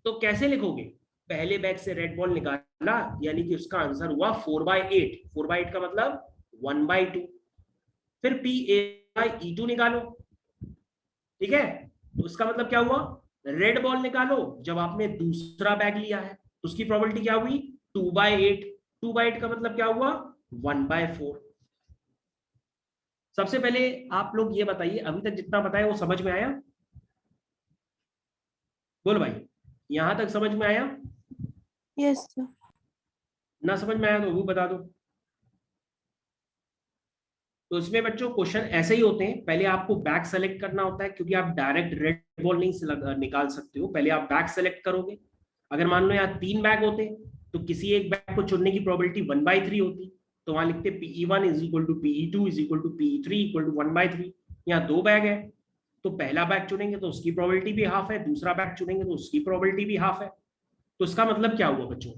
तो कैसे लिखोगे? पहले बैग से रेड बॉल निकाला, यानी कि उसका आंसर हुआ 4/8। 4/8 का मतलब 1/2। फिर PA/E2 निकालो, ठीक है? तो उसका मतलब क्या हुआ? रेड बॉल निकालो जब आपने दूसरा बैग लिया है, तो उसकी प्रोबेबिलिटी क्या हुई? 2/8। 2/8 का मतलब क्या हुआ? 1/4। सबसे पहले आप लोग ये बताइए, अभी तक जितना बताया वो समझ में आया? बोलो भाई, यहां तक समझ में आया? Yes sir. ना समझ में आया तो वो बता दो। तो इसमें बच्चों क्वेश्चन ऐसे ही होते हैं। पहले आपको बैग सेलेक्ट करना होता है, क्योंकि आप डायरेक्ट रेड बॉल नहीं निकाल सकते हो। पहले आप बैग सेलेक्ट करोगे। अगर मान लो यहाँ 3 बैग होते तो किसी एक बैग को चुनने की प्रोबेबिलिटी 1/3 होती। तो वहां लिखते PE1 = PE2 = PE3 = 1/3। यहाँ 2 बैग है तो पहला बैग चुनेंगे तो उसकी प्रोबेबिलिटी भी हाफ है, दूसरा बैग चुनेंगे तो उसकी प्रोबेबिलिटी भी हाफ है। तो इसका मतलब क्या हुआ बच्चों?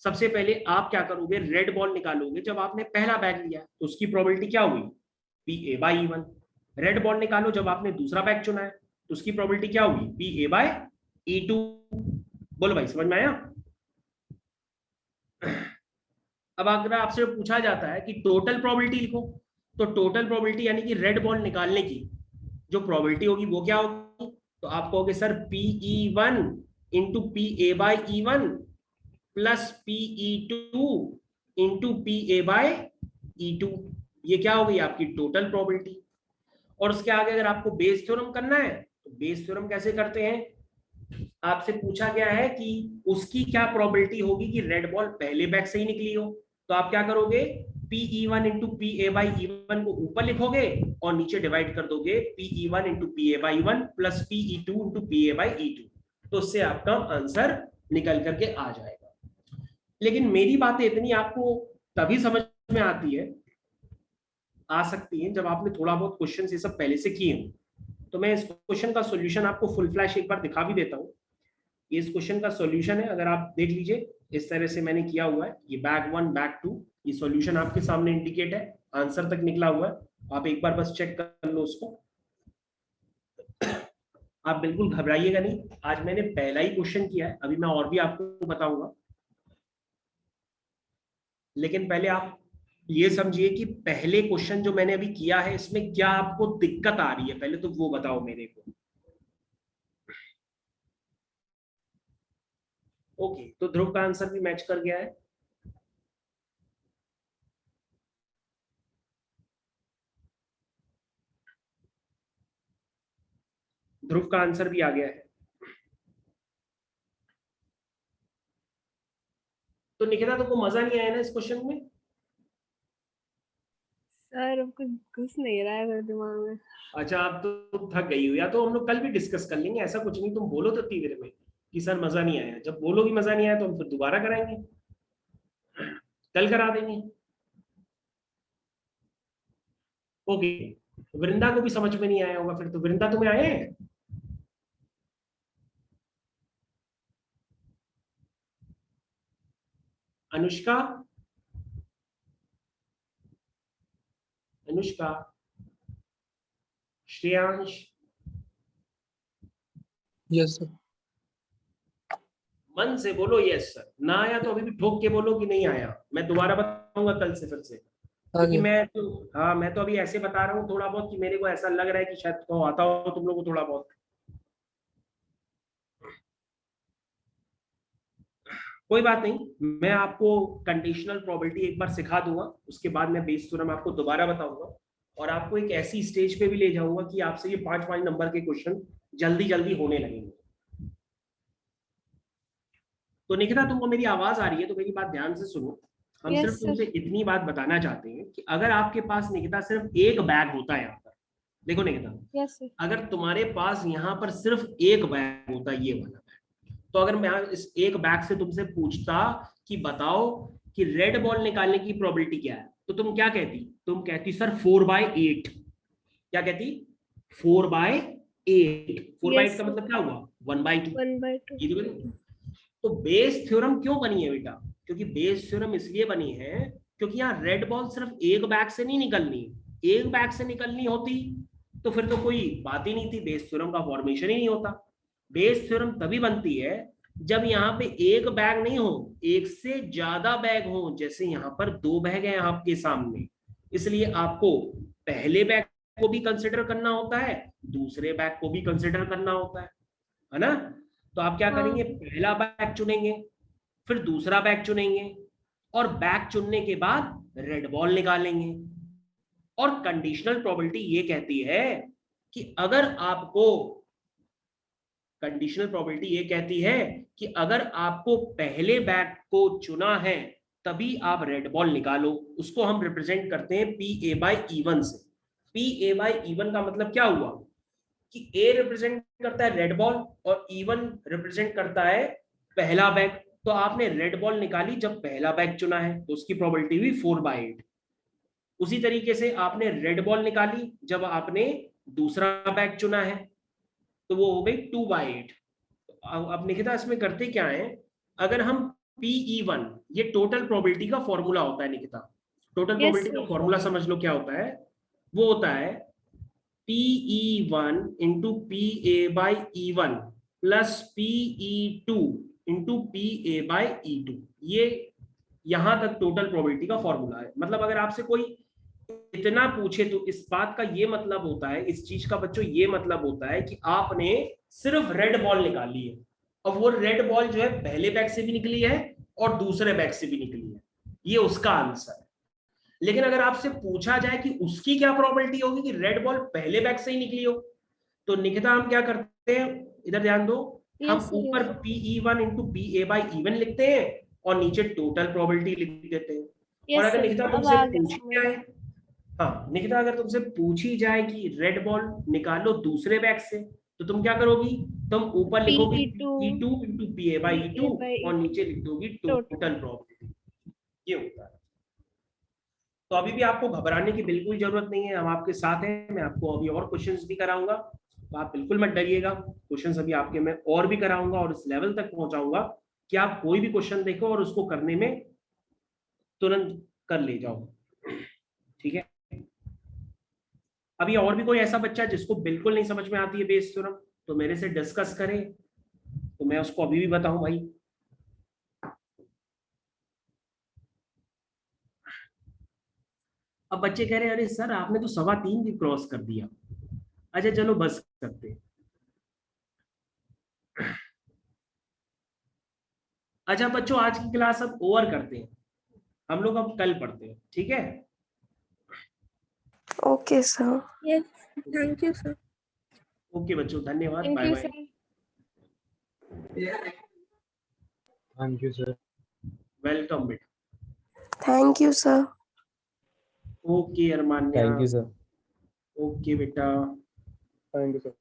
सबसे पहले आप क्या करोगे? रेड बॉल निकालोगे जब आपने पहला बैग लिया तो उसकी प्रोबेबिलिटी क्या हुई? PA/E1। रेड बॉल निकालो जब आपने दूसरा बैग चुना है तो उसकी प्रोबेबिलिटी क्या हुई? PA/E2। बोलो भाई, समझ में आया? अब अगर आपसे पूछा जाता है कि टोटल प्रोबेबिलिटी लिखो, तो टोटल प्रोबेबिलिटी यानी कि रेड बॉल निकालने की जो प्रोबेबिलिटी होगी वो क्या होगी? तो आप कहोगे sir PE1 × PA/E1 plus PE2 × PA/E2। ये क्या हो गई? आपकी टोटल प्रोबेबिलिटी। और उसके आगे अगर आपको बेस थ्योरम करना है तो बेस थ्योरम कैसे करते हैं? आपसे पूछा गया है कि उसकी क्या प्रोबेबिलिटी होगी कि रेड बॉल पहले बैग से ही निकली हो। तो आप क्या करोगे? PE1 × PA/E1 को ऊपर लिखोगे और नीचे डिवाइड कर दोगे PE1 × PA/E1 plus PE2 × PA/E2। तो उससे आपका आंसर निकल करके आ जाएगा। लेकिन मेरी बातें इतनी आपको तभी समझ में आती है, आ सकती है, जब आपने थोड़ा बहुत क्वेश्चन ये सब पहले से किए हो। तो मैं इस क्वेश्चन का सॉल्यूशन आपको फुल फ्लैश एक बार दिखा भी देता हूँ। ये इस क्वेश्चन का सॉल्यूशन है, अगर आप देख लीजिए इस तरह से मैंने किया हुआ है। ये बैग 1 बैग 2 ये सॉल्यूशन आपके सामने इंडिकेट है, आंसर तक निकला हुआ है। आप एक बार बस चेक कर लो उसको। आप बिल्कुल घबराइएगा नहीं, आज मैंने पहला ही क्वेश्चन किया है, अभी मैं और भी आपको बताऊंगा। लेकिन पहले आप ये समझिए कि पहले क्वेश्चन जो मैंने अभी किया है इसमें क्या आपको दिक्कत आ रही है, पहले तो वो बताओ मेरे को। ओके, तो ध्रुव का आंसर भी मैच कर गया है। ध्रुव का आंसर भी आ गया है। तो निकिता, तो को मजा नहीं आया ना इस क्वेश्चन में? सर अब कुछ घुस नहीं रहा है मेरे दिमाग में। अच्छा, अब तो थक गई हो, या तो हम लोग कल भी डिस्कस कर लेंगे, ऐसा कुछ नहीं। तुम बोलो तो इतनी देर में कि सर मजा नहीं आया। जब बोलोगी मजा नहीं आया तो हम फिर दोबारा कराएंगे, कल करा देंगे। ओके, वृंदा को भी समझ में नहीं आया होगा फिर तो। वृंदा तुम्हें आए हैं? Anushka, Anushka, Shreyansh, yes sir. मन से बोलो यस सर। ना आया तो अभी भी ठोक के बोलो कि नहीं आया। मैं दोबारा बताऊंगा कल से फिर से, क्योंकि मैं तो अभी ऐसे बता रहा हूँ थोड़ा बहुत कि मेरे को ऐसा लग रहा है कि शायद तो आता हो तुम लोगों को थोड़ा बहुत। कोई बात नहीं, मैं आपको कंडीशनल प्रोबेबिलिटी एक बार सिखा दूंगा, उसके बाद मैं बेस थ्योरम आपको दोबारा बताऊंगा और आपको एक ऐसी स्टेज पे भी ले जाऊंगा कि आपसे ये 5-5 नंबर के क्वेश्चन जल्दी जल्दी होने लगेंगे। तो निकिता, तुमको मेरी आवाज आ रही है तो मेरी बात ध्यान से सुनो। हम Yes, सिर्फ तुमसे इतनी बात बताना चाहते हैं कि अगर आपके पास निकिता सिर्फ एक बैग होता है यहाँ पर, देखो निकिता, Yes, sir. अगर तुम्हारे पास यहाँ पर सिर्फ एक बैग होता, ये वाला बैग, तो अगर मैं इस एक बैग से तुमसे पूछता कि बताओ कि रेड बॉल निकालने की प्रोबेबिलिटी क्या है, तो तुम क्या कहती? तुम कहती सर 4/8। क्या कहती? 4/8। 4/8 का मतलब क्या हुआ? 1/2। 1/2. तो बेस थ्योरम क्यों बनी है बेटा? क्योंकि बेस थ्योरम इसलिए बनी है क्योंकि यहाँ रेड बॉल सिर्फ एक बैग से नहीं निकलनी, एक बैग से निकलनी होती तो फिर तो कोई बात ही नहीं थी, बेस थ्योरम का फॉर्मेशन ही नहीं होता। बेस थ्योरम तभी बनती है जब यहाँ पे एक बैग नहीं हो, एक से ज्यादा बैग हो। जैसे यहाँ पर 2 बैग हैं आपके सामने, इसलिए आपको पहले बैग को भी कंसिडर करना होता है, दूसरे बैग को भी कंसिडर करना होता है ना? तो आप क्या करेंगे? पहला बैग चुनेंगे, फिर दूसरा बैग चुनेंगे और बैग चुनने के बाद रेड बॉल निकालेंगे। और कंडीशनल प्रोबेबिलिटी ये कहती है कि अगर आपको कंडीशनल प्रोबेबिलिटी ये कहती है कि अगर आपको पहले बैग को चुना है तभी आप रेड बॉल निकालो। उसको हम रिप्रेजेंट करते हैं PA/E1 से। PA/E1 का मतलब क्या हुआ कि A रिप्रेजेंट करता है रेड बॉल और E1 रिप्रेजेंट करता है पहला बैग। तो आपने रेड बॉल निकाली जब पहला बैग चुना है तो उसकी प्रोबेबिलिटी हुई 4/8। उसी तरीके से आपने रेड बॉल निकाली जब आपने दूसरा बैग चुना है तो वो हो गई 2/8। अब निकिता इसमें करते क्या है, अगर हम PE1, ये टोटल प्रोबेबिलिटी का फॉर्मूला होता है निकिता। टोटल प्रोबेबिलिटी का फॉर्मूला समझ लो क्या होता है। वो होता है PE1 into PA/E1 plus PE2 into PA/E2। ये यहां तक टोटल प्रोबेबिलिटी का फॉर्मूला है। मतलब अगर आपसे कोई इतना पूछे तो इस बात का ये मतलब होता है, इस चीज का बच्चों ये मतलब होता है कि आपने सिर्फ रेड बॉल निकाली है और वो रेड बॉल जो है पहले बैग से भी निकली है और दूसरे बैग से भी निकली है, ये उसका आंसर है। लेकिन अगर आपसे पूछा जाए कि उसकी क्या प्रोबेबिलिटी होगी कि रेड बॉल पहले बैग से ही निकली हो, तो निकिता हम क्या करते हैं, इधर ध्यान दो, हम ऊपर PE1 इंटू PA/E1 लिखते हैं और नीचे टोटल प्रोबेबिलिटी लिख देते हैं। और अगर निकिता तुमसे पूछी जाए, हाँ निकिता अगर तुमसे पूछी जाए कि रेड बॉल निकालो दूसरे बैग से, तो तुम क्या करोगी? तुम ऊपर लिखोगी PE2 इंटू PA/E2 और नीचे लिख दोगी टोटल प्रोबेबिलिटी। ये होता है। तो अभी भी आपको घबराने की बिल्कुल जरूरत नहीं है, हम आपके साथ हैं। मैं आपको अभी और क्वेश्चंस भी कराऊंगा, तो आप बिल्कुल मत डरिएगा। क्वेश्चंस अभी आपके मैं और भी कराऊंगा और इस लेवल तक पहुंचाऊंगा कि आप कोई भी क्वेश्चन देखो और उसको करने में तुरंत कर ले जाओ। ठीक है? अभी और भी कोई ऐसा बच्चा जिसको बिल्कुल नहीं समझ में आती है बेस थ्योरम, तो मेरे से डिस्कस करे तो मैं उसको अभी भी बताऊं भाई। अब बच्चे कह रहे हैं अरे सर आपने तो 3.25 भी क्रॉस कर दिया। अच्छा चलो बस करते हैं। अच्छा बच्चों, आज की क्लास अब ओवर करते हैं, हम लोग अब कल पढ़ते हैं। ठीक है? Okay sir. Yes, thank you, sir. Okay बच्चों, धन्यवाद, Thank bye you, bye. sir. Thank you sir. Welcome बेटा। Thank you sir. Okay Armanya. Thank you, sir. Okay बेटा। Thank you sir.